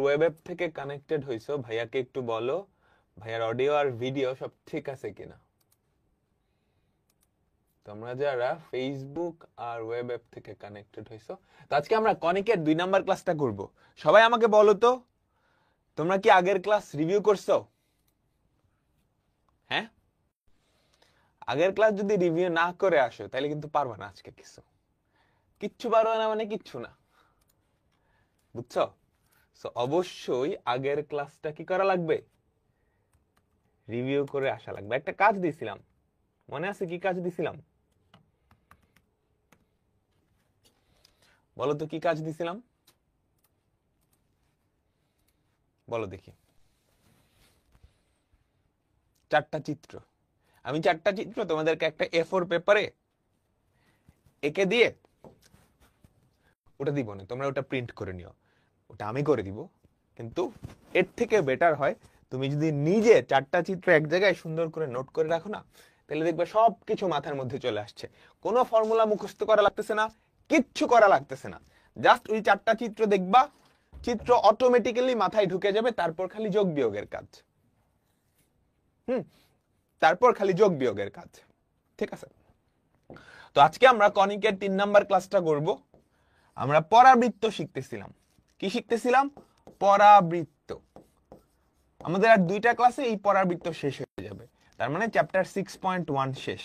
Web app থেকে connected হইছো, ভাইয়াকে একটু বলো ভাইয়ার অডিও আর ভিডিও সব ঠিক আছে কিনা। তোমরা যারা ফেসবুক আর ওয়েব অ্যাপ থেকে কানেক্টেড হইছো, তো আজকে আমরা কনিকের 2 নাম্বার ক্লাসটা করব। সবাই আমাকে বলো তো, তোমরা কি আগের ক্লাস রিভিউ করছো? হ্যাঁ, আগের ক্লাস যদি রিভিউ না করে আসো তাহলে কিন্তু পারবা না আজকে কিচ্ছু পারবা না মানে কিচ্ছু না, বুঝছো? সো অবশ্যই আগের ক্লাসটা কি করা লাগবে, রিভিউ করে আসা লাগবে। একটা কাজ দিছিলাম, মনে আছে কি কাজ দিছিলাম? বলো তো কি কাজ দিছিলাম, বলো দেখি। 4টা চিত্র, আমি 4টা চিত্র তোমাদেরকে একটা A4 পেপারে এঁকে দিয়ে ওটা দিব না, তোমরা ওটা প্রিন্ট করে নিও, ওটা আমি করে দিব। কিন্তু এর থেকে বেটার হয় তুমি যদি নিজে 4টা চিত্র এক জায়গায় সুন্দর করে নোট করে রাখো না, তাহলে দেখবে সবকিছু মাথার মধ্যে চলে আসছে। কোনো ফর্মুলা মুখস্থ করা লাগতেছে না, কিচ্ছু করা লাগতেছে না। জাস্ট ওই 4টা চিত্র দেখবা, চিত্র অটোমেটিক্যালি মাথায় ঢুকে যাবে। তারপর খালি যোগ বিয়োগের কাজ। তারপর খালি যোগ বিয়োগের কাজ, ঠিক আছে? তো আজকে আমরা কনিকের 3 নাম্বার ক্লাসটা করব। আমরা পরাবৃত্ত শিখতেছিলাম। কি শিখতেছিলাম? পরাবৃত্ত। আমাদের আর 2টা ক্লাসে এই পরাবৃত্ত শেষ হয়ে যাবে, তার মানে চ্যাপ্টার 6.1 শেষ।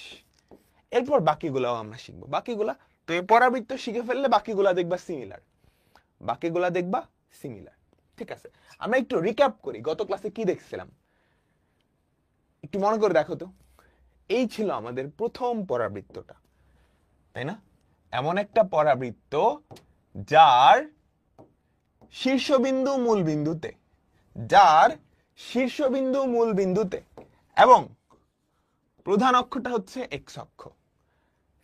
এরপর বাকিগুলাও আমরা শিখবো, বাকিগুলা তো এই পরাবৃত্ত শিখে ফেললে বাকিগুলা দেখবা সিমিলার, বাকিগুলা দেখবা সিমিলার, ঠিক আছে? আমরা একটু রিক্যাপ করি, গত ক্লাসে কি দেখছিলাম একটু মনে করে দেখো তো। এই ছিল আমাদের প্রথম পরাবৃত্তটা, তাই না? এমন একটা পরাবৃত্ত যার শীর্ষবিন্দু মূল বিন্দুতে, যার শীর্ষবিন্দু মূল বিন্দুতে এবং প্রধান অক্ষটা হচ্ছে এক্স অক্ষ।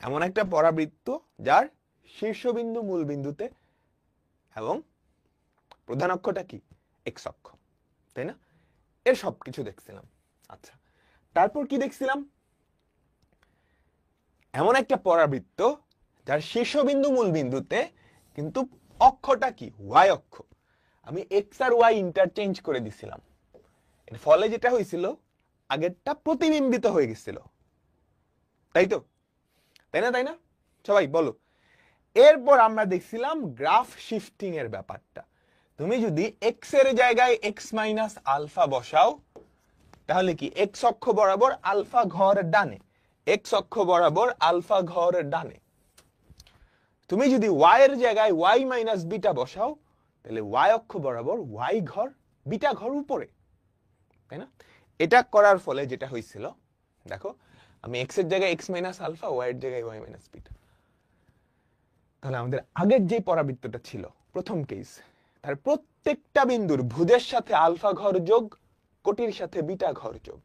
এমন একটা পরাবৃত্ত যার শীর্ষবিন্দু মূল বিন্দুতে এবং প্রধান অক্ষটা কি, এক্স অক্ষ, তাই না? এর সবকিছু দেখছিলাম। আচ্ছা, তারপর কি দেখছিলাম? এমন একটা পরাবৃত্ত যার শীর্ষবিন্দু মূল বিন্দুতে কিন্তু অক্ষটা কি, ওয়াই অক্ষ। আমি এক্স আর ওয়াই ইন্টারচেঞ্জ করে দিছিলাম, এর ফলে যেটা হয়েছিল আগেরটা প্রতিবিম্বিত হয়ে গেছিল, তাই তো? তাই না? তাই না? সবাই বলো। এরপর আমরা দেখছিলাম গ্রাফ শিফটিং এর ব্যাপারটা। তুমি যদি এক্স এর জায়গায় এক্স মাইনাস আলফা বসাও, তাহলে কি এক্স অক্ষ বরাবর আলফা ঘর ডানে, এক্স অক্ষ বরাবর আলফা ঘর ডানে। তুমি যদি ওয়াই এর জায়গায় ওয়াই মাইনাস বিটা বসাও, তাহলে ওয়াই অক্ষ বরাবর ওয়াই ঘর বিটা ঘর উপরে, তাই না? এটা করার ফলে যেটা হয়েছিল, দেখো আমি এক্স এর জায়গায় এক্স মাইনাস আলফা, ওয়াই এর জায়গায় ওয়াই মাইনাস বিটা। তাহলে আমাদের আগের যে পরাবৃত্তটা ছিল প্রথম কেস, তার প্রত্যেকটা বিন্দুর ভুজের সাথে আলফা ঘর যোগ, কোটির সাথে বিটা ঘর যোগ।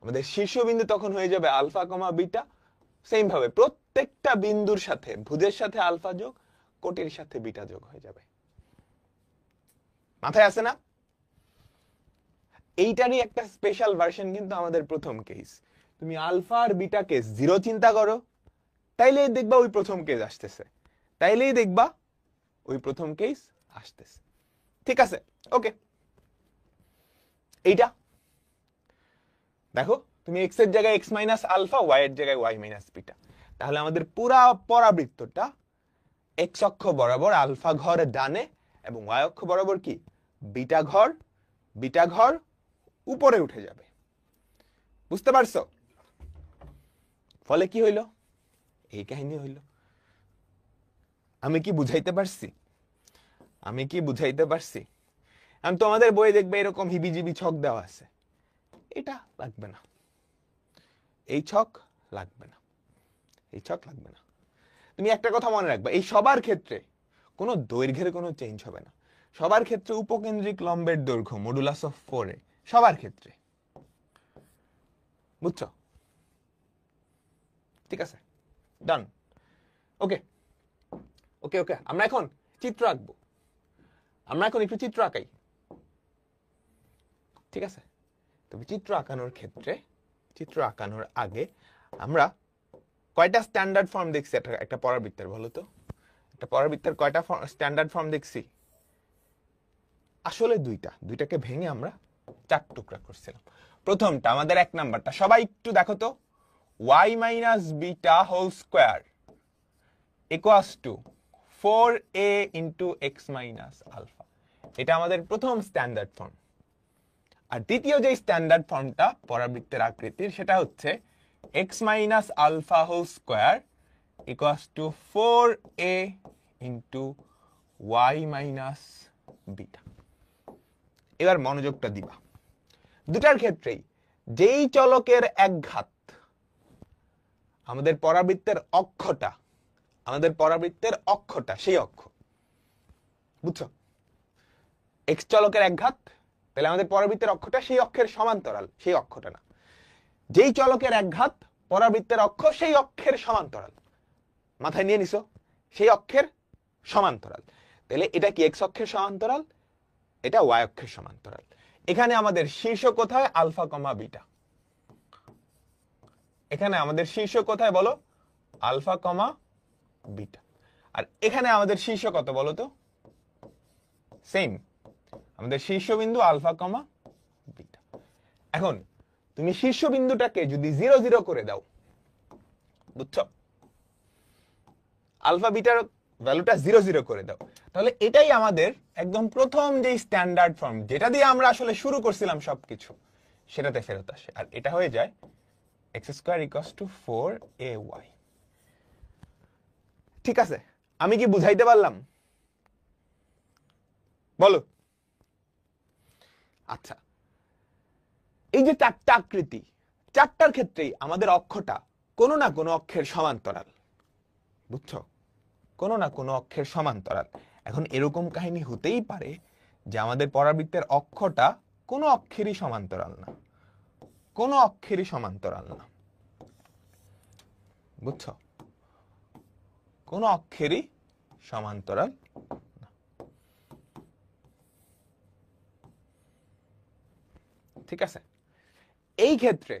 আমাদের শীর্ষবিন্দু তখন হয়ে যাবে আলফা কমা বিটা। সেম ভাবে প্রত্যেকটা বিন্দুর সাথে ভুজের সাথে আলফা যোগ, কোটির সাথে বিটা যোগ হয়ে যাবে। মাথায় আছে না? এইটারই একটা স্পেশাল ভার্সন কিন্তু আমাদের প্রথম কেস। তুমি আলফা আর বিটাকে 0 চিন্তা করো, তাইলেই দেখবা ওই প্রথম কেস আসতেছে, তাইলেই দেখবা ওই প্রথম কেস আসতেছে, ঠিক আছে? ওকে, এইটা দেখো, তুমি এক্স এর জায়গায় এক্স মাইনাস আলফা, ওয়াই এর জায়গায় ওয়াই মাইনাস বিটা। তাহলে আমাদের পুরা পরাবৃত্তটা এক্স অক্ষ বরাবর আলফা ঘর ডানে এবং ওয়াই অক্ষ বরাবর কি, বিটা ঘর উপরে উঠে যাবে। বুঝতে পারছো? ফলে কি হইল? এই কাহিনী হইল। আমি কি বুঝাইতে পারছি? আমি কি বুঝাইতে পারছি? আমি তোমাদের বইয়ে দেখবে এরকম হিবিজিবি ছক দেওয়া আছে, এটা লাগবে না, এই ছক লাগবে না, এই ছক লাগবে না। তুমি একটা কথা মনে রাখবে, এই সবার ক্ষেত্রে কোনো দৈর্ঘ্যের কোনো চেঞ্জ হবে না। সবার ক্ষেত্রে উপকেন্দ্রিক লম্বের দৈর্ঘ্য মডুলাস অফ 4 এ, সবার ক্ষেত্রে। বুঝছো? ঠিক আছে, ডান। ওকে ওকে ওকে, আমরা এখন চিত্র আঁকবো। আমরা এখন একটু চিত্র আঁকাই, ঠিক আছে? তবে চিত্র আঁকানোর ক্ষেত্রে, চিত্র আঁকানোর আগে আমরা কয়টা স্ট্যান্ডার্ড ফর্ম দেখছি একটা পরাবৃত্তের, বলো তো? একটা পরাবৃত্তের কয়টা স্ট্যান্ডার্ড ফর্ম দেখছি? আসলে দুইটাকে ভেঙে আমরা 4 টুকরা করছিলাম। প্রথমটা আমাদের 1 নাম্বারটা, সবাই একটু দেখো তো, y minus beta whole square equals to 4a into x minus alpha. এটা আমাদের প্রথম স্ট্যান্ডার্ড ফর্ম। আর দ্বিতীয় যে স্ট্যান্ডার্ড ফর্মটা পরাবৃত্তের আকৃতির, সেটা হচ্ছে x minus alpha whole square equals to 4a into y minus beta. এবার মনোযোগটা দিবা, দুটার ক্ষেত্রেই যেই চলকের একঘাত, আমাদের পরাবৃত্তের অক্ষটা সেই অক্ষ, বুঝছো? এক্স চলকের একঘাত, তাহলে আমাদের পরাবৃত্তের অক্ষটা সেই অক্ষের সমান্তরাল, সেই অক্ষটা না। যেই চলকের একঘাত পরাবৃত্তের অক্ষ সেই অক্ষের সমান্তরাল, মাথায় নিয়ে নিছো, সেই অক্ষের সমান্তরাল। তাহলে এটা কি এক্স অক্ষের সমান্তরাল, এটা ওয়াই অক্ষের সমান্তরাল। এখানে আমাদের শীর্ষ কোথায়? Alpha comma beta. এখানে আমাদের শীর্ষ কোথায় বলো? Alpha comma beta. আর এখানে আমাদের শীর্ষ কত বলো তো? সেম, আমাদের শীর্ষবিন্দু আলফা কমা বিটা। এখন তুমি শীর্ষবিন্দুটাকে যদি 0 0 করে দাও, বুঝছো, আলফা বিটার ভ্যালুটা 0 0 করে দাও, তাহলে এটাই আমাদের একদম প্রথম যে স্ট্যান্ডার্ড ফর্ম, যেটা দিয়ে আমরা আসলে শুরু করছিলাম সবকিছু, সেটাতে ফেরত আসে। আর এটা হয়ে যায় x square equals two 4ay। ঠিক আছে, আমি কি বুঝাইতে পারলাম? বলো। আচ্ছা, এই যে 4টা আকৃতি, 4টার ক্ষেত্রেই আমাদের অক্ষটা কোনো না কোনো অক্ষের সমান্তরাল, বুঝছো, কোনো না কোনো অক্ষের সমান্তরাল। এখন এরকম কাহিনী হতেই পারে যে আমাদের পরাবৃত্তের অক্ষটা কোনো অক্ষেরই সমান্তরাল না, কোনো অক্ষেরই সমান্তরাল না, বুঝছো, কোনো অক্ষেরই সমান্তরাল না। ঠিক আছে, এই ক্ষেত্রে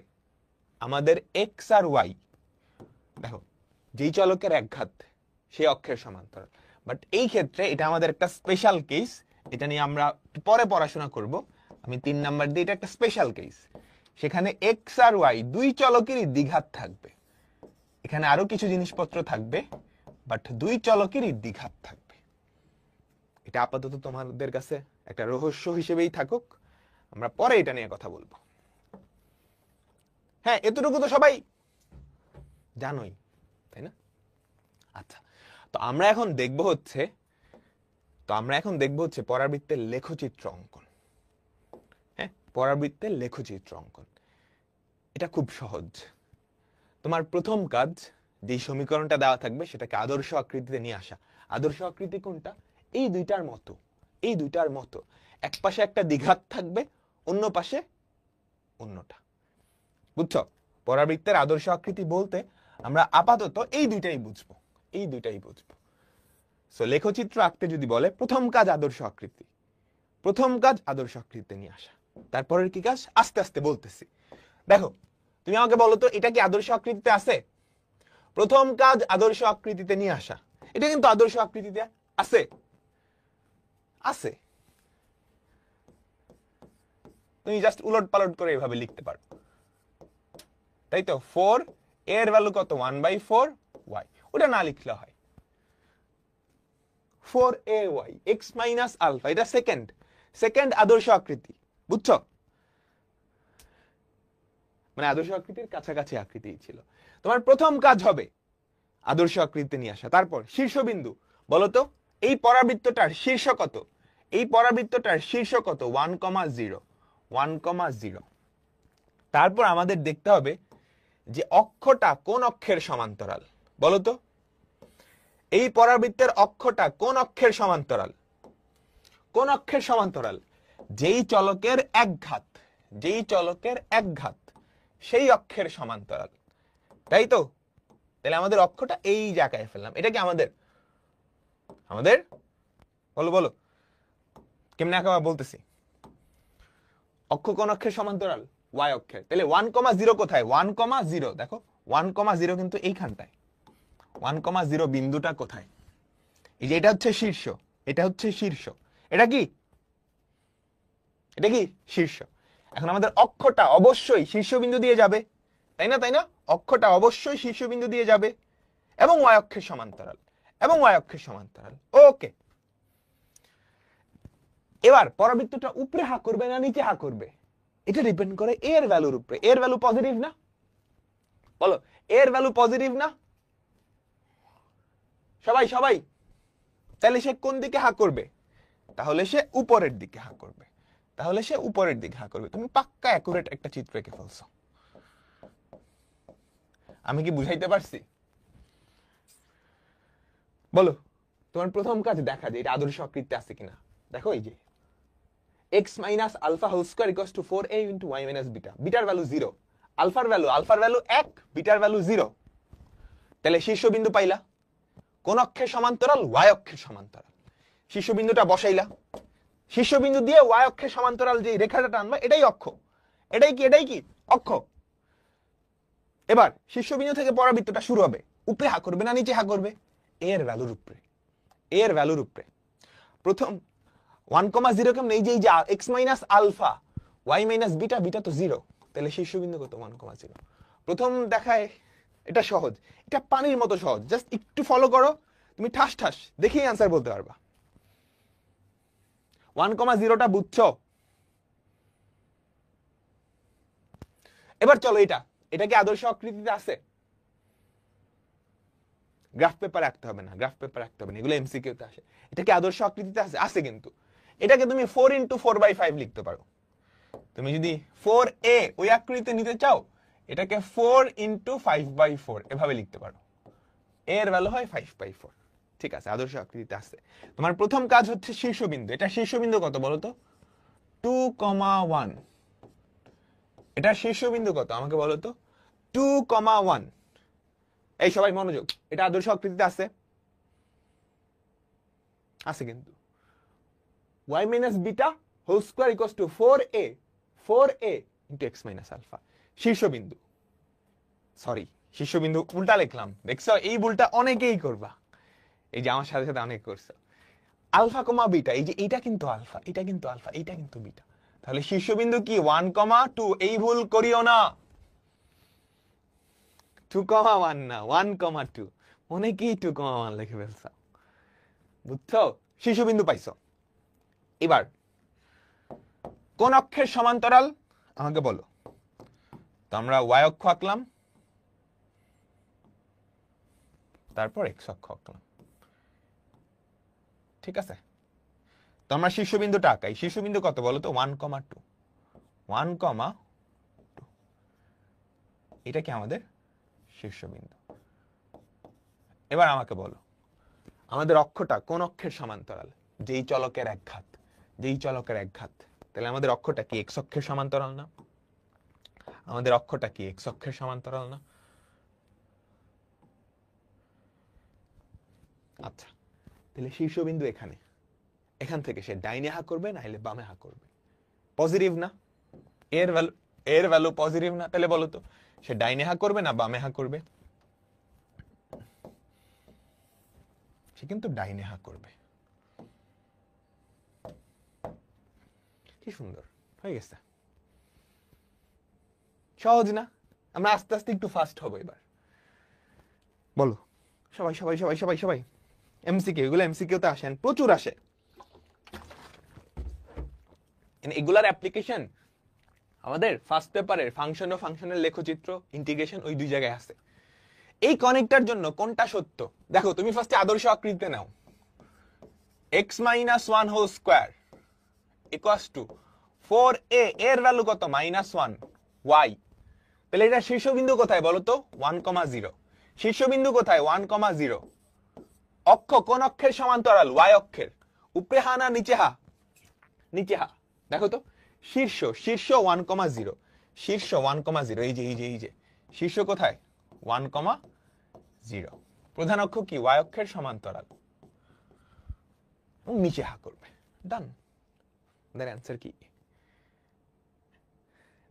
আমাদের এক্স আর ওয়াই, দেখো, যেই চলকের একঘাত সেই অক্ষের সমান্তরাল, বাট এই ক্ষেত্রে এটা আমাদের একটা স্পেশাল কেস, এটা নিয়ে আমরা পরে পড়াশোনা করব। আমি 3 নাম্বার দিয়ে, এটা একটা স্পেশাল কেস, সেখানে এক্স আর ওয়াই দুই চলকেরই দ্বিঘাত থাকবে। এখানে আরো কিছু জিনিসপত্র থাকবে, বাট দুই চলকেরই দ্বিঘাত থাকবে। এটা আপাতত তোমাদের কাছে একটা রহস্য হিসেবেই থাকুক, আমরা পরে এটা নিয়ে কথা বলবো। হ্যাঁ, এতটুকু তো সবাই জানোই, তাই না? আচ্ছা, তো আমরা এখন দেখব হচ্ছে পরাবৃত্তের লেখচিত্র অঙ্কন। হ্যাঁ, পরাবৃত্তের লেখচিত্র অঙ্কন, এটা খুব সহজ। তোমার প্রথম কাজ, যেই সমীকরণটা দেওয়া থাকবে সেটাকে আদর্শ আকৃতিতে নিয়ে আসা। আদর্শ আকৃতি কোনটা? এই দুইটার মতো, এক পাশে একটা দ্বিঘাত থাকবে, অন্য পাশে অন্যটা, বুঝছো? পরাবৃত্তের আদর্শ আকৃতি বলতে আমরা আপাতত এই দুইটাই বুঝবো। সো লেখচিত্র আঁকতে যদি বলে, প্রথম কাজ আদর্শ আকৃতিতে নিয়ে আসা। তারপরের কি কাজ? আস্তে আস্তে বলতেছি। দেখো, তুমি আমাকে বলো তো, এটা কি আদর্শ আকৃতিতে আছে? প্রথম কাজ আদর্শ আকৃতিতে নিয়ে আসা, এটা কিন্তু আদর্শ আকৃতিতে আছে। তুমি জাস্ট উলট পালট করে এভাবে লিখতে পারো, তাই তো? 4 এর ভ্যালু কত? 1/4 y, ওটা না লিখলে হয় 4ay x মাইনাস আলফা। এটা সেকেন্ড আদর্শ আকৃতি, বুঝছো? মানে আদর্শ আকৃতির কাছাকাছি আকৃতি ছিল। তোমার প্রথম কাজ হবে আদর্শ আকৃতিতে নিয়ে আসা। তারপর শীর্ষবিন্দু, বলো তো এই পরাবৃত্তটার শীর্ষ কত? 1,0। তারপর আমাদের দেখতে হবে যে অক্ষটা কোন অক্ষের সমান্তরাল, বলো তো? এই পরাবৃত্তের অক্ষটা কোন অক্ষের সমান্তরাল? যেই চলকের একঘাত সেই অক্ষের সমান্তরাল, তাই তো? তাহলে আমাদের অক্ষটা এই জায়গায় ফেললাম। এটা কি আমাদের বলো কেমনে আঁকাবা বলতেছি। অক্ষ কোন অক্ষের সমান্তরাল? y অক্ষের। তাহলে 1,0 কোথায়? 1,0, দেখো 1,0 কিন্তু এইখানটায়। 1,0 বিন্দুটা কোথায়? এই যে এটা হচ্ছে শীর্ষ, এটা কি এটা কি শীর্ষ। এখন আমাদের অক্ষটা অবশ্যই শীর্ষবিন্দু দিয়ে যাবে, তাই না? তাই না? অক্ষটা অবশ্যই শীর্ষবিন্দু দিয়ে যাবে এবং y অক্ষের সমান্তরাল, এবং y অক্ষের সমান্তরাল। ওকে, এবার পরাবৃত্তটা উপরে হা করবে না নিচে হা করবে, এটা ডিপেন্ড করে এর ভ্যালুর উপরে। এর ভ্যালু পজিটিভ না? বলো, এর ভ্যালু পজিটিভ না? সবাই সবাই, তাহলে সে কোন দিকে হা করবে? তাহলে সে উপরের দিকে হা করবে, তাহলে সে উপরের দিকে হা করবে। তুমি পাক্কা অ্যাকুরেট একটা চিত্র এঁকে ফেলছো। আমি কি বুঝাইতে পারছি? বলো, তোমার প্রথম কাজ দেখা যে এটা আদর্শ আকৃতি আছে কিনা। দেখো এই যে x minus alpha whole square equals to 4a into y minus beta, bitter value 0, আলফার ভ্যালু 1, বিটার ভ্যালু 0। তাহলে শীর্ষবিন্দু পাইলা, কোন অক্ষের সমান্তরাল? y অক্ষের সমান্তরাল। শীর্ষবিন্দুটা বসাইলা, শীর্ষবিন্দু দিয়ে y অক্ষের সমান্তরাল যে রেখাটা টানবা এটাই অক্ষ, এটাই কি অক্ষ। এবার শীর্ষবিন্দু থেকে পরাবৃত্তটা শুরু হবে, উপরে হা করবে না নিচে হা করবে? এর ভ্যালুর উপরে, এর ভ্যালুর উপরে। প্রথম 1,0 কেমন? এই যে x minus alpha y minus beta, beta তো 0, তাহলে শীর্ষবিন্দু কত? 1,0। প্রথম দেখায় এটা সহজ, এটা পানির মতো সহজ, জাস্ট একটু ফলো করো, তুমি ঠাস ঠাস দেখেই অ্যান্সার বলতে পারবা। 1,0টা বুঝছো? এবার চলো এটা কি আদর্শ আকৃতিতে আছে? গ্রাফ পেপার রাখতে হবে না, গ্রাফ পেপার রাখতে হবে না, এগুলো এমসিকিউ তে আসে। এটা কি আদর্শ আকৃতিতে আছে? আছে, কিন্তু এটাকে তুমি 4 into 4/5 লিখতে পারো। তুমি যদি 4a ওই আকৃতিতে নিতে চাও, এটাকে 4 into 5/4 এভাবে লিখতে পারো। এর ভ্যালু হয় 5/4। ঠিক আছে, আদর্শ আকৃতিতে আছে। তোমার প্রথম কাজ হচ্ছে শীর্ষবিন্দু। এটা শীর্ষবিন্দু কত বলো তো? 2,1। এটা শীর্ষবিন্দু কত আমাকে বলো তো? 2,1। এই সবাই মনোযোগ, এটা আদর্শ আকৃতিতে আছে, আছে কিন্তু। y minus beta whole square equals to 4a into x minus alpha, শীর্ষবিন্দু। সরি, শীর্ষবিন্দু উল্টা লিখলাম, দেখছো? এই ভুলটা অনেকেই করবা, এই যে আমার সাথে সাথে অনেক করছো। আলফা কমা বিটা, এই যে এটা কিন্তু আলফা, এটা কিন্তু আলফা, এটা কিন্তু বিটা, তাহলে শীর্ষবিন্দু কি 1,2? এই ভুল করিও না, 2,1 না, 1,2। অনেকেই 2,1 লিখে ফেলছো, বুঝছো? শীর্ষবিন্দু পাইছো। এবার কোন অক্ষের সমান্তরাল আমাকে বলো তো? আমরা y অক্ষ আঁকলাম, তারপর x অক্ষ আঁকলাম, ঠিক আছে? তো আমরা শীর্ষবিন্দুটা আঁকাই। শীর্ষবিন্দু কত বলো তো? 1,2। 1,2, এটা কি আমাদের শীর্ষবিন্দু। এবার আমাকে বলো, আমাদের অক্ষটা কোন অক্ষের সমান্তরাল? যেই চলকের একঘাত, যেই চলকের একঘাত। তাহলে আমাদের অক্ষটা কি x অক্ষের সমান্তরাল না? আমাদের অক্ষটা কি x অক্ষের সমান্তরাল না? আচ্ছা, তাহলে শীর্ষবিন্দু এখানে, এখান থেকে সে ডাইনে হা করবে না হলে বামে হা করবে? পজিটিভ না? এর ভ্যালু পজিটিভ না? তাহলে বলো তো সে ডাইনে হা করবে না বামে হা করবে? সে কিন্তু ডাইনে হা করবে। কি সুন্দর হয়ে গেছে, সহজ না? আমরা আস্তে আস্তে একটু ফাস্ট হবো এবার। বলো সবাই সবাই সবাই সবাই সবাই, এমসিকিউ, এগুলো এমসিকিউ তে আসেন, প্রচুর আসে। এগুলার অ্যাপ্লিকেশন আমাদের ফার্স্ট পেপারের ফাংশন ও ফাংশনের লেখচিত্র, ইন্টিগ্রেশন, ওই দুই জায়গায় আছে। এই কনেক্টর জন্য কোনটা সত্য? দেখো, তুমি ফার্স্টে আদর্শ আকৃতিতে নাও, x minus 1 whole square equals to 4a, এর ভ্যালু কত? -1 y। তাহলে এটা শীর্ষবিন্দু কোথায় বলো তো? 1,0। শীর্ষবিন্দু কোথায়? 1,0। অক্ষ কোন অক্ষের সমান্তরাল? y অক্ষের। উপরে হা না নিচে হা? নিচে হা। দেখো তো, শীর্ষ 1,0, শীর্ষ 1,0, এই যে শীর্ষ কোথায়? 1,0। প্রধান অক্ষ কি? y অক্ষের সমান্তরাল, নিচে হা করবে। ডান। এর অ্যান্সার কি?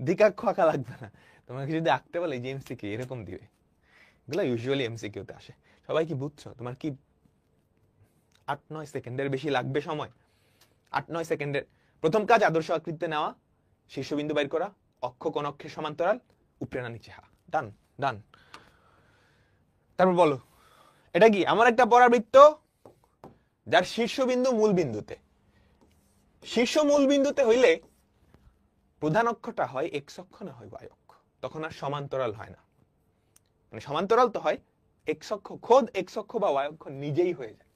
দ্বিকাক্ষ আঁকা লাগবে না, তোমাকে যদি আঁকতে বলে যে এমসিকিউ এরকম দিবে, এগুলো ইউজুয়ালি এমসিকিউ তে আসে। সবাই কি বুঝছো? তোমার কি 8-9 সেকেন্ডের বেশি লাগবে সময়? 8-9 সেকেন্ডের প্রথম কাজ আদর্শ আকৃতিতে নেওয়া, শীর্ষবিন্দু বাইর করা, অক্ষ কোন অক্ষের সমান্তরাল, উপরে না নিচে হা। ডান ডান। তারপর বলো, এটা কি? আমার একটা পরাবৃত্ত যার শীর্ষবিন্দু মূল বিন্দুতে। শীর্ষ মূল বিন্দুতে হইলে প্রধান অক্ষটা হয় এক্স অক্ষ না হয় ওয়াই অক্ষ, তখন আর সমান্তরাল হয় না। মানে সমান্তরাল তো হয়, এক্স অক্ষ খোদ এক্স অক্ষ বা ওয়াই অক্ষ নিজেই হয়ে যায়।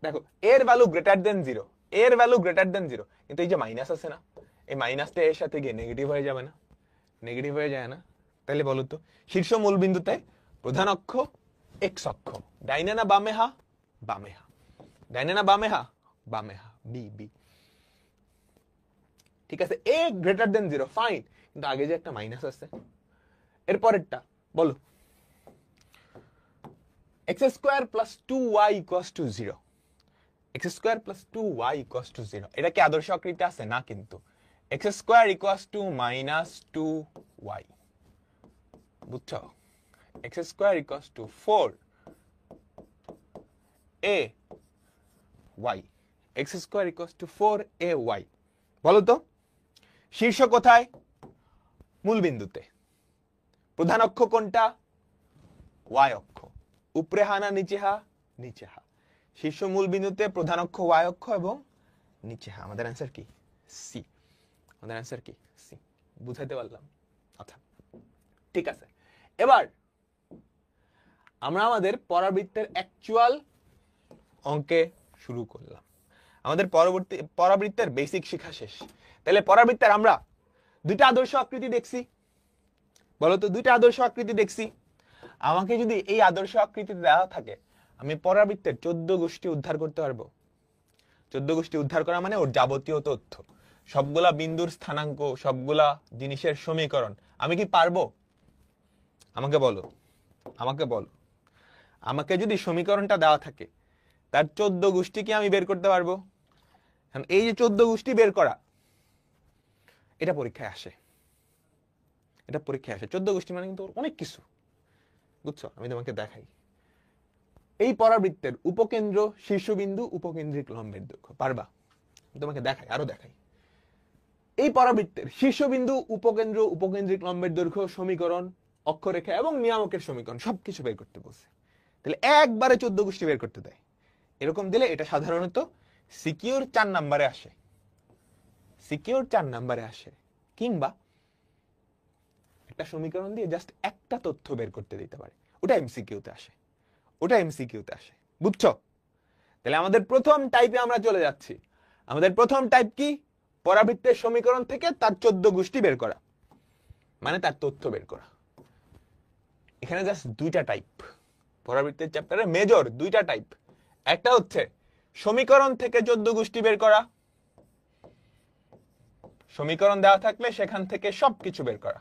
দেখো এর ভ্যালু গ্রেটার দেন 0, এর ভ্যালু গ্রেটার দেন 0, কিন্তু এই যে মাইনাস আছে না, এই মাইনাসটা এর সাথে গিয়ে নেগেটিভ হয়ে যাবে না? নেগেটিভ হয়ে যায় না? তাহলে বলো তো শীর্ষ মূল বিন্দুতে প্রধান অক্ষ এক্স অক্ষ, ডাইনে না বামে হা? বামে হা। ডাইনে না বামে হা? বামে হা। B B. ঠিক আছে, এ গ্রেটার দেন 0 ফাইন, কিন্তু আগে যে একটা মাইনাস আছে। এরপরেরটা বলো, x square plus 2y equals to 0। x square plus 2y equals to 0, এটা কি আদর্শ আকৃতি আছে? না কিন্তু। x square equals two minus 2y, বুঝছো? x square equals two 4ay, x square equals two 4ay। বলো তো শীর্ষ কোথায়? মূল বিন্দুতে। প্রধান অক্ষ কোনটা? ওয়াই অক্ষ। উপরে হা না নিচে হা? নিচে হা। শীর্ষ মূল বিন্দুতে প্রধান অক্ষ ওয়াই অক্ষ এবং নিচে হা। আমাদের অ্যান্সার কি? সি। আমাদের অ্যান্সার কি? সি। বুঝাইতে পারলাম? আচ্ছা ঠিক আছে, এবার আমরা আমাদের পরাবৃত্তের অ্যাকচুয়াল অঙ্কে শুরু করলাম। আমাদের পরবর্তী পরাবৃত্তের বেসিক শিক্ষা শেষ। তাহলে পরাবৃত্তের আমরা দুইটা আদর্শ আকৃতি দেখছি। বলতো দুইটা আদর্শ আকৃতি দেখছি। আমাকে যদি এই আদর্শ আকৃতি দেওয়া থাকে, আমি পরাবৃত্তের 14 গোষ্ঠী উদ্ধার করতে পারবো। 14 গোষ্ঠী উদ্ধার করা মানে ওর যাবতীয় তথ্য, সবগুলা বিন্দুর স্থানাঙ্ক, সবগুলা জিনিসের সমীকরণ আমি কি পারবো? আমাকে বলো, আমাকে বলো। আমাকে যদি সমীকরণটা দেওয়া থাকে, তার 14 গোষ্ঠী কি আমি বের করতে পারবো? এই যে 14 গোষ্ঠী বের করা, এটা পরীক্ষায় আসে। এটা পরীক্ষায় আসে। 14 গোষ্ঠী মানে কিন্তু অনেক কিছু, বুঝছো? আমি তোমাকে দেখাই। এই পরাবৃত্তের উপকেন্দ্র, শীর্ষবিন্দু, উপকেন্দ্রিক লম্বের দৈর্ঘ্য পারবা? তোমাকে দেখাই, আরো দেখাই। এই পরাবৃত্তের শীর্ষবিন্দু, উপকেন্দ্র, উপকেন্দ্রিক লম্বের দৈর্ঘ্য, সমীকরণ, অক্ষরেখা এবং নিয়ামকের সমীকরণ সবকিছু বের করতে বলছে। তাহলে একবারে 14 গোষ্ঠী বের করতে দেয়। এরকম দিলে এটা সাধারণত সিকিউর 4 নাম্বারে আসে। সিকিউর 4 নাম্বারে আসে। কিংবা একটা সমীকরণ দিয়ে জাস্ট একটা তথ্য বের করতে দিতে পারে, ওটা এমসিকিউতে আসে। ওটা এমসিকিউতে আসে, বুঝছো? তাহলে আমাদের প্রথম টাইপে আমরা চলে যাচ্ছি। আমাদের প্রথম টাইপ কি? পরাবৃত্তের সমীকরণ থেকে তার 14 গোষ্ঠী বের করা, মানে তার তথ্য বের করা। এখানে জাস্ট দুইটা টাইপ, পরাবৃত্তের চ্যাপ্টারে মেজর দুইটা টাইপ। একটা হচ্ছে সমীকরণ থেকে 14 গোষ্ঠী বের করা, সমীকরণ দেওয়া থাকলে সেখান থেকে সবকিছু বের করা।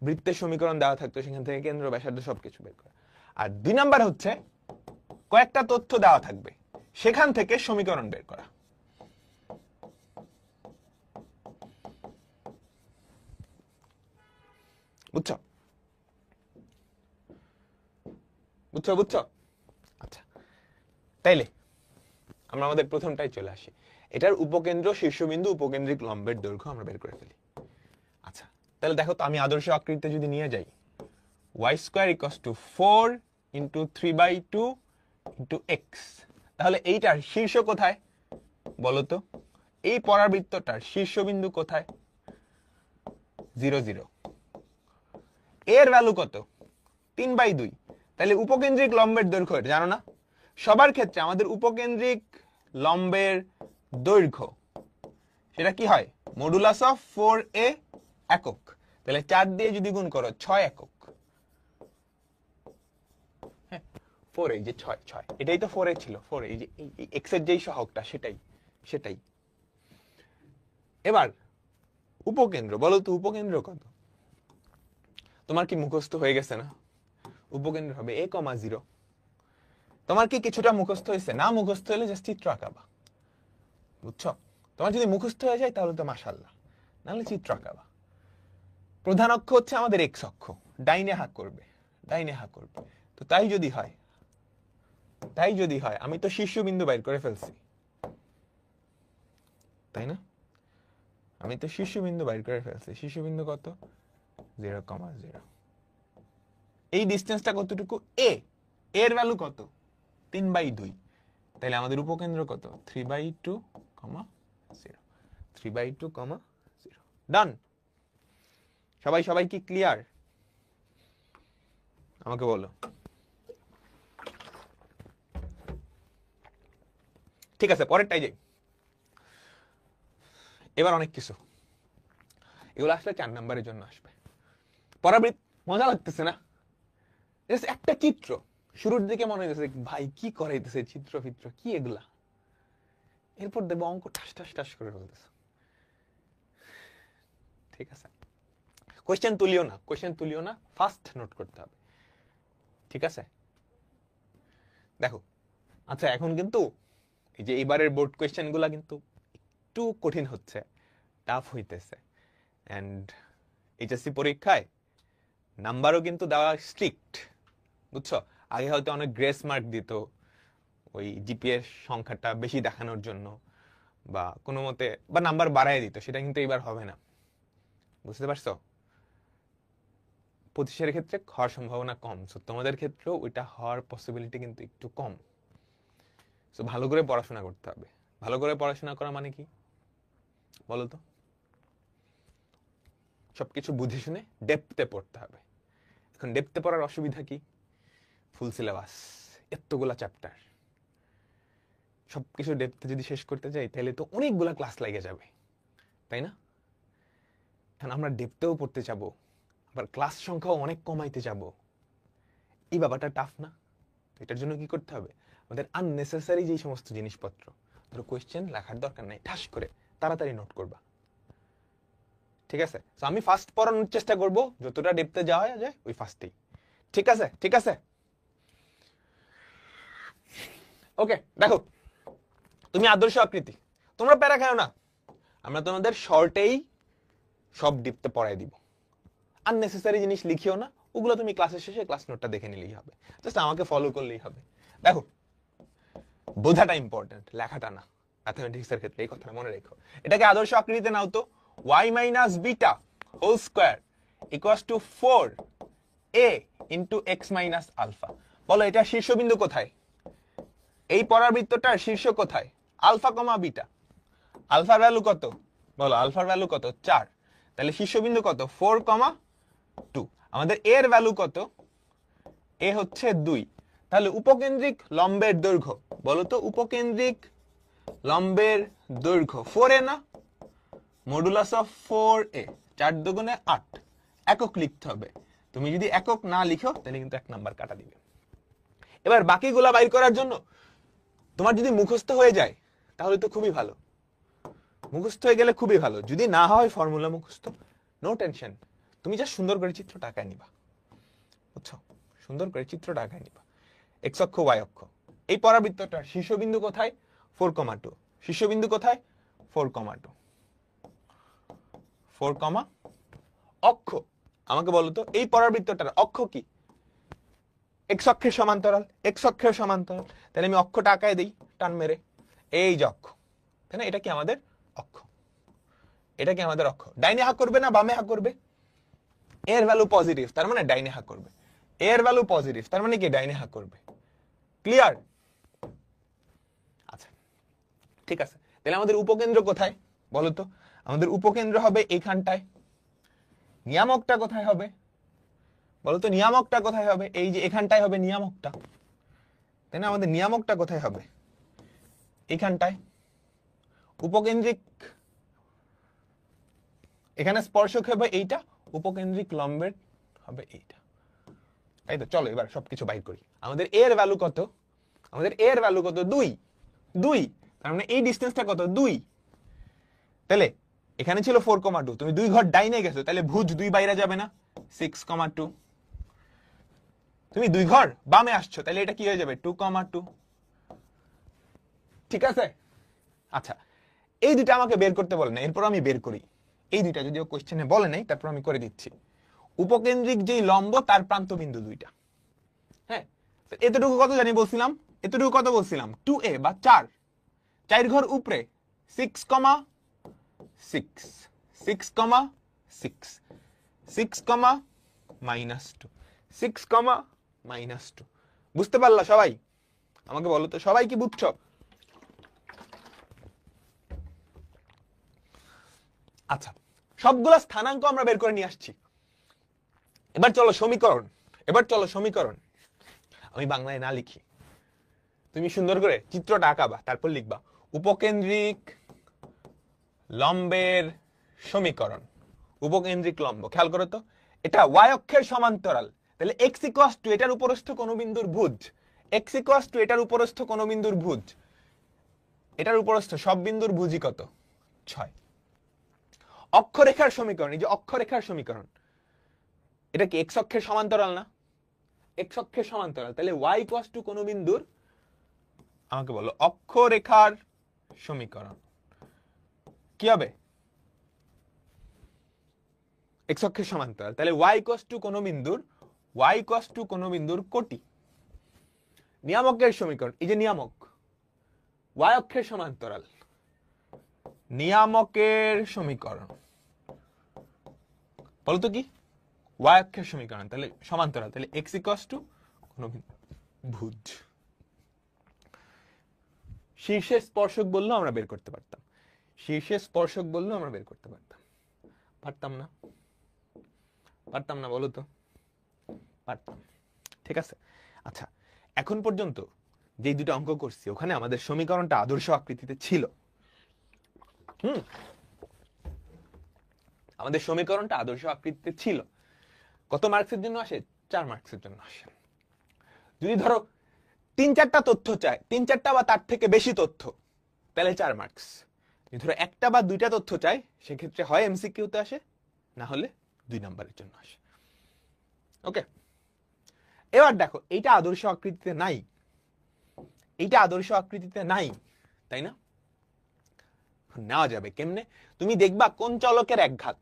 বৃত্তের সমীকরণ দেওয়া থাকতো, সেখান থেকে কেন্দ্র, ব্যাসার্ধ সবকিছু বের করা। আর 2 নাম্বার হচ্ছে কয়েকটা তথ্য দেওয়া থাকবে, সেখান থেকে সমীকরণ বের করা। বুঝছো? বুঝছো? বুঝছো? আচ্ছা, তাইলে আমরা আমাদের প্রথমটাই চলে আসি। এটার উপকেন্দ্র, শীর্ষবিন্দু, উপকেন্দ্রিক লম্বের দৈর্ঘ্য আমরা বের করে ফেলি। আচ্ছা, তাহলে দেখো তো, আমি আদর্শ আকৃতিতে যদি নিয়ে যাই, y square equals to 4 into 3/2 into x, তাহলে এইটার শীর্ষ কোথায় বলো তো? এই পরাবৃত্তটার শীর্ষবিন্দু কোথায়? 0 0। এর ভ্যালু কত? 3/2। তাহলে উপকেন্দ্রিক লম্বের দৈর্ঘ্য জানো না? সবার ক্ষেত্রে আমাদের উপকেন্দ্রিক লম্বের দৈর্ঘ্য সেটা কি হয়? মডুলাস অফ 4a একক। তাহলে 4 দিয়ে যদি গুণ করো 6 একক। হ্যাঁ, 4 এই যে 6 6, এটাই তো 4 এ ছিল। 4 এই যে x এর যেই সহগটা সেটাই। এবার উপকেন্দ্র বলো তো, উপকেন্দ্র কত? তোমার কি মুখস্থ হয়ে গেছে না? উপকেন্দ্র হবে a, 0। তোমার কি কিছুটা মুখস্থ হয়েছে? না মুখস্থ হলে জাস্ট চিত্র আঁকাবা, বুঝছো? তোমার যদি মুখস্থ হয়ে যায় তাহলে তো মাশাআল্লাহ, নাহলে চিত্র আঁকাবা। প্রধান অক্ষ হচ্ছে আমাদের এক্স অক্ষ, ডাইনে হাত করবে, ডাইনে হাত করবে। তো তাই যদি হয়, আমি তো শীর্ষবিন্দু বাইর করে ফেলছি। তাই না? আমি তো শীর্ষবিন্দু বাইর করে ফেলছি। শীর্ষবিন্দু কত? 0,0। এই ডিস্টেন্সটা কতটুকু? এ এর ভ্যালু কত? 3/2। তাহলে আমাদের উপকেন্দ্র কত? 3/2, 0। 3/2, 0। ডান। সবাই কি ক্লিয়ার? আমাকে বলো। ঠিক আছে, পরেরটাই যাই। এবার অনেক কিছু, এগুলো আসলে 4 নম্বরের জন্য আসবে। পরাবৃত্ত মজা লাগতেছে না? একটা চিত্র শুরুর দিকে মনে হইতেছে ভাই কি করাইতেছে, চিত্র ফিত্র কি এগুলা, এরপর দেবো অঙ্ক ঠাস ঠাস ঠাস করে বলতেছে। ঠিক আছে, কোয়েশ্চেন তুলিও না, ফার্স্ট নোট করতে হবে। ঠিক আছে, দেখো। আচ্ছা, এখন কিন্তু এই যে এবারের বোর্ড কোয়েশ্চেন গুলা কিন্তু একটু কঠিন হচ্ছে, টাফ হইতেছে। এন্ড এইচএসসি পরীক্ষায় নাম্বারও কিন্তু দেওয়া স্ট্রিক্ট, বুঝছো? আগে হয়তো অনেক গ্রেস মার্ক দিত ওই জিপিএর সংখ্যাটা বেশি দেখানোর জন্য, বা কোনো মতে বা নাম্বার বাড়ায় দিত, সেটা কিন্তু এবার হবে না। বুঝতে পারছো? 25-এর ক্ষেত্রে হওয়ার সম্ভাবনা কম, সো তোমাদের ক্ষেত্রেও ওইটা হওয়ার পসিবিলিটি কিন্তু একটু কম। সো ভালো করে পড়াশোনা করতে হবে। ভালো করে পড়াশোনা করা মানে কি বলো তো? সবকিছু বুঝে শুনে ডেপথে পড়তে হবে। এখন ডেপথে পড়ার অসুবিধা কি? ফুল সিলেবাস, এতগুলা চ্যাপ্টার, সবকিছু ডেপথে যদি শেষ করতে যাই তাহলে তো অনেকগুলা ক্লাস লেগে যাবে, তাই না? এখন আমরা ডেপথেও পড়তে যাবো, আবার ক্লাস সংখ্যাও অনেক কমাইতে যাব। এই ব্যাপারটা টাফ না? এটার জন্য কি করতে হবে? আমাদের আননেসেসারি যে সমস্ত জিনিসপত্র, ধরো কোয়েশ্চেন লেখার দরকার নাই, ঠাস করে তাড়াতাড়ি নোট করবা। ঠিক আছে, তো আমি ফার্স্ট পড়ানোর চেষ্টা করব, যতটা ডেপথে যাওয়া যায় ওই ফার্স্টেই। ঠিক আছে, ঠিক আছে, ওকে। দেখো, তুমি আদর্শ আকৃতি, তোমরা প্যারা খাও না, আমরা তোমাদের শর্টেই সব ডিপতে পড়াই দিব। আননেসেসারি জিনিস লিখিও না, ওগুলো তুমি ক্লাসের শেষে ক্লাস নোটটা দেখে নিলেই হবে, জাস্ট আমাকে ফলো করলেই হবে। দেখো, বোঝাটা ইম্পর্টেন্ট, লেখাটা না। ম্যাথমেটিক্স এর ক্ষেত্রে এই কথাটা মনে রেখো। এটাকে আদর্শ আকৃতিতে নাও তো, y minus beta whole square equals to 4a into x minus alpha. বলো এটা শীর্ষবিন্দু কোথায়? এই পরাবৃত্তটার শীর্ষ কোথায়? Alpha comma beta. আলফার ভ্যালু কত? বলো আলফার ভ্যালু কত? 4। তাহলে শীর্ষবিন্দু কত? 4,2। আমাদের এর ভ্যালু কত? এ হচ্ছে 2। তাহলে উপকেন্দ্রিক লম্বের দৈর্ঘ্য বলো তো, উপকেন্দ্রিক লম্বের দৈর্ঘ্য 4a না? মডুলাস অফ 4a, 4 দুগুণে 8। একক লিখতে হবে। তুমি যদি একক না লিখো তাহলে কিন্তু 1 নাম্বার কাটা দিবে। এবার বাকিগুলা বাইর করার জন্য তোমার যদি মুখস্থ হয়ে যায় তাহলে তো খুবই ভালো, মুখস্থ হয়ে গেলে খুবই ভালো। যদি না হয় ফর্মুলা মুখস্থ, নো টেনশন, তুমি যা সুন্দর করে চিত্রটা আঁকায় নিবা, বুঝছো? সুন্দর করে চিত্রটা আঁকায় নিবা। এক্স অক্ষ, ওয়াই অক্ষ, এই পরাবৃত্তটার শীর্ষবিন্দু কোথায়? 4,2। শীর্ষবিন্দু কোথায়? 4,2। 4, অক্ষ আমাকে বলো তো, এই পরাবৃত্তটার অক্ষ কি? এক্স অক্ষের সমান্তরাল, এক্স অক্ষের সমান্তরাল। তাহলে আমি অক্ষটা আঁকায় দিই টান মেরে, এই যে অক্ষ, তাই না? এটা কি আমাদের অক্ষ? এটা কি আমাদের অক্ষ? ডাইনে হাত করবে না বামে হাত করবে? এর ভ্যালু পজিটিভ, তার মানে ডাইনে হাত করবে। এর ভ্যালু পজিটিভ, তার মানে কি ডাইনে হাত করবে। ক্লিয়ার? আচ্ছা, ঠিক আছে। তাহলে আমাদের উপকেন্দ্র কোথায় বলো তো? আমাদের উপকেন্দ্র হবে এইখানটায়। নিয়ামকটা কোথায় হবে বলো তো? নিয়ামকটা কোথায় হবে? এই যে এখানটায় হবে নিয়ামকটা, তাই না? আমাদের নিয়ামকটা কোথায় হবে? এইখানটায়। উপকেন্দ্রিক, এখানে স্পর্শক হবে এইটা, উপকেন্দ্রিক লম্বের হবে এইটা, তাই তো? চলো এবার সবকিছু বাইর করি। আমাদের এর ভ্যালু কত? আমাদের এর ভ্যালু কত? 2। তার মানে এই ডিসটেন্সটা কত? 2। তাহলে এখানে ছিল 4,2, তুমি 2 ঘর ডাইনে গেছো, তাহলে ভুজ 2 বাইরে যাবে না? 6,2। তুমি 2 ঘর বামে আসছো, তাহলে এটা কি হয়ে যাবে? 2,2। ঠিক আছে? আচ্ছা, এই দুটো আমাকে বের করতে বলে না, এরপর আমি বের করি। এই দুইটা যদিও কোশ্চেনে বলে নাই, তারপর আমি করে দিচ্ছি। উপকেন্দ্রিক যেই লম্ব তার প্রান্ত বিন্দু দুইটা, হ্যাঁ। এতটুকু কত জানি বলছিলাম? এতটুকু কত বলছিলাম? 2a বা 4 ঘর উপরে 6, 6 6 কমা 6 6 কমা -2 6 কমা -2 বুঝতে পারলা সবাই? আমাকে বলো তো সবাই কি বুঝছো? আচ্ছা, সবগুলা স্থানাঙ্ক আমরা বের করে নিয়ে আসছি। এবার চলো সমীকরণ। আমি বাংলায় না লিখি, তুমি সুন্দর করে চিত্রটা আঁকাবা, তারপর লিখবা উপকেন্দ্রিক লম্বের সমীকরণ। উপকেন্দ্রিক লম্ব, খেয়াল করো তো, এটা y অক্ষের সমান্তরাল, তাহলে x = এটার উপরস্থ কোণ বিন্দুর ভুজ, x = এটার উপরস্থ কোণ বিন্দুর ভুজ, এটার উপরস্থ সব বিন্দুর ভুজই কত? 6। অক্ষরেখার সমীকরণ, এই যে অক্ষরেখার সমীকরণ, এটা কি x অক্ষের সমান্তরাল না? x অক্ষের সমান্তরাল, তাহলে y = কোণ বিন্দুর, আমাকে বলো অক্ষরেখার সমীকরণ কি হবে? x অক্ষের সমান্তরাল, তাহলে y = কোণ বিন্দুর কোটি। নিয়ামকের সমীকরণ, এই যে নিয়ামক, y অক্ষের সমান্তরাল, নিয়ামকের সমীকরণ বলতো কি? y অক্ষের সমীকরণ, তাহলে সমান্তরাল, তাহলে x = কোণ বিন্দু ভুজ। শীর্ষে স্পর্শক বললেও আমরা বের করতে পারতাম, পারতাম না? বলো তো, পারতাম। ঠিক আছে, আচ্ছা, এখন পর্যন্ত যে দুটো অঙ্ক করছি ওখানে আমাদের সমীকরণটা আদর্শ আকৃতিতে ছিল। আমাদের সমীকরণটা আদর্শ আকৃতিতে ছিল। কত মার্কসের জন্য আসে? 4 মার্কসের জন্য আসে। যদি ধরো 3-4টা তথ্য চায়, 3-4টা বা তার থেকে বেশি তথ্য, তাহলে 4 মার্কস। যদি ধরো 1টা বা 2টা তথ্য চায়, সেক্ষেত্রে হয় এমসিকিউতে আসে, না হলে 2 নম্বরের জন্য আসে। ওকে, এবার দেখো এইটা আদর্শ আকৃতিতে নাই, তাই না? নেওয়া যাবে কেমনে? তুমি দেখবা কোন চলকের একঘাত,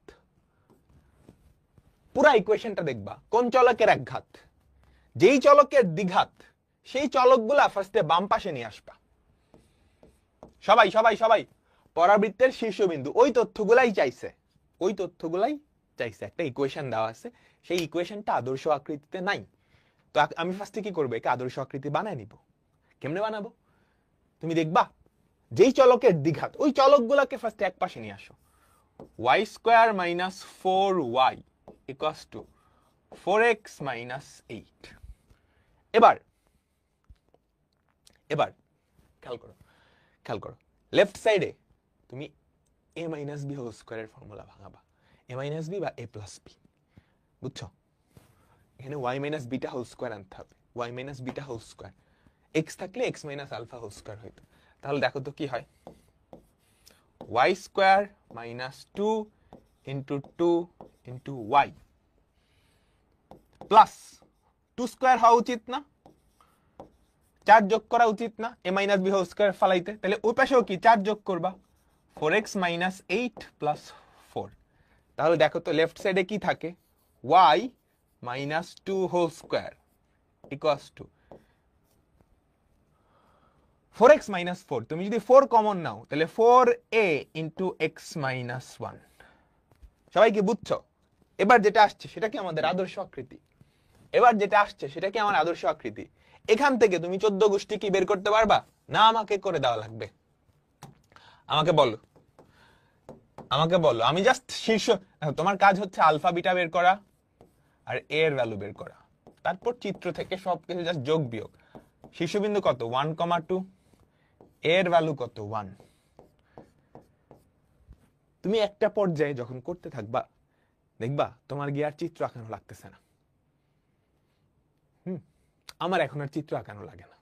পুরা ইকুয়েশনটা দেখবা কোন চলকের একঘাত, যেই চলকের দ্বিঘাত, সেই চলকগুলা ফার্স্টে বাম পাশে নিয়ে আসবা। সবাই পরাবৃত্তের শীর্ষবিন্দু, ওই তথ্যগুলাই চাইছে। একটা ইকুয়েশন দেওয়া আছে, সেই ইকুয়েশনটা আদর্শ আকৃতিতে নাই। তো আমি ফার্স্টে কি করবো? একে আদর্শ আকৃতি বানায় নিব। কেমনে বানাবো? তুমি দেখবা যেই চলকের দ্বিঘাত, ওই চলকগুলাকে ফার্স্টে এক পাশে নিয়ে আসো। y² - 4y = 4x - 8। এবার খেয়াল করো, লেফট সাইডে তুমি a - b হোল স্কয়ারের ফর্মুলা ভাঙাবা, a - b বা a + b, বুঝছো? এখানে y - bটা হোল স্কয়ার আনতে হবে, y - bটা হোল স্কয়ার, x থাকলে x - আলফা হোল স্কয়ার হইতো। তাহলে দেখো তো কি হয়, y² - 2 × 2 × y প্লাস 2 স্কয়ার হওয়া উচিত না? 4 যোগ করা উচিত না a - b হোল স্কয়ার ফালাইতে? তাহলে ওই পাশেও কি 4 যোগ করবা, 4x - 8 + 4। তাহলে দেখো তো লেফট সাইডে কি থাকে, y - 2 হোল স্কয়ার = 4x - 4। তুমি যদি 4 কমন নাও, তাহলে 4a × x - 1। সবাই কি বুঝছো? এবার যেটা আসছে সেটা কি আমাদের আদর্শ আকৃতি? এখান থেকে তুমি 14 গোষ্ঠী কি বের করতে পারবা না? আমাকে করে দেওয়া লাগবে। আমাকে বলো, আমি জাস্ট শীর্ষ, তোমার কাজ হচ্ছে আলফা বিটা বের করা আর a এর ভ্যালু বের করা, তারপর চিত্র থেকে সবকিছু জাস্ট যোগ বিয়োগ। শীর্ষবিন্দু কত? 1, 2, a এর ভ্যালু কত? 1। তুমি একটা পর্যায়ে যখন করতে থাকবা, দেখবা তোমার গিয়ে আর চিত্র আঁকানো লাগতেছে না। আমার এখন আর চিত্র আঁকানো লাগে না।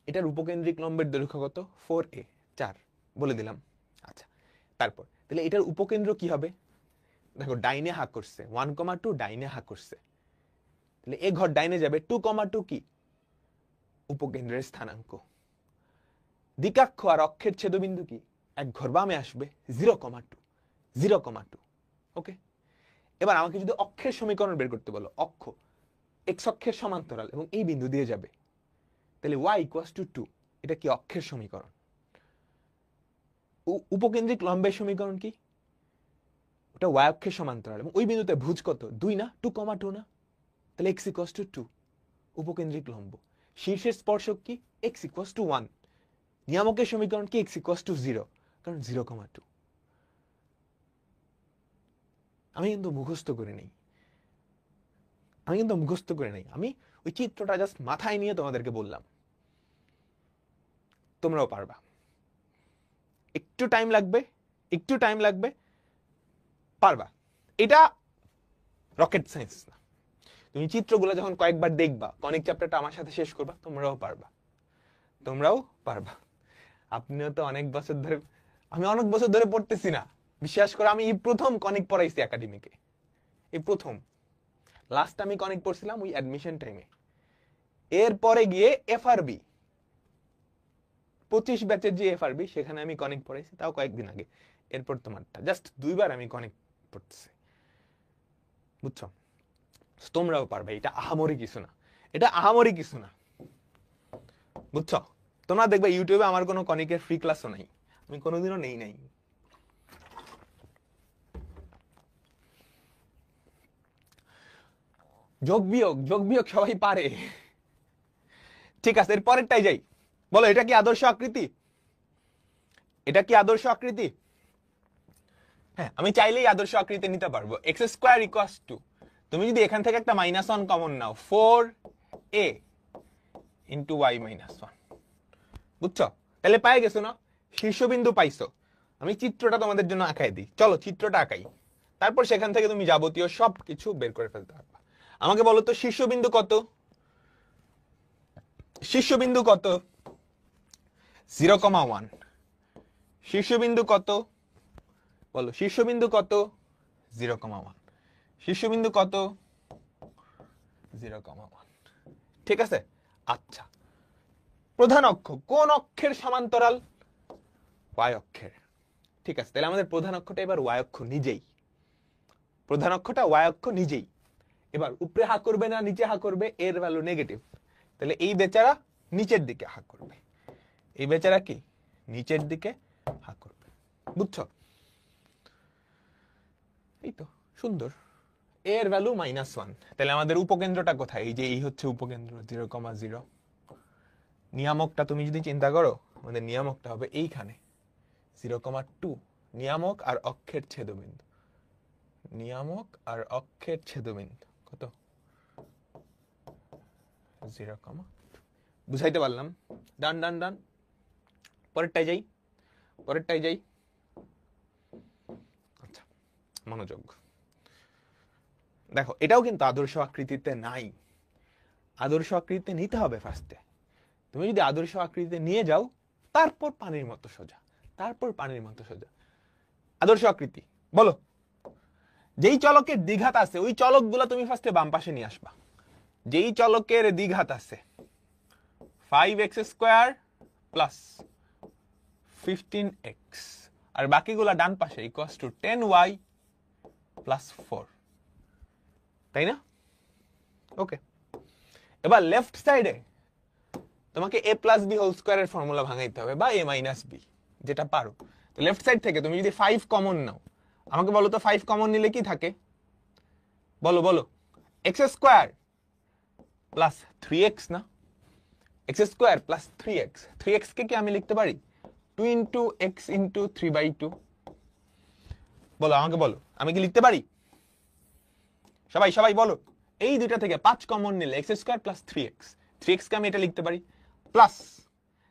এটার উপকেন্দ্রিক লম্বের দৈর্ঘ্য কত? 4a, 4 বলে দিলাম। আচ্ছা, তারপর তাহলে এটার উপকেন্দ্র কি হবে? দেখো ডাইনে হাঁ করছে, 1, 2 ডাইনে হাঁ করছে, তাহলে এ ঘর ডাইনে যাবে। 2, 2 কি? উপকেন্দ্রের স্থানাঙ্ক। দ্বিকাক্ষ আর অক্ষের ছেদবিন্দু কি? এক ঘর বামে আসবে, 0,2, 0,2। ওকে, এবার আমাকে যদি অক্ষের সমীকরণ বের করতে বলো, অক্ষ x অক্ষের সমান্তরাল এবং এই বিন্দু দিয়ে যাবে, তাহলে y = 2, এটা কি? অক্ষের সমীকরণ। উপকেন্দ্রিক লম্বের সমীকরণ কি? ওটা y অক্ষের সমান্তরাল এবং ওই বিন্দুতে ভুজ কত 2 না 2,2 না, তাহলে x = 2 উপকেন্দ্রিক লম্ব। শীর্ষের স্পর্শক কি x = 1, নিয়ামকের সমীকরণ কি x = 0, কারণ 0,2। আমি কিন্তু মুখস্থ করে নেই, আমি ওই চিত্রটা জাস্ট মাথায় নিয়ে তোমাদেরকে বললাম, তোমরাও পারবা। একটু টাইম লাগবে, পারবা। এটা রকেট সায়েন্স না। তুমি চিত্রগুলো যখন কয়েকবার দেখবা, কনিক চ্যাপ্টারটা আমার সাথে শেষ করবা, তোমরাও পারবা। আপনিও তো অনেক বছর ধরে, আমি অনেক বছর ধরে পড়তেছি না, বিশ্বাস করো। আমি এই প্রথম কনিক পড়াইছি একাডেমিকে, এই প্রথম। লাস্ট আমি কনিক পড়ছিলাম ওই অ্যাডমিশন টাইমে। এরপরে গিয়ে এফআরবি 25 ব্যাচের যে এফআরবি, সেখানে আমি কনিক পড়াইছি, তাও কয়েকদিন আগে। এরপর তোমারটা, জাস্ট 2 বার আমি কনিক পড়তেছি, বুঝছো? তোমরাও পারবে, এটা আহামরি কিছু না, বুঝছো? তোমরা দেখবে ইউটিউবে আমার কোনো কনিকের ফ্রি ক্লাসও নাই, আমি কোনোদিনও নেই নাই। যোগ বিয়োগ সবাই পারে, ঠিক আছে। এর পরেরটাই যাই, বলো এটা কি আদর্শ আকৃতি? হ্যাঁ, আমি চাইলেই আদর্শ আকৃতি নিতে পারবো। x², তুমি যদি এখান থেকে একটা -1 কমন নাও, 4a × y - 1, বুঝছো? তাহলে পাই গেছো না, শীর্ষবিন্দু পাইছো। আমি চিত্রটা তোমাদের জন্য আঁকাই দিই, চলো চিত্রটা আঁকাই, তারপর সেখান থেকে তুমি যাবতীয় সবকিছু বের করে ফেলতে পারবা। আমাকে বলো তো শীর্ষবিন্দু কত? 0,1। শীর্ষবিন্দু কত? বলো শীর্ষবিন্দু কত? 0,1। শীর্ষবিন্দু কত? 0,1। ঠিক আছে। আচ্ছা, প্রধান অক্ষ কোন অক্ষের সমান্তরাল? y অক্ষের। ঠিক আছে, তাহলে আমাদের প্রধান অক্ষটা এবার y অক্ষ নিজেই। এবার উপরে হা করবে না নিচে হা করবে? এর ভ্যালু নেগেটিভ, তাহলে এই বেচারা নিচের দিকে হা করবে। এই বেচারা কি নিচের দিকে হা করবে, বুঝছো? এই তো সুন্দর। এর ভ্যালু -1, তাহলে আমাদের উপকেন্দ্রটা কোথায়? এই যে এই হচ্ছে উপকেন্দ্র 0,0। নিয়ামকটা তুমি যদি চিন্তা করো, আমাদের নিয়ামকটা হবে এইখানে 0,2। নিয়ামক আর অক্ষের ছেদবিন্দু কত? 0, বুঝাইতে পারলাম? ডান। পরেরটাই যাই। আচ্ছা, মনোযোগ দেখো, এটাও কিন্তু আদর্শ আকৃতিতে নাই। আদর্শ আকৃতিতে নিতে হবে ফার্স্টে। তুমি যদি আদর্শ আকৃতিতে নিয়ে যাও, তারপর পানির মতো সোজা। আদর্শ আকৃতি বলো। যেই চলকের দ্বিঘাত আছে ওই চলকগুলো তুমি ফার্স্টে বাম পাশে নিয়ে আসবা। যেই চলকের দ্বিঘাত আছে 5x² + 15x, আর বাকিগুলা ডান পাশে = 10y + 4, তাই না? ওকে, এবার লেফট সাইডে তোমাকে a + b² এর ফর্মুলা ভাঙাইতে হবে, বা a - b, যেটা পারো। তো লেফট সাইড থেকে তুমি যদি 5 কমন নাও, আমাকে বলো তো 5 কমন নিলে কি থাকে? বলো x² + 3x না? x² + 3x, 3x কে কি আমি লিখতে পারি 2 × x × 3/2? বলো, আমাকে বলো, আমি কি লিখতে পারি? সবাই বলো। এই দুইটা থেকে 5 কমন নিলে x² + 3x, 3x কে আমি এটা লিখতে পারি, প্লাস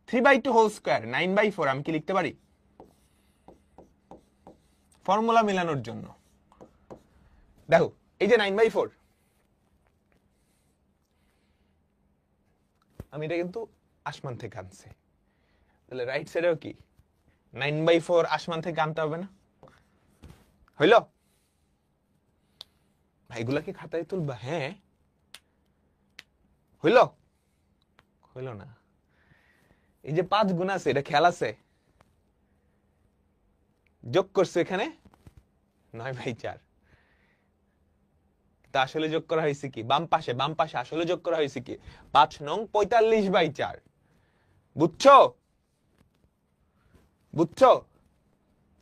3/2² 9/4 আমি কি লিখতে পারি? ফর্মুলা মেলানোর জন্য দেখো, এই যে 9/4, আমি এটা কিন্তু আসমান থেকে আনছি, তাহলে রাইট সাইডেও কি 9/4 আসমান থেকে আনতে হবে না? হইল? এগুলা কি খাতায় তুলবা? হ্যাঁ, হইল না? এই যে 5 গুণ আছে, এটা খেয়াল আছে? যোগ করছে এখানে 9/4, তা আসলে যোগ করা হয়েছে কি বাম পাশে আসলে যোগ করা হয়েছে কি 5 নং 45/4। বুঝছো?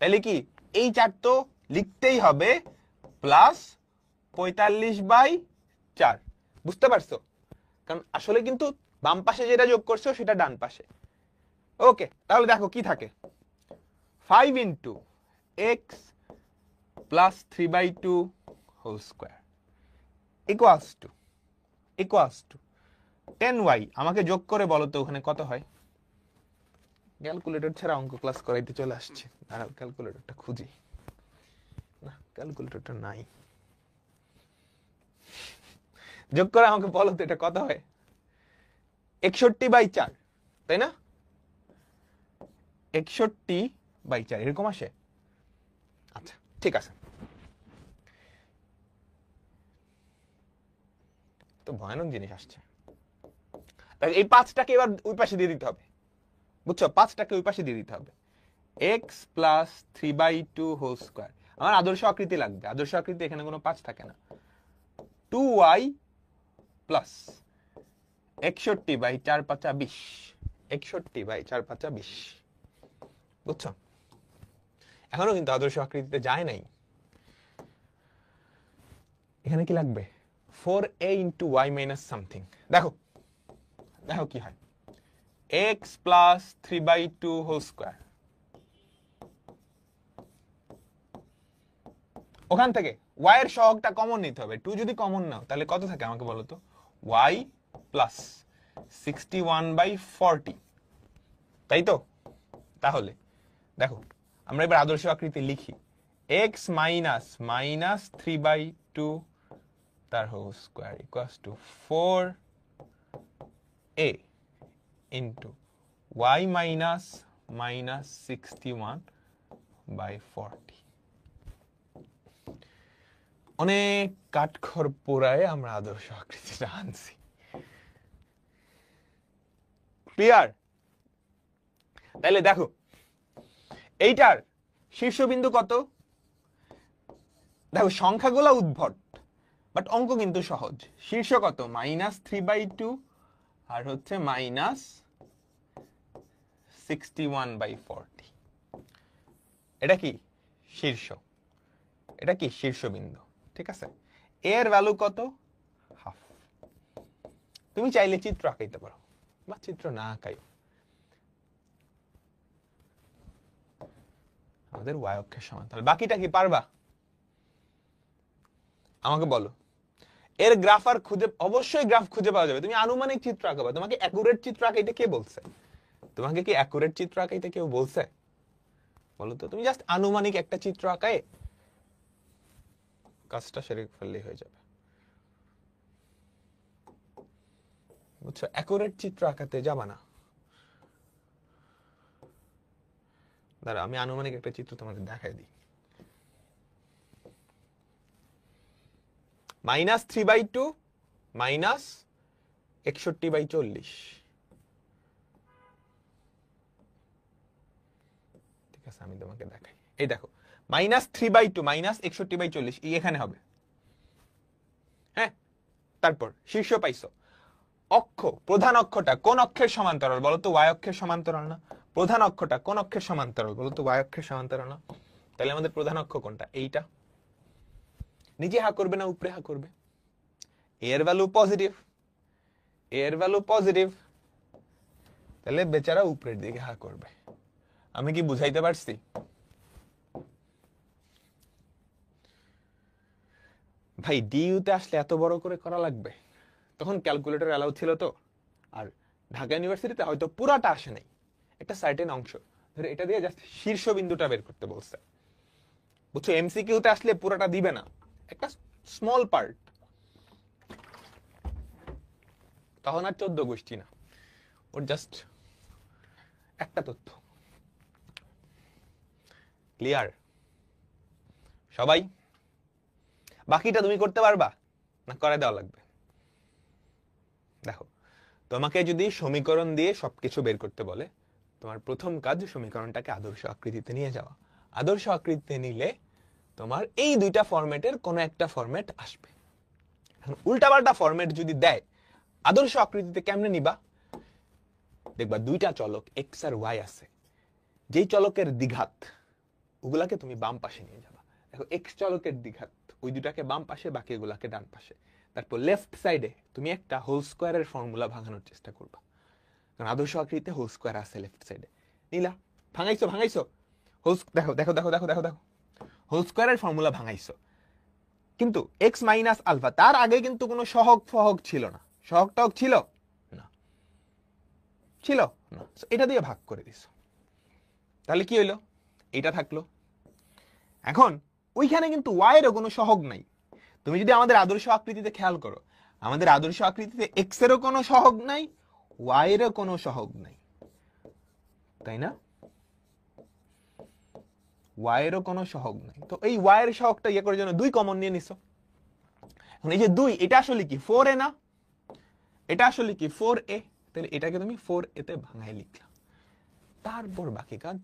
তাহলে কি এই 4 তো লিখতেই হবে প্লাস 45/4। বুঝতে পারছো? কারণ আসলে কিন্তু বাম পাশে যেটা যোগ করছো সেটা ডান পাশে। ওকে, তাহলে দেখো কি থাকে, 5 into x plus 3/2 whole square equals to 10y। আমাকে যোগ করে বলো তো ওখানে কত হয়। ক্যালকুলেটর ছাড়া অঙ্ক ক্লাস করাইতে চলে আসছে, দাঁড়াও ক্যালকুলেটরটা খুঁজি। না, ক্যালকুলেটরটা নাই। যোগ করে আমাকে বলো তো এটা কত হয়। 61/4, তাই না? 61/4 এরকম আসে। আচ্ছা ঠিক আছে, তো ভয়ানক জিনিস আসছে। তাহলে এই 5টাকে এবার ওই পাশে দিয়ে দিতে হবে, বুঝছো? 5টাকে ওই পাশে দিয়ে দিতে হবে। X plus 3/2 whole square. আমার আদর্শ আকৃতি লাগবে, আদর্শ আকৃতি এখানে কোনো 5 থাকে না। 2y plus 61/4 5 20, 61/4 5 20। বুঝছো? এখনো কিন্তু আদর্শ আকৃতিতে যায় নাই। এখানে কি লাগবে, 4a into y minus something. দেখো দেখো কি হয়, x প্লাস 3/2 হোল স্কোয়ার। ওখান থেকে y এর সহগটা কমন নিতে হবে। 2 যদি কমন নাও তাহলে কত থাকে আমাকে বলো তো। y প্লাস 61/40, তাই তো? তাহলে দেখো আমরা এবার আদর্শ আকৃতি লিখি, x মাইনাস 3/2 তার whole square equals to 4a into y minus 61/40। অনেক কাঠখড় পোড়ায় আমরা আদর্শ আকৃতিটা আনছি। ক্লিয়ার? তাহলে দেখো এইটার শীর্ষবিন্দু কত। দেখো সংখ্যাগুলো উদ্ভট, বাট অঙ্ক কিন্তু সহজ। শীর্ষ কত, -3/2 আর হচ্ছে -61/40। এটা কি শীর্ষ, এটা কি শীর্ষবিন্দু, ঠিক আছে? এর ভ্যালু কত, হাফ। তুমি চাইলে চিত্র আঁকাইতে পারো বা চিত্র না আঁকাইও। আমাদের y অক্ষের সমান্তরাল। বাকিটা কি পারবা আমাকে বলো। এর গ্রাফ আর খুঁজে, অবশ্যই গ্রাফ খুঁজে পাওয়া যাবে। তুমি আনুমানিক চিত্র আঁকাবা, তোমাকে অ্যাকুরেট চিত্র আঁকাইতে কে বলছে? তোমাকে কি অ্যাকুরেট চিত্র আঁকাইতে কেউ বলছে বলো তো? তুমি জাস্ট আনুমানিক একটা চিত্র আঁকায় কাজটা সেরে ফেললেই হয়ে যাবে, বুঝছো? অ্যাকুরেট চিত্র আঁকাতে যাবা না। দাঁড়া আমি আনুমানিক একটা চিত্র তোমাকে দেখাই দিই। -3/2 মাইনাস 61/40, ঠিক আছে? আমি তোমাকে দেখাই, এই দেখো -3/2 মাইনাস 61/40 এখানে হবে। হ্যাঁ, তারপর শীর্ষ পাইছো। অক্ষ, প্রধান অক্ষটা কোন অক্ষের সমান্তরাল বলো তো? y অক্ষের সমান্তরাল না? প্রধান অক্ষটা কোন অক্ষের সমান্তরাল বলো তো? y অক্ষের সমান্তরাল না? তাহলে আমাদের প্রধান অক্ষ কোনটা? এইটা। নিচে হা করবে না উপরে হা করবে? এর ভ্যালু পজিটিভ, এর ভ্যালু পজিটিভ, তাহলে বেচারা উপরের দিকে হা করবে। আমি কি বুঝাইতে পারছি? ভাই ডিইউতে আসলে এত বড় করে করা লাগবে? তখন ক্যালকুলেটর অ্যালাউ ছিল তো। আর ঢাকা ইউনিভার্সিটিতে হয়তো পুরাটা আসে নাই, একটা সার্টেন অংশ ধরে এটা দিয়ে জাস্ট শীর্ষবিন্দুটা বের করতে বলছে, বুঝছো? এমসিকিউতে আসলে পুরাটা দিবে না, একটা স্মল পার্ট। তখন আর 14 গোষ্ঠী না, ওর জাস্ট একটা তথ্য। ক্লিয়ার সবাই? বাকিটা তুমি করতে পারবা না করাই দেওয়া লাগবে? দেখো তোমাকে যদি সমীকরণ দিয়ে সবকিছু বের করতে বলে, তোমার প্রথম কাজ সমীকরণটাকে আদর্শ আকৃতিতে নিয়ে যাওয়া। আদর্শ আকৃতিতে নিলে তোমার এই দুইটা ফরম্যাটের কোন একটা ফরম্যাট আসবে। এখন উল্টাপাল্টা ফরম্যাট যদি দেয়, আদর্শ আকৃতিতে কেমনে নিবা? দেখবা দুইটা চলক এক্স আর ওয়াই আছে, যেই চলকের দ্বিঘাত ওগুলাকে তুমি বাম পাশে নিয়ে যাবা। দেখো এক্স চলকের দ্বিঘাত, ওই দুটাকে বাম পাশে, বাকি এগুলাকে ডান পাশে। তারপর লেফট সাইডে তুমি একটা হোল স্কোয়ারের ফর্মুলা ভাঙানোর চেষ্টা করবা, কারণ আদর্শ আকৃতিতে হোল স্কোয়ার আছে লেফট সাইডে। নিলা, ভাঙাইছো ভাঙাইছো, হোল দেখো দেখো দেখো দেখো দেখো দেখো হোল স্কোয়ারের ফর্মুলা ভাঙাইছো। কিন্তু এক্স মাইনাস আলফা, তার আগে কিন্তু কোনো সহগ ফহগ ছিল না, সহগ টহগ ছিল না, ছিল না, এটা দিয়ে ভাগ করে দিছো। তাহলে কি হইলো, এটা থাকলো। এখন ওইখানে কিন্তু ওয়াই এরও কোনো সহগ নাই। তুমি যদি আমাদের আদর্শ আকৃতিতে খেয়াল করো, আমাদের আদর্শ আকৃতিতে এক্স এরও কোনো সহগ নাই, ওয়াই এরও কোনো সহগ নাই, তাই না? ওয়াই এরও কোনো সহগ নাই। তো এই ওয়াই এর সহগটা ইয়ে করার জন্য 2 কমন নিয়ে নিছো। এখন এই যে 2, এটা আসলে কি 4a না? এটা আসলে কি 4a, তাহলে এটাকে তুমি 4a তে ভাঙাই লিখলা, তারপর বাকি কাজ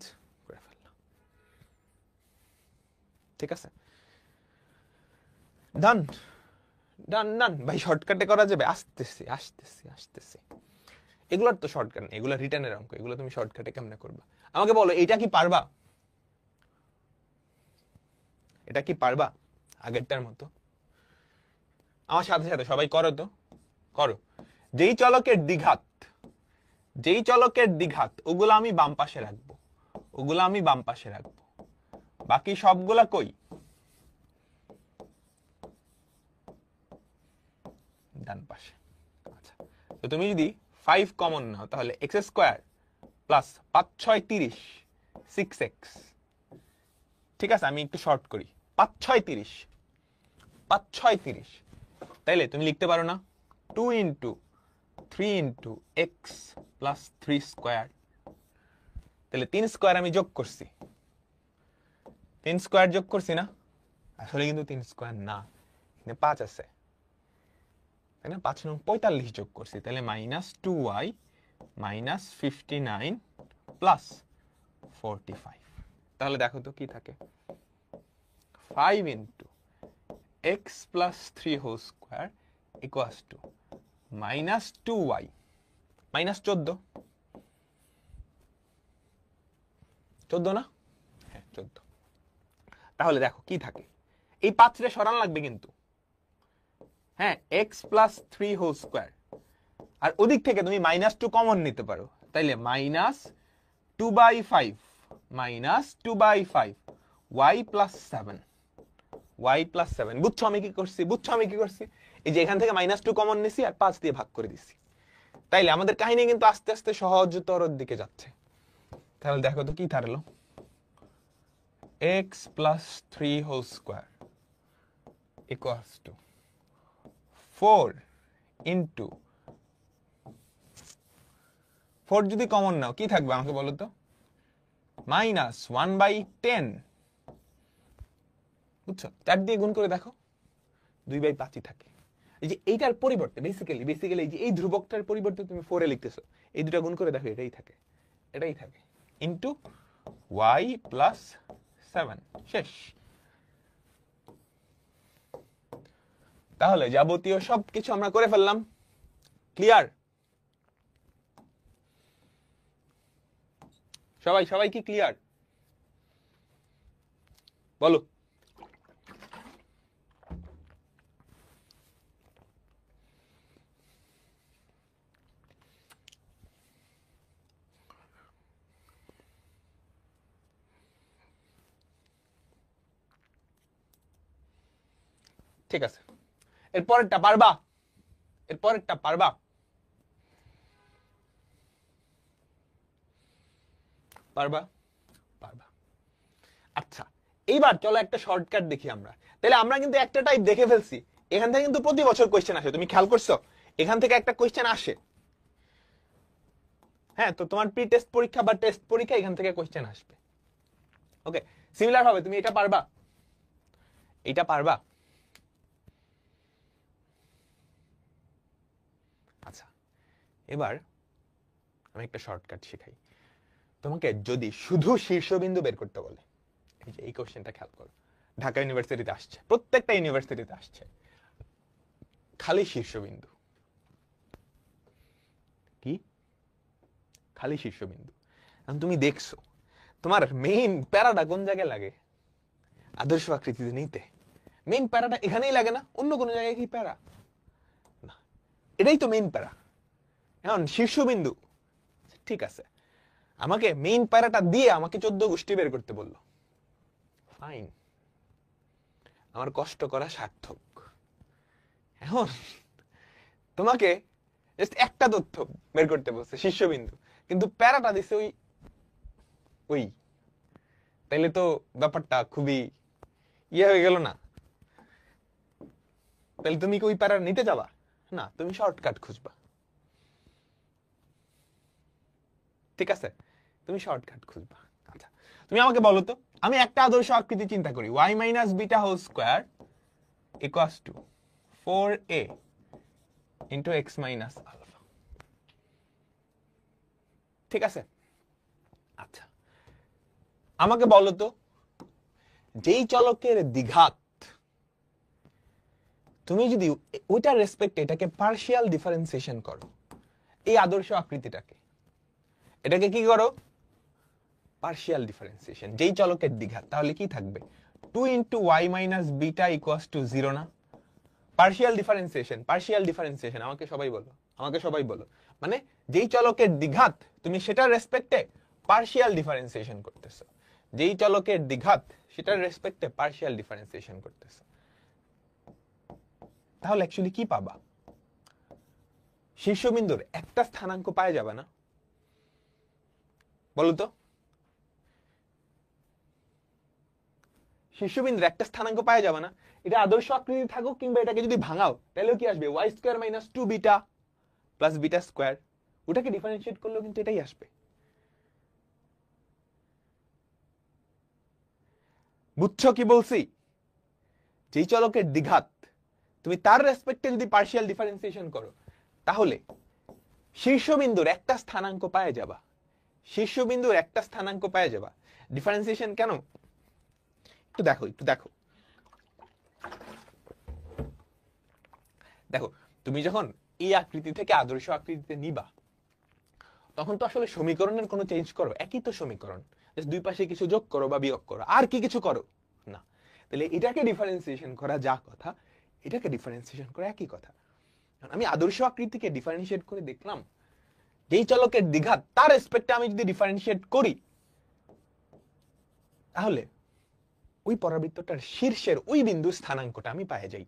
করে ফেললাম। ঠিক আছে, ডান ডান ডান। ভাই শর্টকাটে করা যাবে? আসতেছি আসতেছি আসতেছি, এগুলোর তো শর্টকাট নেই, এগুলো রিটার্নের অঙ্ক, এগুলো তুমি শর্টকাটে কেমনে করবা? আমাকে বলো, এটা কি পারবা? এটা কি পারবা আগেরটার মতো? আমার সাথে সাথে সবাই করো তো, করো। যেই চলকের দ্বিঘাত, যেই চলকের দ্বিঘাত, ওগুলো আমি বাম পাশে রাখবো, ওগুলো আমি বাম পাশে রাখবো, বাকি সবগুলা কই? ডান পাশে। আচ্ছা, তো তুমি যদি 5 কমন নাও, তাহলে এক্স স্কোয়ার প্লাস 5 6 30 6x। ঠিক আছে, আমি একটু শর্ট করি, 5 6 30, 5 6 30, তাইলে তুমি লিখতে পারো না 2 into 3 into x plus 3 square. তাহলে 3 স্কোয়ার আমি যোগ করছি, 3 স্কোয়ার যোগ করছি না? আসলে কিন্তু 3 স্কোয়ার না, এখানে 5 আছে, তাই না? 5 9 45 যোগ করছি, তাহলে -2y মাইনাস 59 প্লাস 45। তাহলে দেখো তো কি থাকে, 5 into x plus 3 whole square equals to -2y minus 14, 14 না? হ্যাঁ 14। তাহলে দেখো কি থাকে, এই 5 রে সরান লাগবে কিন্তু, হ্যাঁ, এক্স প্লাস 3 হোল স্কোয়ার, আর ওদিক থেকে তুমি -2 কমন নিতে পারো, তাইলে -2/5 -2/5 y প্লাস 7, y প্লাস 7। বুঝছো আমি কি করছি? বুঝছো আমি কি করছি? এই যে এখান থেকে -2 কমন নিছি আর 5 দিয়ে ভাগ করে দিছি। তাইলে আমাদের কাহিনী কিন্তু আস্তে আস্তে সহজতর দিকে যাচ্ছে। তাহলে দেখো তো কি থাকলো, x plus 3 whole square equals to 4 into 4 যদি কমন নাও কি থাকবে আমাকে বলো তো, -1/10। বুঝছো? 4 দিয়ে গুণ করে দেখো, 2/5 থাকে। এই যে এইটার পরিবর্তে বেসিক্যালি এই যে এই ধ্রুবকটার পরিবর্তে তুমি 4 এ লিখতেছো, এই দুটো গুণ করে দেখো, এটাই থাকে, এটাই থাকে, ইন্টু y প্লাস 7, শেষ। তাহলে যাবতীয় সবকিছু আমরা করে ফেললাম, ক্লিয়ার? সবাই সবাই কি ক্লিয়ার বলো? ঠিক আছে, এরপরেরটা পারবা? এরপরেরটা পারবা? পারবা? পারবা। আচ্ছা, এইবার চলো একটা শর্টকাট দেখি আমরা। তাহলে আমরা কিন্তু একটা টাইপ দেখে ফেলছি, এখান থেকে কিন্তু প্রতি বছর কোয়েশ্চেন আসে, তুমি খেয়াল করছো? এখান থেকে একটা কোয়েশ্চেন আসে, হ্যাঁ। তো তোমার প্রি টেস্ট পরীক্ষা বা টেস্ট পরীক্ষা এখান থেকে কোয়েশ্চেন আসবে। ওকে, সিমিলার ভাবে তুমি এটা পারবা? এটা পারবা? আচ্ছা, এবার আমি একটা শর্টকাট শেখাই তোমাকে। যদি শুধু শীর্ষবিন্দু বের করতে বলে, এই যে এই কোশ্চেনটা খেয়াল করো, ঢাকা ইউনিভার্সিটিতে আসছে, প্রত্যেকটা ইউনিভার্সিটিতে আসছে, খালি শীর্ষবিন্দু। কি? খালি শীর্ষবিন্দু। এখন তুমি দেখছো তোমার মেইন প্যারাটা কোন জায়গায় লাগে? আদর্শ আকৃতিতে নিতে মেইন প্যারাটা এখানেই লাগে না, অন্য কোনো জায়গায় কি প্যারা না, এটাই তো মেইন প্যারা। এখন শীর্ষবিন্দু ঠিক আছে, আমাকে মেইন প্যারাটা দিয়ে আমাকে 14 গোষ্ঠী বের করতে বললো, ফাইন, আমার কষ্ট করা সার্থক। এখন তোমাকে জাস্ট একটা তথ্য বের করতে বলছে শীর্ষবিন্দু, কিন্তু প্যারাটা দিছে ওই ওই, তাইলে তো ব্যাপারটা খুবই ইয়ে হয়ে গেল না? তাহলে তুমি কি ওই প্যারা নিতে যাবা না, তুমি শর্টকাট খুঁজবা, ঠিক আছে? তুমি শর্টকাট খুঁজবা। আচ্ছা, তুমি আমাকে বলো তো, আমি একটা আদর্শ আকৃতি চিন্তা করি, y minus beta whole square equals to 4a into x minus alpha, ঠিক আছে? আচ্ছা, আমাকে বলো তো, যেই চলকের দ্বিঘাত তুমি যদি ওইটার রেসপেক্টে এটাকে পার্শিয়াল ডিফারেন্সিয়েশন করো, এই আদর্শ আকৃতিটাকে, এটাকে কি করো? পার্শিয়াল ডিফারেন্সিয়েশন, যেই চলকের দ্বিঘাত, তাহলে কি থাকবে? 2 into y minus beta equals to 0 না? পার্শিয়াল ডিফারেন্সিয়েশন, পার্শিয়াল ডিফারেন্সিয়েশন, আমাকে সবাই বলো, আমাকে সবাই বলো, মানে যেই চলকের দ্বিঘাত তুমি সেটার রেসপেক্টে পার্শিয়াল ডিফারেন্সিয়েশন করতেছো, যেই চলকের দ্বিঘাত সেটার রেসপেক্টে পার্শিয়াল ডিফারেন্সিয়েশন করতেছো, তাহলে অ্যাকচুয়ালি কি পাবা? শীর্ষবিন্দুর একটা স্থানাঙ্ক পাওয়া যাবে না? বলো তো, শীর্ষবিন্দুর একটা স্থানাঙ্ক পাওয়া যাবে না? এটা আদর্শ আকৃতি থাকুক কিংবা এটাকে যদি ভাঙাও, তাহলে কি আসবে? Y square minus 2 beta plus beta square, ওটাকে ডিফারেন্সিয়েট করলেও কিন্তু এটাই আসবে। বুঝছো কি বলছি? যেই চলকের দ্বিঘাত তুমি তার রেসপেক্টে যদি পার্শিয়াল ডিফারেন্সিয়েশন করো, তাহলে শীর্ষবিন্দুর একটা স্থানাঙ্ক পাওয়া যাবা, শীর্ষবিন্দুর একটা স্থানাঙ্ক পাওয়া যাবা। ডিফারেন্সিয়েশন কেন? একটু দেখো, একটু দেখো, দেখো, তুমি যখন এই আকৃতি থেকে আদর্শ আকৃতিতে নিবা, তখন তো আসলে সমীকরণের কোনো চেঞ্জ করো, একই তো সমীকরণ, দুই পাশে কিছু যোগ করো বা বিয়োগ করো, আর কি কিছু করো না? তাহলে এটাকে ডিফারেন্সিয়েশন করা যা কথা, এটাকে ডিফারেন্সিয়েশন করা একই কথা। আমি আদর্শ আকৃতিকে ডিফারেন্সিয়েট করে দেখলাম, যেই চলকের দ্বিঘাত তার রেসপেক্টে আমি যদি ডিফারেন্সিয়েট করি, তাহলে ওই পরাবৃত্তটার শীর্ষের ওই বিন্দু স্থানাঙ্কটা আমি পায়ে যাই।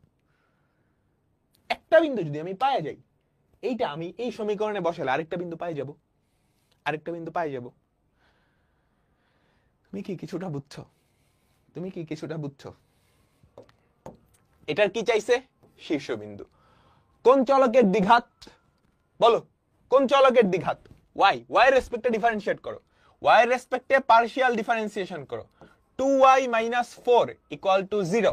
একটা বিন্দু যদি আমি পায়ে যাই, এইটা আমি এই সমীকরণে বসালে আরেকটা বিন্দু পাই যাব, আরেকটা বিন্দু পাই যাব। তুমি কি কিছুটা বুঝছো? তুমি কি কিছুটা বুঝছো? এটার কি চাইছে? শীর্ষবিন্দু। কোন চলকের দ্বিঘাত? বলো, কোন চলকের দ্বিঘাত? y, y এর রেসপেক্টে ডিফারেন্সিয়েট করো, y এর রেসপেক্টে পার্শিয়াল ডিফারেন্সিয়েশন করো। 2y minus 4 equal to 0,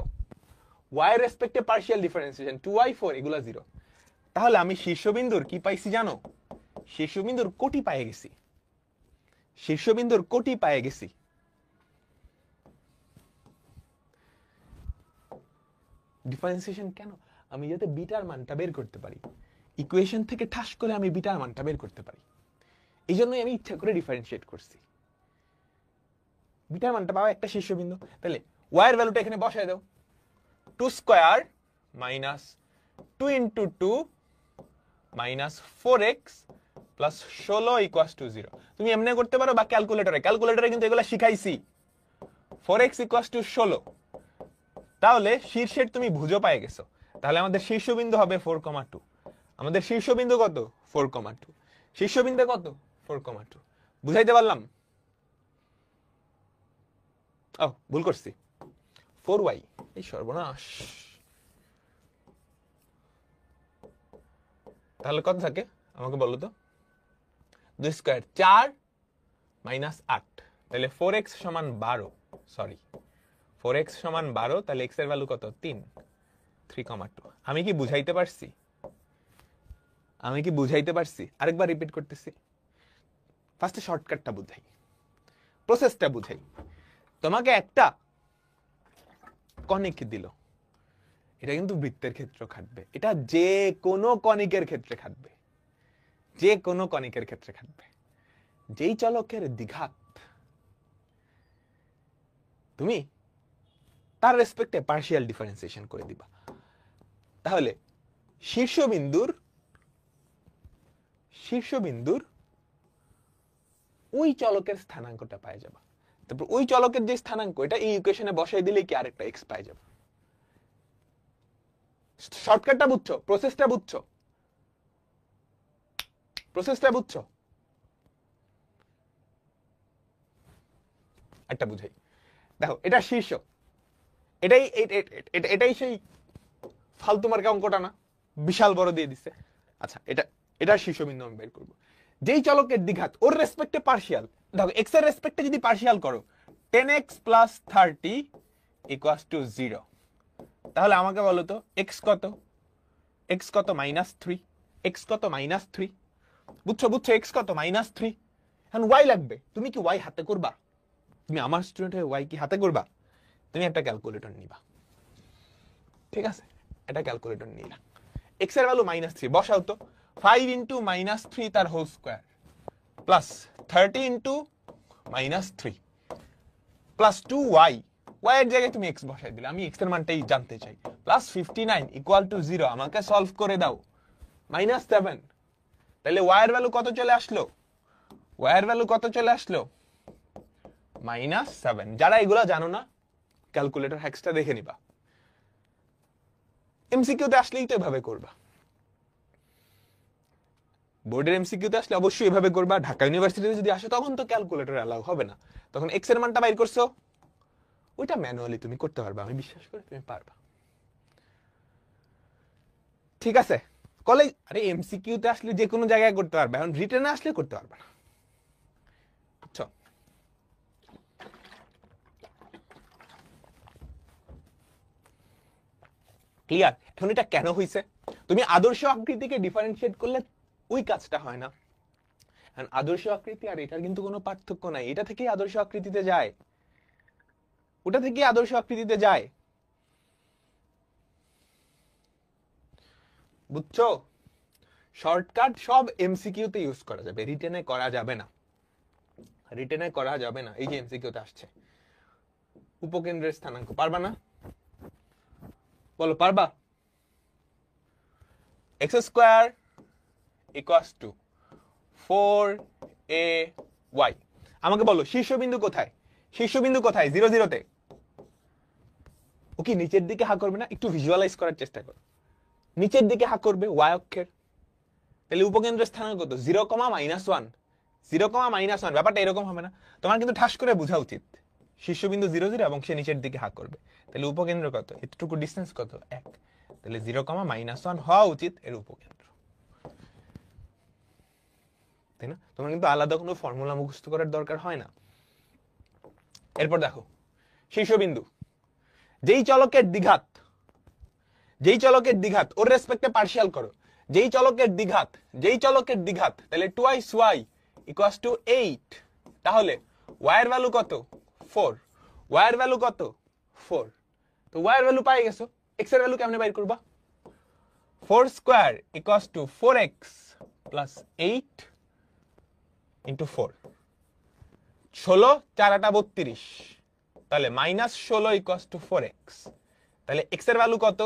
y এর রেসপেক্টে পার্শিয়াল ডিফারেন্সিয়েশন, 2y 4 এগুলা 0। তাহলে আমি শীর্ষবিন্দুর কি পাইছি জানো? শীর্ষবিন্দুর কোটি পায়ে গেছি, শীর্ষবিন্দুর কোটি পায়ে গেছি। ডিফারেন্সিয়েশন কেন? আমি যাতে বিটার মানটা বের করতে পারি, ইকুয়েশন থেকে ঠাস করে আমি বিটার মানটা বের করতে পারি, এই জন্যই আমি ইচ্ছা করে ডিফারেন্সিয়েট করছি। বিটার মানটা পাওয়া একটা শীর্ষবিন্দু, তাহলে ওয়াই এর ভ্যালুটা এখানে বসায় দাও, 2 square minus 2 into 2 minus 4x plus 16 equals to 0। তুমি এমনি করতে পারো বা ক্যালকুলেটরে, ক্যালকুলেটরে কিন্তু এগুলো শিখাইছি। 4x ইকুয়ালস টু 16, তাহলে শীর্ষের তুমি ভুজও পায়ে গেছো। তাহলে আমাদের শীর্ষবিন্দু হবে 4,2। আমাদের শীর্ষবিন্দু কত? 4,2। শীর্ষবিন্দু কত? 4,2। বুঝাইতে পারলাম? ও, ভুল করছি, 4y। এই সর্বনাশ। তাহলে কত থাকে আমাকে বলো তো? 2 স্কয়ার 4 মাইনাস 8, তাহলে 4x সমান 12, সরি 4x সমান 12, তাহলে x এর ভ্যালু কত? 3, 3,2। আমি কি বুঝাইতে পারছি? আমি কি বুঝাইতে পারছি? আরেকবার রিপিট করতেছি, ফার্স্টে শর্টকাটটা বুঝাই, প্রসেসটা বুঝাই। তোমাকে একটা কনিক দিল, এটা কিন্তু বৃত্তের ক্ষেত্রে খাটবে, এটা যে কোনো কনিকের ক্ষেত্রে খাটবে, যে কোনো কনিকের ক্ষেত্রে খাটবে। যেই চলকের দ্বিঘাত তুমি তার রেসপেক্টে পার্শিয়াল ডিফারেন্সিয়েশন করে দিবা। তাহলে শীর্ষবিন্দুর ওই চলকের স্থানাঙ্কটা পাই যাবা। তারপর ওই চলকের যে স্থানাঙ্ক এটা এই ইকুয়েশনে বসাই দিলে কি আরেকটা x পাই যাবে। শর্টকাটটা বুঝছো? প্রসেসটা বুঝছো? একটা বুঝাই, দেখো এটা শীর্ষ, এটাই সেই ফালতু মার্কা অঙ্কটা না, বিশাল বড় দিয়ে দিচ্ছে। আচ্ছা, এটা শীর্ষবিন্দু আমি বের করবো। যেই চলকের দ্বিঘাত ওর রেসপেক্টে পার্শিয়াল, দেখো এক্স এর রেসপেক্টে যদি পার্শিয়াল করো 10x + 30 = 0, তাহলে আমাকে বলো তো এক্স কত? এক্স কত? -3। এক্স কত? -3। বুঝছো? এক্স কত? -3। এখন ওয়াই লাগবে। তুমি কি ওয়াই হাতে করবা? তুমি আমার স্টুডেন্ট হয়ে ওয়াই কি হাতে করবা? তুমি একটা ক্যালকুলেটর নিবা, ঠিক আছে? এটা ক্যালকুলেটর নিলা, এক্স এর ভ্যালু -3 বসাও তো। 5 × -3 তার whole square plus 30 × -3 plus 2y, y এর জায়গায় তুমি x বসাই দিলে, আমি x এর মানটাই জানতে চাই। প্লাস 59 = 0, আমাকে সলভ করে দাও। -7, তাহলে y এর ভ্যালু কত চলে আসলো? y এর ভ্যালু কত চলে আসলো? -7। যারা এগুলা জানো না, ক্যালকুলেটর হ্যাক্সটা দেখে নিবা। এমসিকিউ তে আসলেই তো এভাবে করবা, বোর্ডের এমসিকিউ তে আসলে অবশ্যই এভাবে করবা। ঢাকা ইউনিভার্সিটিতে যদি আসে তখন তো ক্যালকুলেটর অ্যালাউ হবে না, তখন এক্স এর মানটা বাইর করছো, ওইটা ম্যানুয়ালি তুমি করতে পারবা, আমি বিশ্বাস করি তুমি পারবা, ঠিক আছে? কলেজ আরে এমসিকিউ তে আসলে যে কোনো জায়গায় করতে পারবা, এখন রিটেনে আসলে করতে পারবা না, বুঝছো? ক্লিয়ার? এখন এটা কেন হইছে? তুমি আদর্শ আকৃতিকে ডিফারেন্সিয়েট করলে ওই কাজটা হয় না। আদর্শ আকৃতি আর এটার কিন্তু কোনো পার্থক্য নাই, এটা থেকেই আদর্শ আকৃতিতে যায়, ওটা থেকেই আদর্শ আকৃতিতে যায়, বুঝছো? শর্টকাট সব এমসিকিউ তে ইউজ করা যাবে, রিটেনে করা যাবে না, রিটেনে করা যাবে না। এই যে এমসিকিউ তে আসছে উপকেন্দ্রের স্থানাঙ্ক, পারবা না? বলো পারবা? x² = 4ay। আমাকে বলো শীর্ষবিন্দু কোথায়? শীর্ষবিন্দু কোথায়? 0 0 তে। ও কি নিচের দিকে হা করবে না? একটু ভিজুয়ালাইজ করার চেষ্টা করো, নিচের দিকে হা করবে y অক্ষের, তাহলে উপকেন্দ্রের স্থানাঙ্ক কত? 0, -1। 0, -1, ব্যাপারটা এরকম হবে না? তোমার কিন্তু ঠাস করে বোঝা উচিত, শীর্ষবিন্দু 0 0 এবং সে নিচের দিকে হা করবে, তাহলে উপকেন্দ্র কত? এতটুকু ডিসটেন্স কত? 1, তাহলে 0, -1 হওয়া উচিত এর উপকেন্দ্র, তাই না? তোমার কিন্তু আলাদা কোনো ফর্মুলা মুখস্থ করার দরকার হয় না। এরপর দেখো শীর্ষবিন্দু, যেই চলকের দ্বিঘাত ওর রেসপেক্টে পার্শিয়াল করো, যেই চলকের দ্বিঘাত, তাহলে 2y = 8, তাহলে y এর ভ্যালু কত? 4, y এর ভ্যালু কত? 4, তো y এর ভ্যালু পাই গেছো। x এর ভ্যালু কেমনে বাইর করবা? 4² = 4x + 8 × 4, 16 4 8 32, তাহলে -16 = 4x, তাহলে x এর ভ্যালু কত?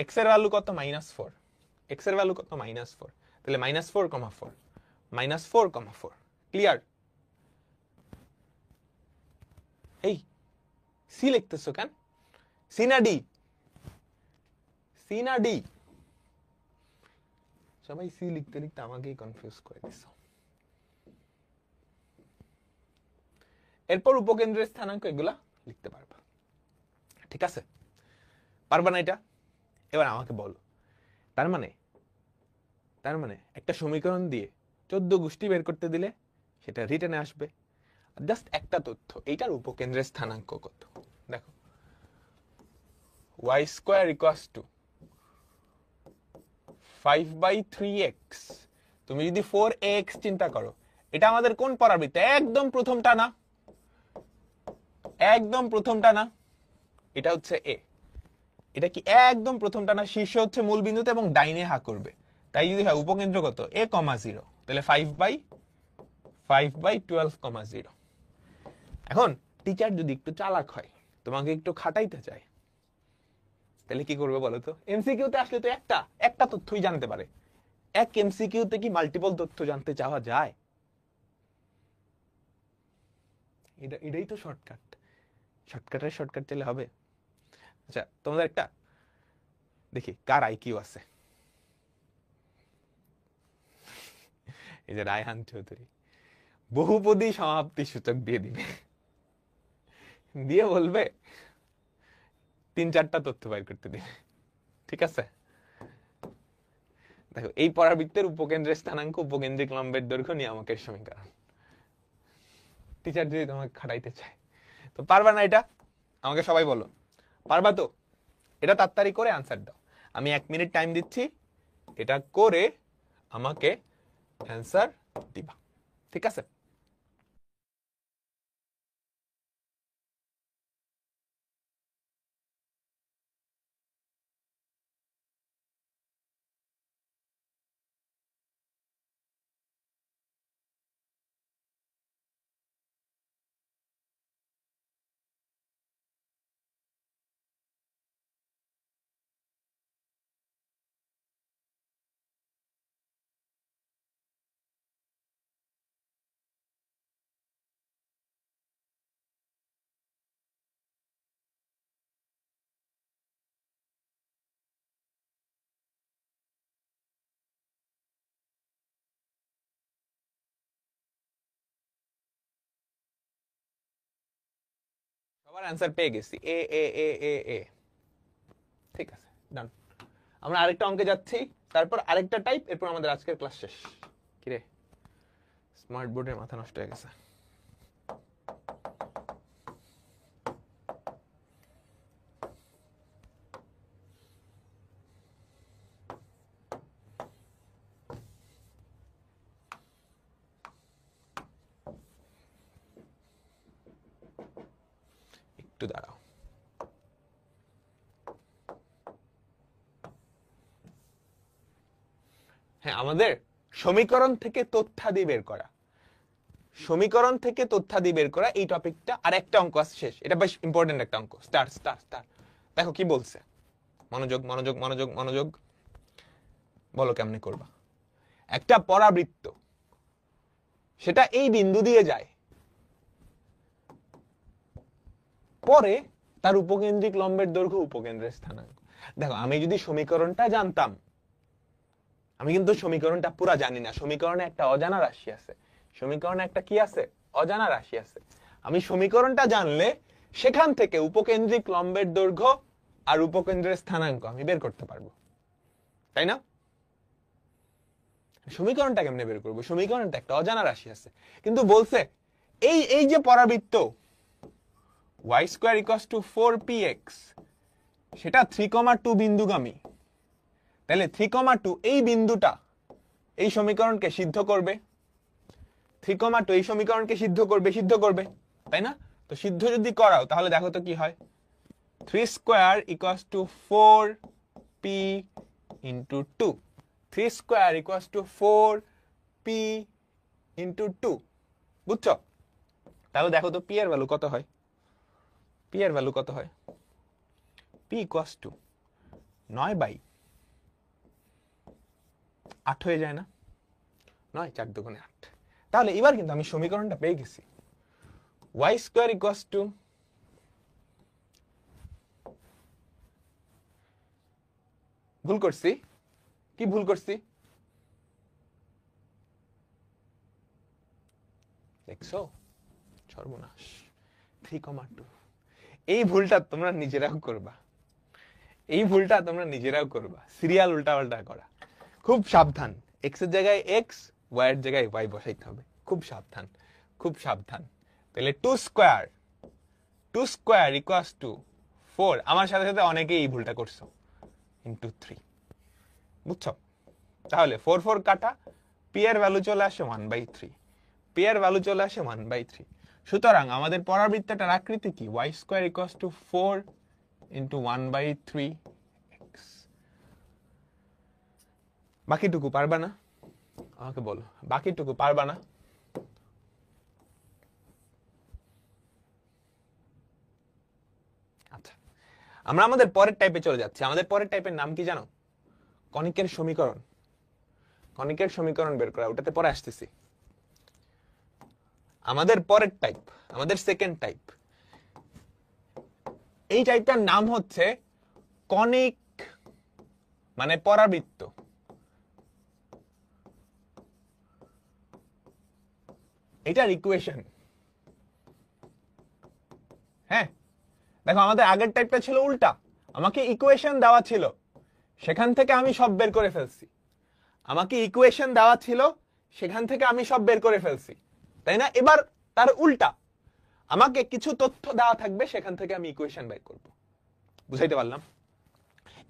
x এর ভ্যালু কত? -4, x এর ভ্যালু কত? -4, তাহলে -4,4, -4,4। ক্লিয়ার? এই সি লিখতেছো কেন? সি না ডি? সি না ডি? সবাই সি লিখতে লিখতে আমাকেই কনফিউজ করে দিছো। এরপর উপকেন্দ্রের স্থানাঙ্ক এগুলা লিখতে পারবা, ঠিক আছে? পারবা না এটা? এবার আমাকে বলো, তার মানে একটা সমীকরণ দিয়ে 14 গোষ্ঠী বের করতে দিলে সেটা রিটেনে আসবে। জাস্ট একটা তথ্য, এইটার উপকেন্দ্রের স্থানাঙ্ক কত? দেখো y² = 5/3x, তুমি যদি 4ax চিন্তা করো, এটা আমাদের কোন পরাবৃত্ত? একদম প্রথমটা না, একদম প্রথমটা না, এটা হচ্ছে a, এটা কি একদম প্রথমটা না? শীর্ষ হচ্ছে মূল বিন্দুতে এবং ডাইনে হা করবে, তাই যদি হয় উপকেন্দ্র কত? a, 0, তাহলে 5/12,0। এখন টিচার যদি একটু চালাক হয়, তোমাকে একটু খাটাইতে চায়, তাহলে কি করবে বলো তো? এমসিকিউতে আসলে তো একটা তথ্যই জানতে পারে। এক এমসিকিউতে কি মাল্টিপল তথ্য জানতে চাওয়া যায়? এটাই তো শর্টকাট। শর্টকাট চাইলে হবে? আচ্ছা, তোমাদের একটা দেখি কার আইকিউ আছে। এই যে রায়হান চৌধুরী বহুপদী সমাপ্তি সূচক দিয়ে দিবে, দিয়ে বলবে 3-4টা তথ্য বাইর করতে দিবে। ঠিক আছে, দেখো এই পরাবৃত্তের উপকেন্দ্রের স্থানাঙ্ক, উপকেন্দ্রিক লম্বের দৈর্ঘ্য, নিয়ামকের সমীকরণ। টিচার যদি তোমাকে খাটাইতে চায় তো পারবা না এটা? আমাকে সবাই বলো, পারবা তো? এটা তাড়াতাড়ি করে আনসার দাও। আমি 1 মিনিট টাইম দিচ্ছি, এটা করে আমাকে অ্যান্সার দিবা। ঠিক আছে? সবার অ্যান্সার পেয়ে গেছি, এ এ এ এ এ। ঠিক আছে, ডান। আমরা আরেকটা অঙ্কে যাচ্ছি, তারপর আরেকটা টাইপ, এরপর আমাদের আজকের ক্লাস শেষ। কিরে, স্মার্ট বোর্ডের মাথা নষ্ট হয়ে গেছে। একটু দাঁড়াও। হ্যাঁ, আমাদের সমীকরণ থেকে তথ্যাদি বের করা, সমীকরণ থেকে তথ্যাদি বের করা, এই টপিকটা আর একটা অঙ্ক আছে শেষ। এটা বেশ ইম্পর্টেন্ট একটা অঙ্ক। Star star star. দেখো কি বলছে, মনোযোগ মনোযোগ মনোযোগ মনোযোগ। বলো কেমনে করবা। একটা পরাবৃত্ত, সেটা এই বিন্দু দিয়ে যায়, পরে তার উপকেন্দ্রিক লম্বের দৈর্ঘ্য, উপকেন্দ্রের স্থানাঙ্ক। দেখো আমি যদি সমীকরণটা জানতাম, আমি কিন্তু সমীকরণটা পুরা জানি না, সমীকরণে একটা অজানা রাশি আছে, সমীকরণে একটা কি আছে, অজানা রাশি আছে। আমি সমীকরণটা জানলে সেখান থেকে উপকেন্দ্রিক লম্বের দৈর্ঘ্য আর উপকেন্দ্রের স্থানাঙ্ক আমি বের করতে পারবো, তাই না? সমীকরণটা কেমনে বের করবো? সমীকরণটা একটা অজানা রাশি আছে, কিন্তু বলছে এই এই যে পরাবৃত্ত y² = 4px, সেটা 3,2 বিন্দুগামী। তাহলে 3,2 এই বিন্দুটা এই সমীকরণকে সিদ্ধ করবে, 3,2 এই সমীকরণকে সিদ্ধ করবে, তাই না? তো সিদ্ধ যদি করাও তাহলে দেখো তো কি হয়, 3² = 4p × 2, 3² = 4p × 2। বুঝছো? তাহলে দেখো তো p এর ভ্যালু কত হয়, p এর ভ্যালু কত হয়? p = 9/8 হয়ে যায় না? 9 4 2 8। তাহলে এবার কিন্তু আমি সমীকরণটা পেয়ে গেছি। y² = ভুল করছি, কি ভুল করছি দেখছো? সর্বনাশ, 3,2। এই ভুলটা তোমরা নিজেরাও করবা, এই ভুলটা তোমরা নিজেরাও করবা, সিরিয়াল উল্টাপাল্টা করা। খুব সাবধান, এক্স এর জায়গায় এক্স, ওয়াই এর জায়গায় ওয়াই বসাইতে হবে। খুব সাবধান, খুব সাবধান। তাহলে 2² = 4। আমার সাথে সাথে অনেকেই এই ভুলটা করছো, × 3। বুঝছো? তাহলে 4 4 কাটা, পি এর ভ্যালু চলে আসে 1/3, পি এর ভ্যালু চলে আসে 1/3। সুতরাং আমাদের পরাবৃত্তটার আকৃতি কি? y² = 4 × 1/3x। বাকিটুকু পারবা না? আমাকে বলো, বাকিটুকু পারবা না? আচ্ছা, আমরা আমাদের পরের টাইপে চলে যাচ্ছি। আমাদের পরের টাইপের নাম কি জানো? কনিকের সমীকরণ। কনিকের সমীকরণ বের করা, ওটাতে পরে আসতেছি। আমাদের পরের টাইপ, আমাদের সেকেন্ড টাইপ, এই টাইপটার নাম হচ্ছে কনিক মানে পরাবৃত্ত। এটার ইকুয়েশন, হ্যাঁ দেখো আমাদের আগের টাইপটা ছিল উল্টা, আমাকে ইকুয়েশন দেওয়া ছিল, সেখান থেকে আমি সব বের করে ফেলছি। আমাকে ইকুয়েশন দেওয়া ছিল, সেখান থেকে আমি সব বের করে ফেলছি, তাই না? এবার তার উল্টা, আমাকে কিছু তথ্য দেওয়া থাকবে, সেখান থেকে আমি ইকুয়েশন বের করব। বুঝাইতে পারলাম?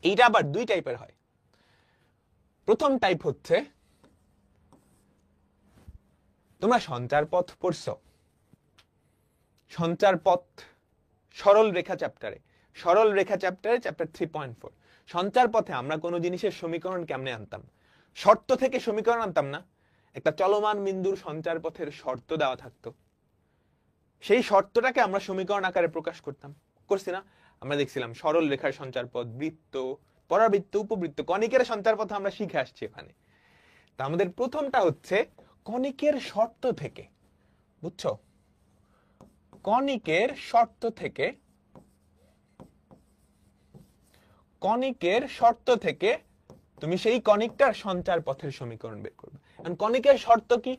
এইটা আবার দুই টাইপের হয়। প্রথম টাইপ হচ্ছে, তোমরা সঞ্চার পথ পড়ছো? সঞ্চার পথ সরল রেখা চ্যাপ্টারে, সরল রেখা চ্যাপ্টারে চ্যাপ্টার 3.4। সঞ্চার পথে আমরা কোনো জিনিসের সমীকরণ কেমনে আনতাম? শর্ত থেকে সমীকরণ আনতাম না, একটা চলমান বিন্দুর সঞ্চার পথের শর্ত দেওয়া থাকতো, সেই শর্তটাকে আমরা সমীকরণ আকারে প্রকাশ করতাম, করছি না? আমরা দেখছিলাম সরল রেখার সঞ্চার পথ, বৃত্ত, পরাবৃত্ত, উপবৃত্ত, কনিকের সঞ্চার পথ আমরা শিখে আসছি এখানে। তা আমাদের প্রথমটা হচ্ছে কনিকের শর্ত থেকে, বুঝছো? কনিকের শর্ত থেকে, কনিকের শর্ত থেকে তুমি সেই কনিকটার সঞ্চার পথের সমীকরণ বের করবে। কারণ কনিকের শর্ত কি?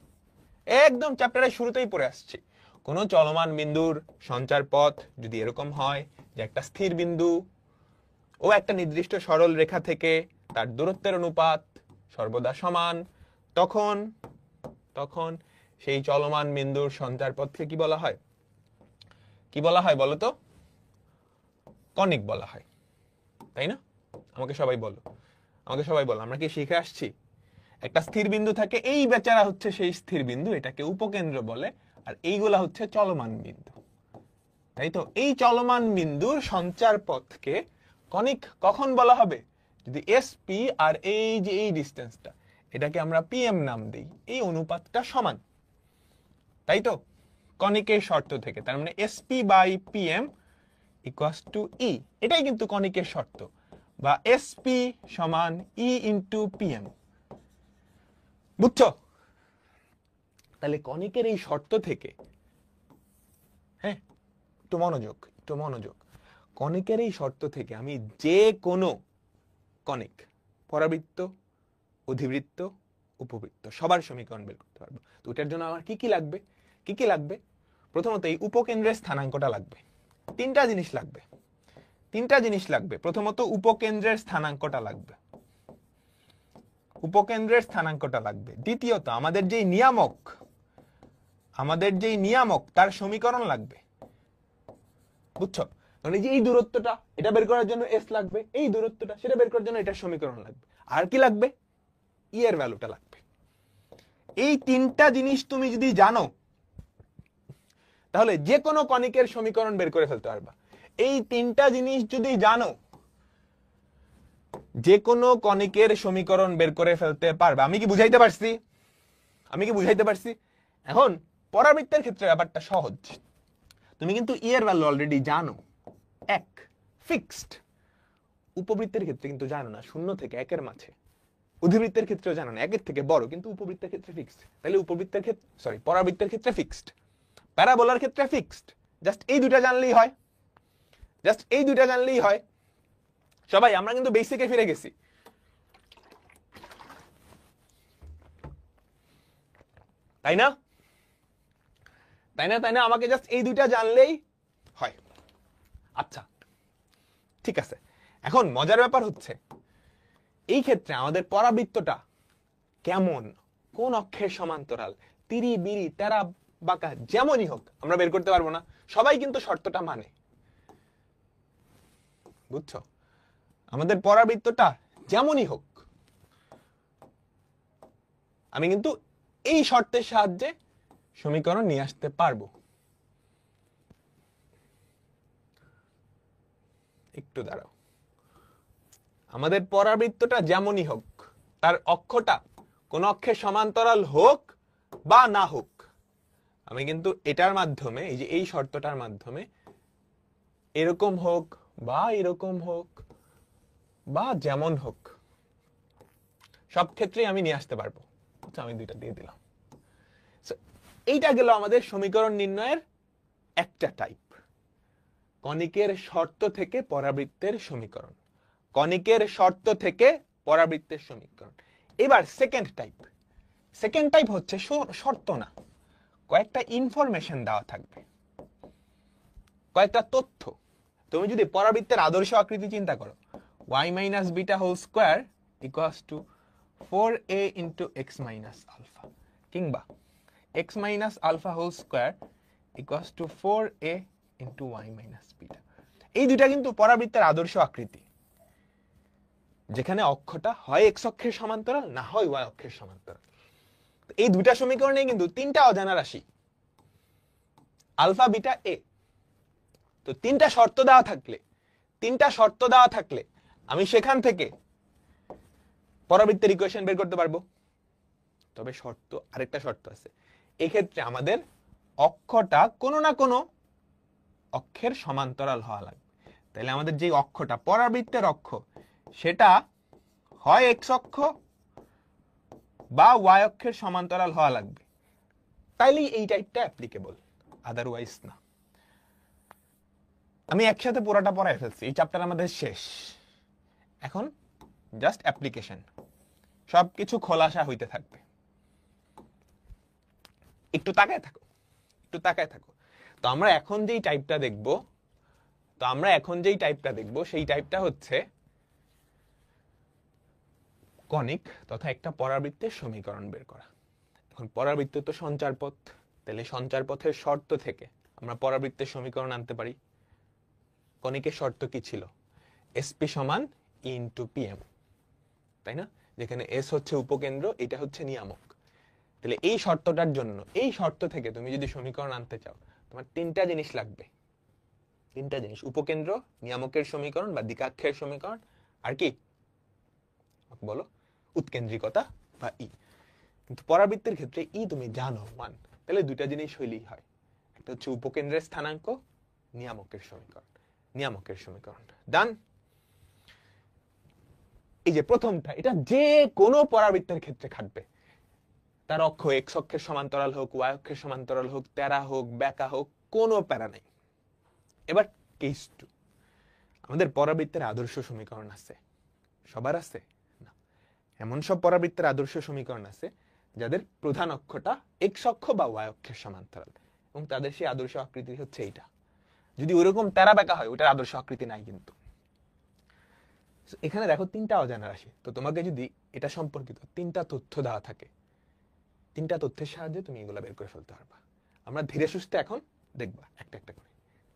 একদম চ্যাপ্টারের শুরুতেই পড়ে আসছে, কোন চলমান বিন্দুর সঞ্চার পথ যদি এরকম হয় যে একটা স্থির বিন্দু ও একটা নির্দিষ্ট সরল রেখা থেকে তার দূরত্বের অনুপাত সর্বদা সমান, তখন তখন সেই চলমান বিন্দুর সঞ্চার পথকে কি বলা হয়? কি বলা হয় বলো তো? কনিক বলা হয়, তাই না? আমাকে সবাই বলো, আমাকে সবাই বলো, আমরা কি শিখে আসছি? একটা স্থির বিন্দু থাকে, এই বেচারা হচ্ছে সেই স্থির বিন্দু, এটাকে উপকেন্দ্র বলে, আর এইগুলা হচ্ছে চলমান বিন্দু, তাই তো? এই চলমান বিন্দুর সঞ্চার পথকে কনিক কখন বলা হবে? যদি এসপি আর এই যে এই ডিসটেন্সটা, এটাকে আমরা পিএম নাম দেই, এই অনুপাতটা সমান, তাই তো? কনিকের শর্ত থেকে, তার মানে SP by PM equals to E, এটাই কিন্তু কনিকের শর্ত, বা এসপি সমান ই ইন্টু পিএম। বুঝছো? তাহলে কনিকের এই শর্ত থেকে, হ্যাঁ একটু মনোযোগ, একটু মনোযোগ, কনিকের এই শর্ত থেকে আমি যে কোনো কনিক, পরাবৃত্ত, অধিবৃত্ত, উপবৃত্ত সবার সমীকরণ বের করতে পারবো। তো ওটার জন্য আমার কি কি লাগবে? কি কি লাগবে? প্রথমত এই উপকেন্দ্রের স্থানাঙ্কটা লাগবে। তিনটা জিনিস লাগবে, তিনটা জিনিস লাগবে। প্রথমত উপকেন্দ্রের স্থানাঙ্কটা লাগবে, উপকেন্দ্রের স্থানাঙ্কটা লাগবে। দ্বিতীয়ত আমাদের যেই নিয়ামক, আমাদের যেই নিয়ামক তার সমীকরণ লাগবে, বুঝছো? মানে যে এই দূরত্বটা, এটা বের করার জন্য এস লাগবে, এই দূরত্বটা সেটা বের করার জন্য এটার সমীকরণ লাগবে। আর কি লাগবে? ই এর ভ্যালুটা লাগবে। এই তিনটা জিনিস তুমি যদি জানো, তাহলে যে কোনো কনিকের সমীকরণ বের করে ফেলতে পারবা। এই তিনটা জিনিস যদি জানো, যে কোনো কনিকের সমীকরণ বের করে ফেলতে পারবে। আমি কি বুঝাইতে পারছি? আমি কি বুঝাইতে পারছি? এখন পরাবৃত্তের ক্ষেত্রে ব্যাপারটা সহজ, তুমি কিন্তু ই এর ভ্যালু অলরেডি জানো, এক ফিক্সড। উপবৃত্তের ক্ষেত্রে কিন্তু জানো না, শূন্য থেকে একের মাঝে। অধিবৃত্তের ক্ষেত্রেও জানো না, একের থেকে বড়, কিন্তু উপবৃত্তের ক্ষেত্রে ফিক্সড। তাহলে উপবৃত্তের ক্ষেত্রে, সরি পরাবৃত্তের ক্ষেত্রে ফিক্সড, প্যারাবোলার ক্ষেত্রে ফিক্সড। জাস্ট এই দুইটা জানলেই হয়, জাস্ট এই দুইটা জানলেই হয়। সবাই আমরা কিন্তু বেসিকে ফিরে গেছি, তাই না? তাই না? তাই না? আমাকে জাস্ট এই দুইটা জানলেই হয়। আচ্ছা ঠিক আছে, এখন মজার ব্যাপার হচ্ছে এই ক্ষেত্রে আমাদের পরাবৃত্তটা কেমন, কোন অক্ষের সমান্তরাল, তিরি বিরি তেরা বাঁকা যেমনই হোক আমরা বের করতে পারবো না। সবাই কিন্তু শর্তটা মানে, বুঝছো? আমাদের পরাবৃত্তটা যেমনই হোক, আমি কিন্তু এই শর্তের সাহায্যে সমীকরণ নিয়ে আসতে পারবো। একটু দাঁড়াও, আমাদের পরাবৃত্তটা যেমনই হোক, তার অক্ষটা কোন অক্ষের সমান্তরাল হোক বা না হোক, আমি কিন্তু এটার মাধ্যমে, এই যে এই শর্তটার মাধ্যমে এরকম হোক বা এরকম হোক বা যেমন হোক, সব ক্ষেত্রে আমি নিয়ে আসতে পারবো। আচ্ছা, আমি দুইটা দিয়ে দিলাম। এইটা গেল আমাদের সমীকরণ নির্ণয়ের একটা টাইপ, কনিকের শর্ত থেকে পরাবৃত্তের সমীকরণ। কনিকের শর্ত থেকে পরাবৃত্তের সমীকরণ। এবার সেকেন্ড টাইপ হচ্ছে শর্ত না, কয়েকটা ইনফরমেশন দেওয়া থাকবে, কয়েকটা তথ্য। তুমি যদি পরাবৃত্তের আদর্শ আকৃতি চিন্তা করো, y minus beta whole square equals to 4a into x minus alpha, কিংবা x minus alpha whole square equals to 4a into y minus beta. এই দুইটা কিন্তু পরাবৃত্তের আদর্শ আকৃতি, যেখানে অক্ষটা হয় x অক্ষের সমান্তরাল, না হয় y অক্ষের সমান্তরাল। এই দুইটা সমীকরণে কিন্তু তিনটা অজানা রাশি, আলফা বিটা এ। তো তিনটা শর্ত দেওয়া থাকলে আমি সেখান থেকে পরাবৃত্তের ইকুয়েশন বের করতে পারবো। তবে আরেকটা শর্ত আছে, এক্ষেত্রে আমাদের অক্ষটা কোনো না কোনো অক্ষের সমান্তরাল হওয়া লাগবে। তাহলে আমাদের যে অক্ষটা পরাবৃত্তের অক্ষ, সেটা হয় এক্স অক্ষ বা ওয়াই অক্ষের সমান্তরাল হওয়া লাগবে, তাইলেই এই টাইপটা অ্যাপ্লিকেবল, আদারওয়াইজ না। আমি একসাথে পুরোটা পড়ায় ফেলছি, এই চ্যাপ্টার আমাদের শেষ। এখন জাস্ট অ্যাপ্লিকেশন, সবকিছু খোলাসা হইতে থাকবে। একটু তাকায় থাকো। তো আমরা এখন যেই টাইপটা দেখব, সেই টাইপটা হচ্ছে কনিক তথা একটা পরাবৃত্তের সমীকরণ বের করা। এখন পরাবৃত্ত তো সঞ্চার পথ, তাহলে সঞ্চার পথের শর্ত থেকে আমরা পরাবৃত্তের সমীকরণ আনতে পারি। কনিকের শর্ত কি ছিল? এসপি সমান ই ইন্টু পিএম, তাই না? যেখানে এস হচ্ছে উপকেন্দ্র, এটা হচ্ছে নিয়ামক। তাহলে এই শর্তটার জন্য, এই শর্ত থেকে তুমি যদি সমীকরণ আনতে চাও, তোমার তিনটা জিনিস লাগবে। তিনটা জিনিস: উপকেন্দ্র, নিয়ামকের সমীকরণ বা দ্বিকাক্ষের সমীকরণ, আর কি বলো, উৎকেন্দ্রিকতা বা ই। কিন্তু পরাবৃত্তের ক্ষেত্রে ই তুমি জানো, মান। তাহলে দুইটা জিনিস হইলেই হয়, একটা হচ্ছে উপকেন্দ্রের স্থানাঙ্ক, নিয়ামকের সমীকরণ। ডান। এই যে প্রথমটা, এটা যে কোনো পরাবৃত্তের ক্ষেত্রে খাটবে। তার অক্ষ এক্স অক্ষের সমান্তরাল হোক, ওয়াই অক্ষের সমান্তরাল হোক, তেরা হোক, বেঁকা হোক, কোনো প্যারা নাই। এবার কেস 2, আমাদের পরাবৃত্তের আদর্শ সমীকরণ আছে। সবার আছে না, এমন সব পরাবৃত্তের আদর্শ সমীকরণ আছে যাদের প্রধান অক্ষটা এক্স অক্ষ বা ওয়াই অক্ষের সমান্তরাল, এবং তাদের সেই আদর্শ আকৃতি হচ্ছে এইটা। যদি ওইরকম তেরা বেঁকা হয়, ওটার আদর্শ আকৃতি নাই। কিন্তু এখানে দেখো তিনটা অজানা রাশি, তো তোমাকে যদি এটা সম্পর্কিত তিনটা তথ্য দেওয়া থাকে, তিনটা তথ্যের সাহায্যে তুমি এগুলা বের করে ফেলতে পারবা। আমরা ধীরে সুস্থে এখন দেখবা একটা একটা করে।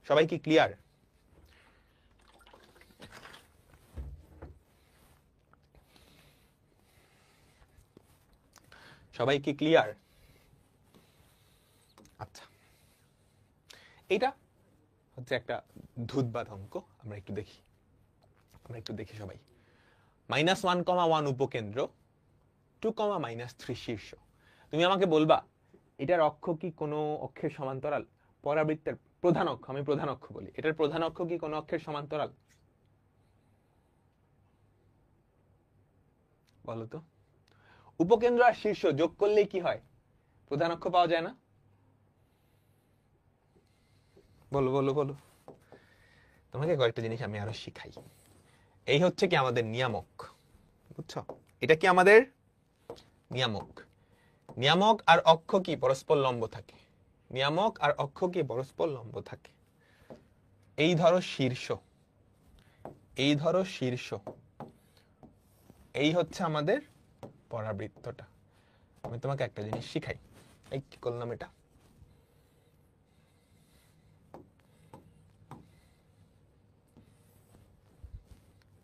সবাই কি ক্লিয়ার? সবাই কি ক্লিয়ার? আচ্ছা, এটা হচ্ছে একটা ধুতবাদ অঙ্ক। আমরা একটু দেখি সবাই। -1,1 উপকেন্দ্র, 2,-3 শীর্ষ। তুমি আমাকে বলবা এটার অক্ষ কি কোনো অক্ষের সমান্তরাল? পরাবৃত্তের প্রধান অক্ষ, আমি প্রধান অক্ষ বলি, এটার প্রধান অক্ষ কি কোনো অক্ষের সমান্তরাল? বলো তো। উপকেন্দ্র আর শীর্ষ যোগ করলেই কি হয়? প্রধান অক্ষ পাওয়া যায় না? বলো। তোমাকে কয়েকটা জিনিস আমি আরো শিখাই। এই হচ্ছে কি আমাদের নিয়ামক, বুঝছো? এটা কি আমাদের নিয়ামক আর অক্ষ কি পরস্পর লম্ব থাকে? এই ধরো শীর্ষ, এই হচ্ছে আমাদের পরাবৃত্তটা। আমি তোমাকে একটা জিনিস শিখাই। এই কি করলাম এটা?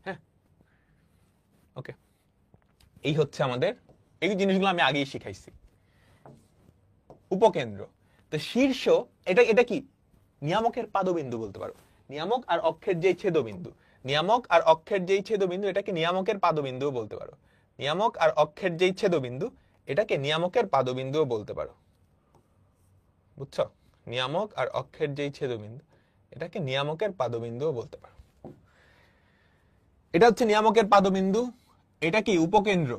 হ্যাঁ, ওকে। এই হচ্ছে আমাদের, এই জিনিসগুলো আমি আগেই শিখাইছি। উপকেন্দ্র, তো শীর্ষ, এটা কি নিয়ামকের পাদবিন্দু বলতে পারো। নিয়ামক আর অক্ষের যে ছেদবিন্দু, এটাকে নিয়ামকের পাদবিন্দুও বলতে পারো। নিয়ামক আর অক্ষের যেই ছেদবিন্দু, এটাকে নিয়ামকের পাদবিন্দুও বলতে পারো, বুঝছো? নিয়ামক আর অক্ষের যেই ছেদবিন্দু, এটাকে নিয়ামকের পাদবিন্দুও বলতে পারো। এটা হচ্ছে নিয়ামকের পাদবিন্দু, এটা কি উপকেন্দ্র,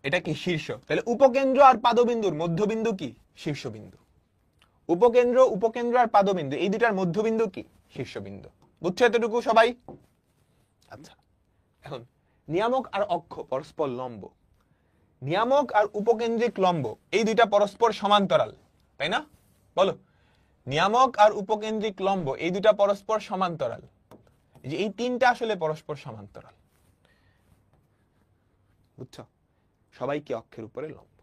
এটা কি শীর্ষ। তাহলে উপকেন্দ্র আর পাদবিন্দুর মধ্যবিন্দু কি? শীর্ষবিন্দু। উপকেন্দ্র আর পাদবিন্দু এই দুটার মধ্যবিন্দু কি? শীর্ষবিন্দু। বুঝছো এতটুকু সবাই? আচ্ছা, এখন নিয়ামক আর অক্ষ পরস্পর লম্ব। নিয়ামক আর উপকেন্দ্রিক লম্ব এই দুইটা পরস্পর সমান্তরাল, তাই না? বলো, নিয়ামক আর উপকেন্দ্রিক লম্ব এই দুইটা পরস্পর সমান্তরাল। যে এই তিনটা আসলে পরস্পর সমান্তরাল, বুঝছো? সবাই কি অক্ষের উপরে লম্ব।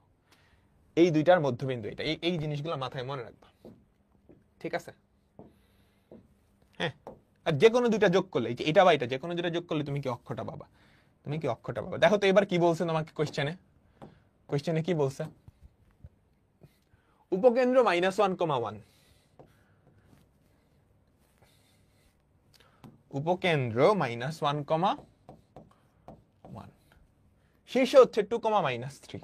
এই দুইটার মধ্যবিন্দু এটা। এই জিনিসগুলো মাথায় মনে রাখবা, ঠিক আছে? হ্যাঁ, আর যে কোনো দুইটা যোগ করলে, এটা বা এটা যে কোনো দুইটা যোগ করলে তুমি কি অক্ষটা পাবা। দেখো তো এবার কি বলছে তোমাকে কোশ্চেনে কি বলছে? উপকেন্দ্র -1,1, উপকেন্দ্র -1,1, শীর্ষ হচ্ছে 2,-3।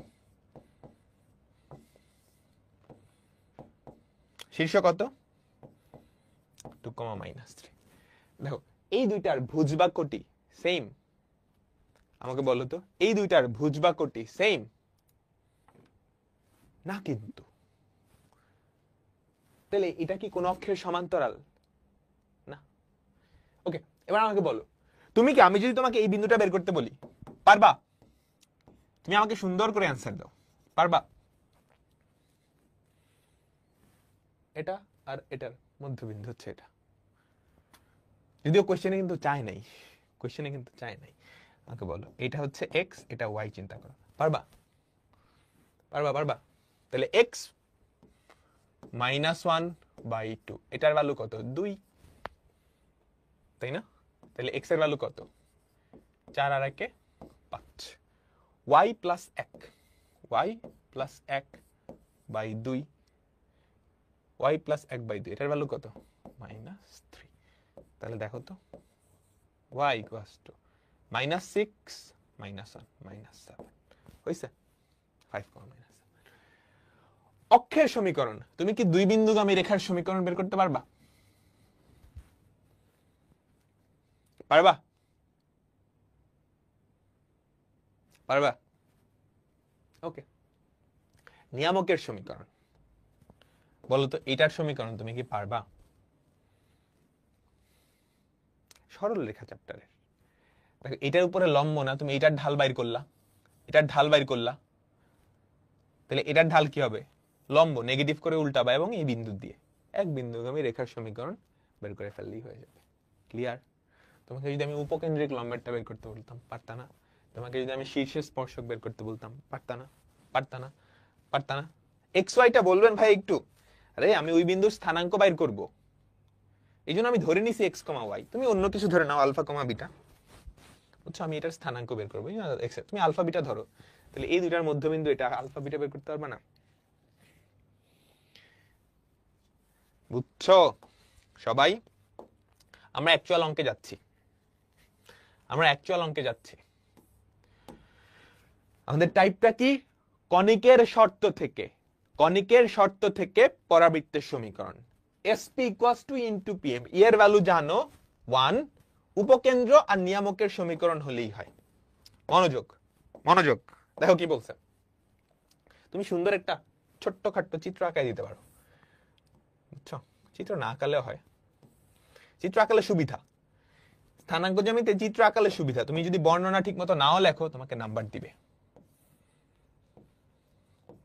শীর্ষ কত? 2,-3। দেখো এই দুইটার ভুজ বা কোটি সেম। আমাকে বলো তো, এই দুইটার ভুজ বা কোটি সেম না? কিন্তু তাহলে এটা কি কোন অক্ষের সমান্তরাল না? ওকে, এবার আমাকে বলো, তুমি কি, আমি যদি তোমাকে এই বিন্দুটা বের করতে বলি, পারবা? তুমি আমাকে সুন্দর করে অ্যান্সার দাও, পারবা? এটা আর এটার মধ্যবিন্দু হচ্ছে এটা। যদিও কোশ্চেনে কিন্তু চাই নাই, আমাকে বলো এটা হচ্ছে x, এটা y, চিন্তা করো, পারবা? তাহলে x -1/2, এটার ভ্যালু কত? 2, তাই না? তাহলে x এর ভ্যালু কত? 4 আর 1 5। y + 1/2, y + 1/2, এটার ভ্যালু কত? -3। তাহলে দেখো তো, y = -6 -1 -7 হইছে 5, অক্ষের সমীকরণ। তুমি কি দুই বিন্দুগামী রেখার সমীকরণ বের করতে পারবা? ওকে, নিয়ামকের সমীকরণ বলো তো, এটার সমীকরণ তুমি কি পারবা? সরল রেখা চ্যাপ্টারের। দেখো এটার উপরে লম্ব না, তুমি এটার ঢাল বাইর করলা, তাহলে এটার ঢাল কি হবে? লম্ব, নেগেটিভ করে উল্টাবা এবং এই বিন্দু দিয়ে এক বিন্দুগামী রেখার সমীকরণ বের করে ফেললেই হয়ে যাবে। ক্লিয়ার? তোমাকে যদি আমি উপকেন্দ্রিক লম্বেরটা বের করতে বলতাম, পারতা না? তোমাকে যদি আমি শীর্ষের স্পর্শক বের করতে বলতাম, পারতা না? এক্স ওয়াইটা বলবেন ভাই একটু, আরে আমি ওই বিন্দুর স্থানাঙ্ক বাইর করব, এই জন্য আমি ধরে নিছি এক্স কমা ওয়াই। তুমি অন্য কিছু ধরে নাও, আলফা কমা বিটা, বুঝছো? আমি এটার স্থানাঙ্ক বের করবো, তুমি আলফা বিটা ধরো। তাহলে এই দুইটার মধ্যবিন্দু এটা, আলফা বিটা বের করতে পারবে না? বুঝছো সবাই? আমরা অ্যাকচুয়াল অঙ্কে যাচ্ছি। আমাদের টাইপটা কি? কনিকের শর্ত থেকে পরাবৃত্তের সমীকরণ। SP = PM, এর ভ্যালু জানো 1, উপকেন্দ্র আর নিয়ামকের সমীকরণ হলেই হয়। মনোযোগ, দেখো কি বলছে। তুমি সুন্দর একটা ছোট্ট খাট্ট চিত্র আঁকাই দিতে পারো, বুঝছো? চিত্র না আঁকালেও হয়, চিত্র আঁকালে সুবিধা। স্থানাঙ্ক জ্যামিতিতে চিত্র আঁকালে সুবিধা। তুমি যদি বর্ণনা ঠিক মতো নাও লেখো, তোমাকে নাম্বার দিবে,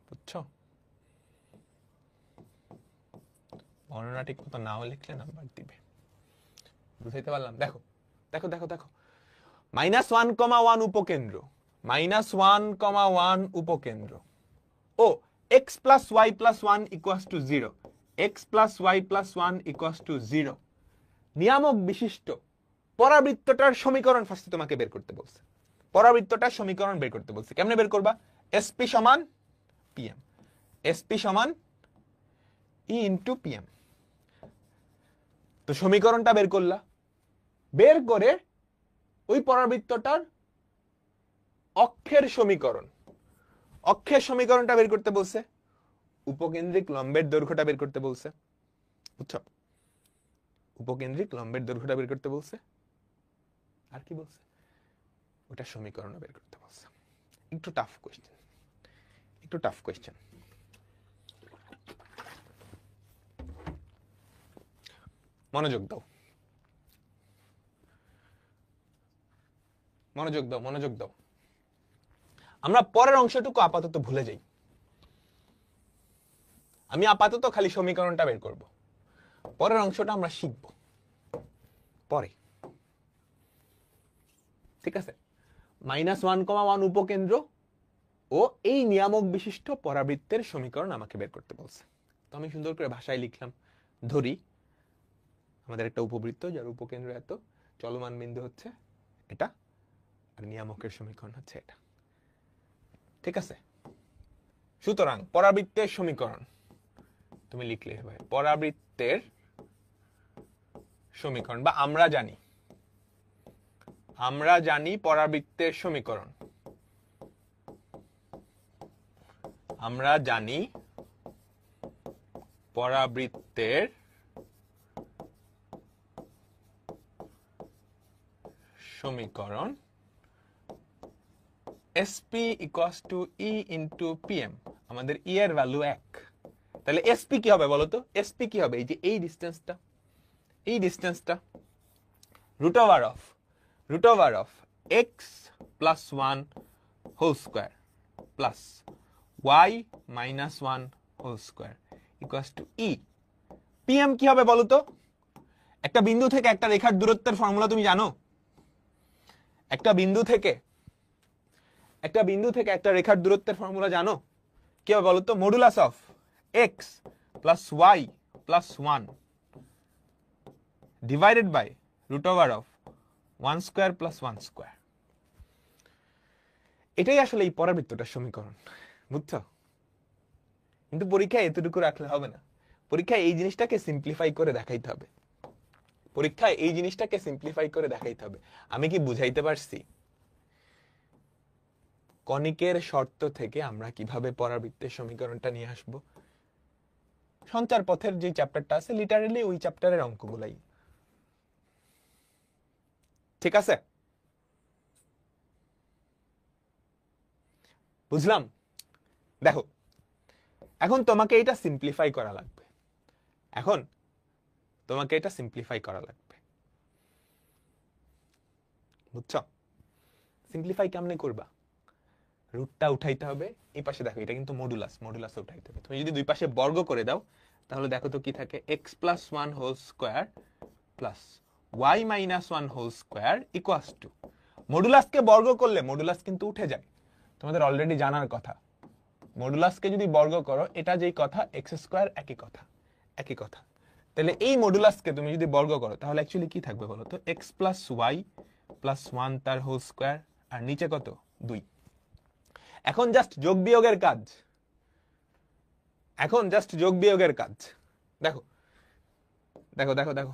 বুঝছো? বর্ণনা ঠিক মতো নাও লিখলে নাম্বার দিবে, বুঝাইতে পারলাম? দেখো -1,1 উপকেন্দ্র, ও x + y + 1 = 0, x + y + 1 = 0, নিয়ামক বিশিষ্ট পরাবৃত্তটার সমীকরণ ফার্স্টে তোমাকে বের করতে বলছে। কেমনে বের করবা? SP = PM, SP = E × PM। তো সমীকরণটা বের করলা, বের করে ওই পরাবৃত্তটার অক্ষের সমীকরণটা বের করতে বলছে, উপকেন্দ্রিক লম্বের দৈর্ঘ্যটা বের করতে বলছে, বুঝছো? উপকেন্দ্রিক লম্বের দৈর্ঘ্যটা বের করতে বলছে, আর কি বলছে, ওটা সমীকরণ বের করতে বলছে। একটু টাফ কোয়েশ্চেন, একটু টাফ কোয়েশ্চেন। মনোযোগ দাও, মনোযোগ দাও, মনোযোগ দাও। আমরা পরের অংশটুকু আপাতত ভুলে যাই। আমি আপাতত খালি সমীকরণটা বের করব, পরের অংশটা আমরা শিখব পরে, ঠিক আছে? -1,1 উপকেন্দ্র ও এই নিয়ামক বিশিষ্ট পরাবৃত্তের সমীকরণ আমাকে বের করতে বলছে। তো আমি সুন্দর করে ভাষায় লিখলাম। ধরি আমাদের একটা উপবৃত্ত যার উপকেন্দ্র এত, চলমান বিন্দু হচ্ছে এটা, আর নিয়ামকের সমীকরণ হচ্ছে এটা, ঠিক আছে? সুতরাং পরাবৃত্তের সমীকরণ তুমি লিখলে ভাই, পরাবৃত্তের সমীকরণ, বা আমরা জানি পরাবৃত্তের সমীকরণ, আমরা জানি পরাবৃত্তের সমীকরণ SP = E × PM। আমাদের E এর ভ্যালু 1, তাহলে SP কি হবে বলো তো? SP কি হবে? এই যে এই ডিসটেন্সটা, এই ডিসটেন্সটা √of x + 1 whole square plus y - 1 whole square = E। PM কি হবে বলো তো? একটা বিন্দু থেকে একটা রেখার দূরত্বের ফর্মুলা তুমি জানো? একটা বিন্দু থেকে একটা রেখার দূরত্বের ফর্মুলা জানো? কি হবে বলো তো? Modulus of x + y + 1 divided by √of 1 square + 1 square. এটাই আসলে এই পরাবৃত্তটার সমীকরণ, বুঝছো? কিন্তু পরীক্ষায় এতটুকু রাখলে হবে না, পরীক্ষায় এই জিনিসটাকে সিম্পলিফাই করে দেখাইতে হবে, পরীক্ষায় এই জিনিসটাকে সিম্পলিফাই করে দেখাইতে হবে। আমি কি বুঝাইতে পারছি কনিকের শর্ত থেকে আমরা কিভাবে পরাবৃত্তের সমীকরণটা নিয়ে আসব? সঞ্চার পথের যে চ্যাপ্টারটা আছে, লিটারালি ওই চ্যাপ্টারের অঙ্কগুলাই, ঠিক আছে? বুঝলাম? দেখো, এখন তোমাকে এটা সিম্পলিফাই করা লাগবে, এখন তোমাকে এটা সিম্পলিফাই করা লাগবে, বুঝছো? সিম্পলিফাই কেমনে করবা? রুটটা উঠাইতে হবে, এই পাশে দেখো এটা কিন্তু মডুলাস, মডুলাসে উঠাইতে হবে। তুমি যদি দুই পাশে বর্গ করে দাও তাহলে দেখো তো কি থাকে, x + 1 whole square plus y - 1 whole square = মডুলাসকে বর্গ করলে মডুলাস কিন্তু উঠে যায়, তোমাদের অলরেডি জানার কথা। মডুলাসকে যদি বর্গ করো, এটা যেই কথা x² একই কথা, একই কথা। তাহলে এই মডুলাসকে তুমি যদি বর্গ করো তাহলে অ্যাকচুয়ালি কি থাকবে বলো তো? x + y + 1 তার হোল স্কয়ার, আর নিচে কত? 2। এখন জাস্ট যোগ বিয়োগের কাজ, এখন জাস্ট যোগ বিয়োগের কাজ। দেখো দেখো দেখো দেখো,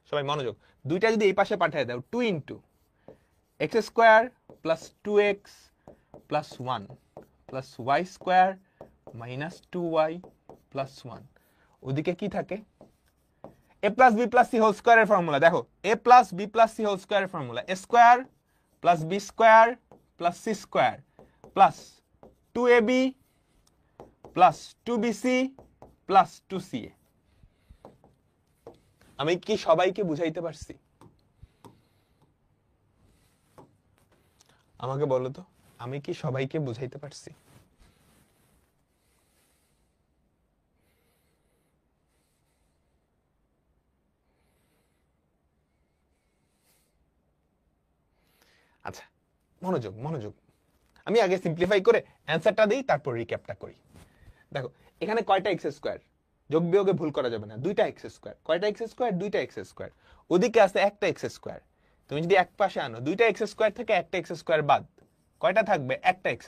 সবাই মনোযোগ। দুইটা যদি এই পাশে পাঠিয়ে দাও, 2 × x² + 2x + 1 + y² - 2y + 1, ওদিকে কি থাকে? a + b + c হোল স্কয়ারের ফর্মুলা দেখো, a + b + c হোল স্কয়ারের formula a² + b² + c² + 2ab + 2bc + 2ca। আমি কি সবাইকে বুঝাইতে পারছি? আমাকে বলো তো, আমি কি সবাইকে বুঝাইতে পারছি? আচ্ছা, মনোযোগ মনোযোগ। আমি আগে সিম্পলিফাই করে অ্যান্সারটা দিই, তারপর রিক্যাপটা করি। দেখো এখানে কয়টা x²? যোগ বিয়োগে ভুল করা যাবে না, দুইটা x²। কয়টা x²? দুইটা x²। ওদিকে আছে একটা x²। তুমি যদি এক পাশে আনো, দুইটা x² থেকে একটা x² বাদ, কয়টা থাকবে? একটা x²।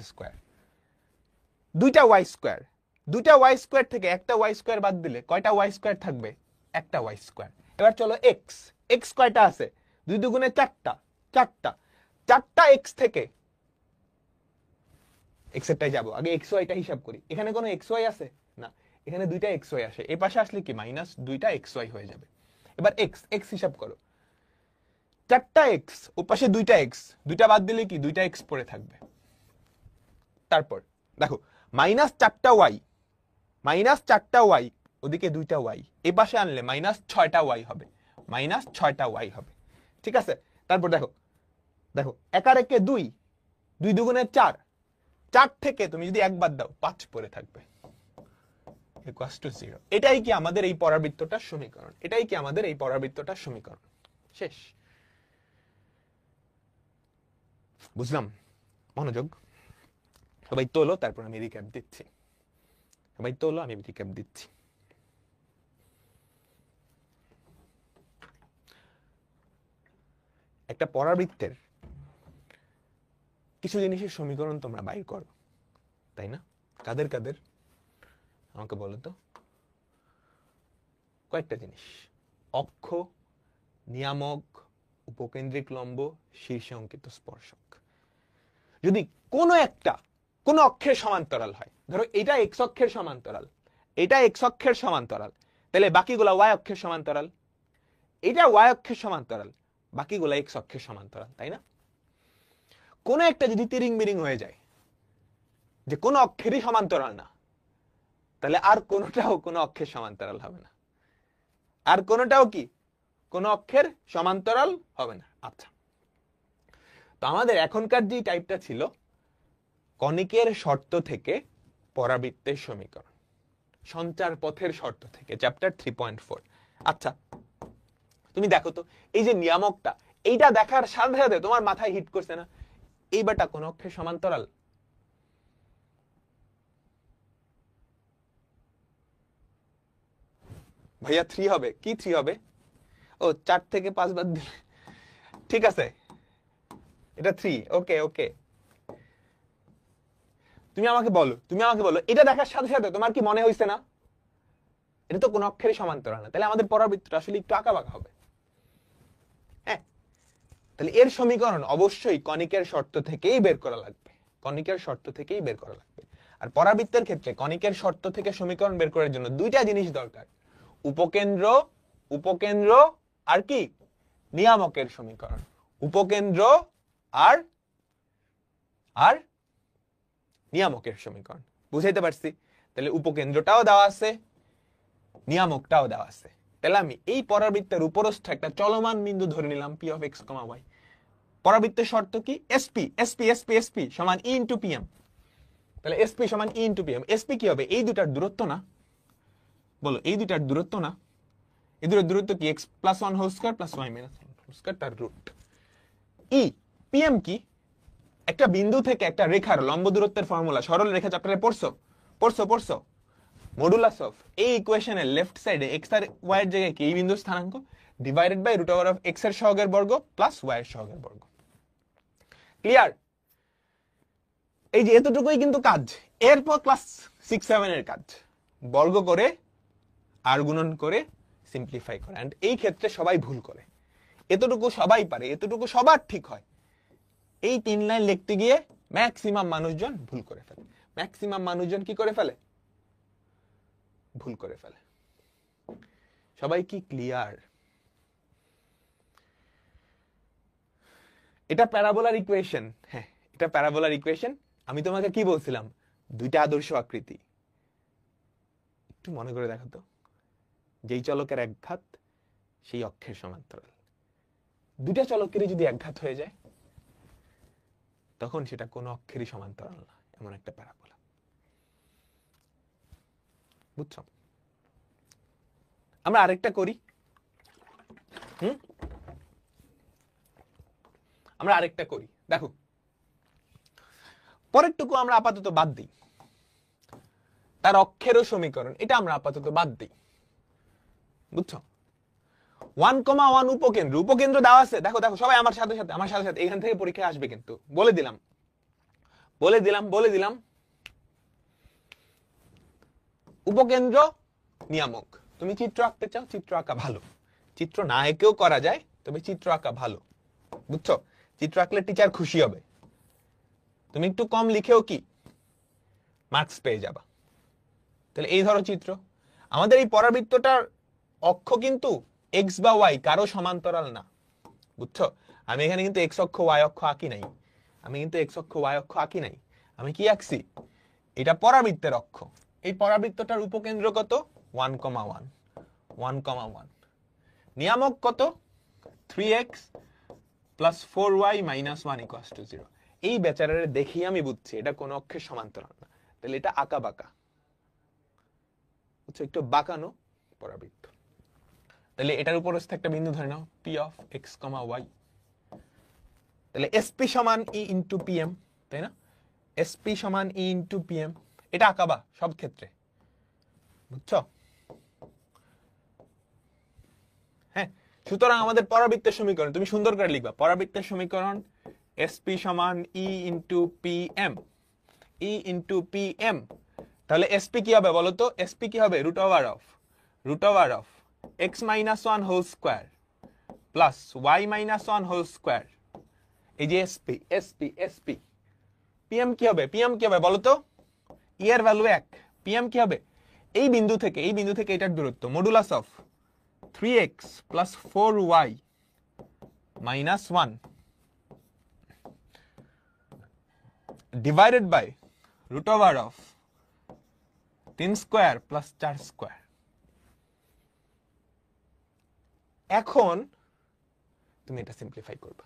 দুইটা y², দুইটা y² থেকে একটা y² বাদ দিলে কয়টা y² থাকবে? একটা y²। এবার চলো x, x কয়টা আছে? 2 × 2 = 4টা, 4টা, 4টা x থেকে x এরটাই যাব, আগে x y টা হিসাব করি। এখানে কোনো x y আছে না, এখানে দুইটা x y আসে, এই পাশে আসলে কি -2টা x y হয়ে যাবে। এবার এক্স এক্স হিসাব করো, 4টা এক্স, ওপাশে 2টা এক্স, 2টা বাদ দিলে কি 2টা এক্স পড়ে থাকবে। তারপর দেখো -4টা ওয়াই, -4টা ওয়াই, ওদিকে 2টা ওয়াই, এই পাশে আনলে -6টা ওয়াই হবে, -6টা ওয়াই হবে। ঠিক আছে, তারপর দেখো দেখো 1 আর 1 2, 2 দুগুণে 4, 4 থেকে তুমি যদি 1 বাদ দাও 5 পড়ে থাকবে, ইকুয়ালস টু 0। এটাই কি আমাদের এই পরাবৃত্তটার সমীকরণ, এটাই কি আমাদের এই পরাবৃত্তটার সমীকরণ। শেষ। বুঝলাম? মনোযোগ, সবাই তোলো, তারপর আমি রিক্যাপ দিচ্ছি। সবাই তোলো, আমি রিক্যাপ দিচ্ছি। একটা পরাবৃত্তের কিছু জিনিসের সমীকরণ তোমরা বাইর করো, তাই না? কাদের কাদের আমাকে বলো তো। কয়েকটা জিনিস: অক্ষ, নিয়ামক, উপকেন্দ্রিক লম্ব, শীর্ষে অঙ্কিত স্পর্শক। যদি কোনো একটা কোন অক্ষের সমান্তরাল হয়, ধরো এটা এক্স অক্ষের সমান্তরাল, এটা এক্স অক্ষের সমান্তরাল, তাহলে বাকিগুলা ওয়াই অক্ষের সমান্তরাল। এটা ওয়াই অক্ষের সমান্তরাল, বাকিগুলা এক্স অক্ষের সমান্তরাল, তাই না? কোন একটা যদি তিরিং বিরিং হয়ে যায়, যে কোন অক্ষেরই সমান্তরাল না, তাহলে আর কোনটাও কোন অক্ষের সমান্তরাল হবে না, আর কোনটাও কি কোন অক্ষের সমান্তরাল হবে না। আচ্ছা, তো আমাদের এখনকার যে টাইপটা ছিল কনিকের শর্ত থেকে পরাবৃত্তের সমীকরণ, সঞ্চার পথের শর্ত থেকে, চ্যাপ্টার 3.4। আচ্ছা, তুমি দেখো তো এই যে নিয়ামকটা, এইটা দেখার সাথে সাথে তোমার মাথায় হিট করছে না, এইবারটা কোন অক্ষের সমান্তরাল? ভাইয়া 3 হবে। কি 3 হবে? ও 4 থেকে 5 বাদ দিলে, ঠিক আছে, এটা 3। ওকে ওকে, তুমি আমাকে বলো, এটা দেখার সাথে সাথে তোমার কি মনে হইছে না এটা তো কোন অক্ষরের সমান্তরাল না? তাহলে আমাদের পরাবৃত্তটা আসলে একটু আঁকাবাঁকা হবে। হ্যাঁ, তাহলে এর সমীকরণ অবশ্যই কনিকের শর্ত থেকেই বের করা লাগবে, কনিকের শর্ত থেকেই বের করা লাগবে। আর পরাবৃত্তের ক্ষেত্রে কনিকের শর্ত থেকে সমীকরণ বের করার জন্য দুইটা জিনিস দরকার: উপকেন্দ্র, উপকেন্দ্র আর কি নিয়ামকের সমীকরণ। উপকেন্দ্র আর আর নিয়ামকের সমীকরণ। বুঝাইতে পারছি? তাহলে উপকেন্দ্রটাও দেওয়া আছে, নিয়ামকটাও দেওয়া আছে। তাহলে আমি এই পরাবৃত্তের উপরস্থ একটা চলমান বিন্দু ধরে নিলাম P of X comma Y. পরাবৃত্তের শর্ত কি? এসপি এসপি এসপি এসপি সমান ই ইন্টু পিএম। তাহলে এসপি সমান ই ইন্টু পিএম। এসপি কি হবে? এই দুটার দূরত্ব না? বলো, এই দুটার দূরত্ব না? এই দুটার দূরত্ব কি? X plus one whole square plus y minus one whole square তার রুট। ই পিএম কি? একটা বিন্দু থেকে একটা রেখার লম্ব দূরত্বের ফর্মুলা, সরল রেখা চ্যাপ্টারে পড়ছো পড়ছো পড়ছো মডুলাস অফ এই ইকুয়েশনের লেফট সাইডে এক্স আর ওয়াই এর জায়গায় কি এই বিন্দুর স্থানাঙ্ক divided by root over of x এর সহগের বর্গ প্লাস ওয়াই এর সহগের বর্গ। ক্লিয়ার? এই যে এতটুকুই কিন্তু কাজ। এরপর ক্লাস 6-7 এর কাজ বর্গ করে আর গুণন করে সিম্পলিফাই করে। এন্ড এই ক্ষেত্রে সবাই ভুল করে, এতটুকু সবাই পারে, এতটুকু সবার ঠিক হয়। এই 3 লাইন লিখতে গিয়ে ম্যাক্সিমাম মানুষজন ভুল করে ফেলে। ম্যাক্সিমাম মানুষজন কি করে ফেলে? ভুল করে ফেলে। সবাই কি ক্লিয়ার? এটা প্যারাবোলার ইকুয়েশন। হ্যাঁ, এটা প্যারাবোলার ইকুয়েশন। আমি তোমাকে কি বলছিলাম? দুইটা আদর্শ আকৃতি। একটু মনে করে দেখো তো, যেই চলকের একঘাত সেই অক্ষের সমান্তরাল। দুইটা চলকেরই যদি একঘাত হয়ে যায় তখন সেটা কোনো অক্ষেরই সমান্তরাল না, এমন একটা প্যারাবোলা। বুঝছো? আমরা আরেকটা করি। আমরা আরেকটা করি, দেখো পরেরটুকু আমরা আপাতত বাদ দিই। তার অক্ষেরও সমীকরণ, এটা আমরা আপাতত বাদ দিই। বুঝছো? 1,1 উপকেন্দ্র, উপকেন্দ্র দেওয়া আছে। দেখো দেখো সবাই আমার সাথে সাথে, আমার সাথে সাথে, এখান থেকে পরীক্ষা আসবে কিন্তু, বলে দিলাম বলে দিলাম বলে দিলাম। উপকেন্দ্র নিয়ামক। তুমি চিত্র আঁকতে চাও, চিত্র আঁকা ভালো। চিত্র না এঁকেও করা যায়, তবে চিত্র আঁকা ভালো। বুঝছো? চিত্র আঁকলে টিচার খুশি হবে। তুমি একটু কম লিখেও কি মার্কস পেয়ে যাবা। তাহলে এই ধরো চিত্র। আমাদের এই পরাবৃত্তটার অক্ষ কিন্তু এক্স বা ওয়াই কারো সমান্তরাল না, বুঝছো? আমি এখানে কিন্তু এক্স অক্ষ ওয়াই অক্ষ আঁকি নাই, আমি কিন্তু এক্স অক্ষ ওয়াই অক্ষ আঁকি নাই, আমি কি আঁকছি? এটা পরাবৃত্তের অক্ষ। এই পরাবৃত্তটার উপকেন্দ্র কত? 1,1 1,1। নিয়ামক কত? 3x plus 4y minus 1 equals to 0। এই বেচারারে দেখি আমি বুঝছি এটা কোন অক্ষের সমান্তরাল না, তাহলে এটা আঁকা বাঁকা, বুঝছো? একটু বাঁকানো পরাবৃত্ত। তাহলে এটার উপরস্থ একটা বিন্দু ধরে নাও p অফ x, y। তাহলে sp সমান e ইনটু pm, তাই না? sp সমান e ইনটু pm, এটা আঁকাবা সব ক্ষেত্রে, বুঝছো? হ্যাঁ, সুতরাং আমাদের পরাবৃত্তের সমীকরণ তুমি সুন্দর করে লিখবা। পরাবৃত্তের সমীকরণ sp সমান e into pm, e into pm। তাহলে sp কি হবে বলো তো? sp কি হবে? Root over of x minus 1 whole square plus y minus 1 whole square. এই যে sp pm কি হবে? pm কি হবে বলো তো? e এর ভ্যালু 1, pm কি হবে? এই বিন্দু থেকে এটার দূরত্ব modulus of 3x plus 4y minus 1 divided by root over of 3 square plus 4 square. এখন তুমি এটা সিম্পলিফাই করবা।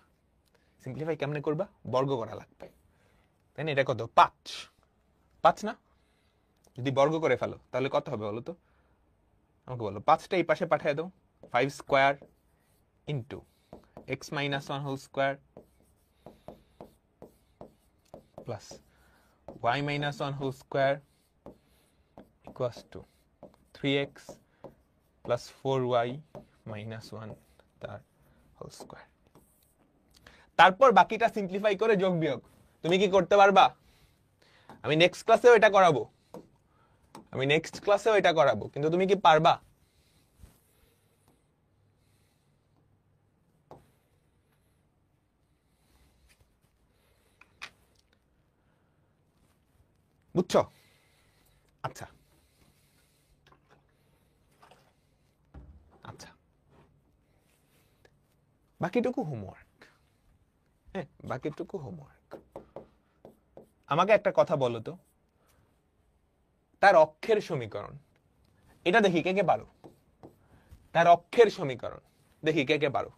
সিম্পলিফাই কেমনে করবা? বর্গ করা লাগবে, তাই না? এটা কত? 5 না? যদি বর্গ করে ফেলো তাহলে কত হবে বলো তো? আমাকে বলো। 5টা এই পাশে পাঠিয়ে দাও। 5 square into x minus 1 whole square plus y minus 1 whole square equals to 3x plus 4y minus 1 তার হোল স্কয়ার। তারপর বাকিটা সিম্পলিফাই করে যোগ বিয়োগ। তুমি কি করতে পারবা? আমি নেক্সট ক্লাসেও এটা করাবো, কিন্তু তুমি কি পারবা? বুঝছো? আচ্ছা বাকিটুকু হোমওয়ার্ক। হ্যাঁ, বাকিটুকু হোমওয়ার্ক। আমাকে একটা কথা বলো তো, তার অক্ষের সমীকরণ এটা দেখি কে কে পারো। তার অক্ষের সমীকরণ দেখি কে কে পারো।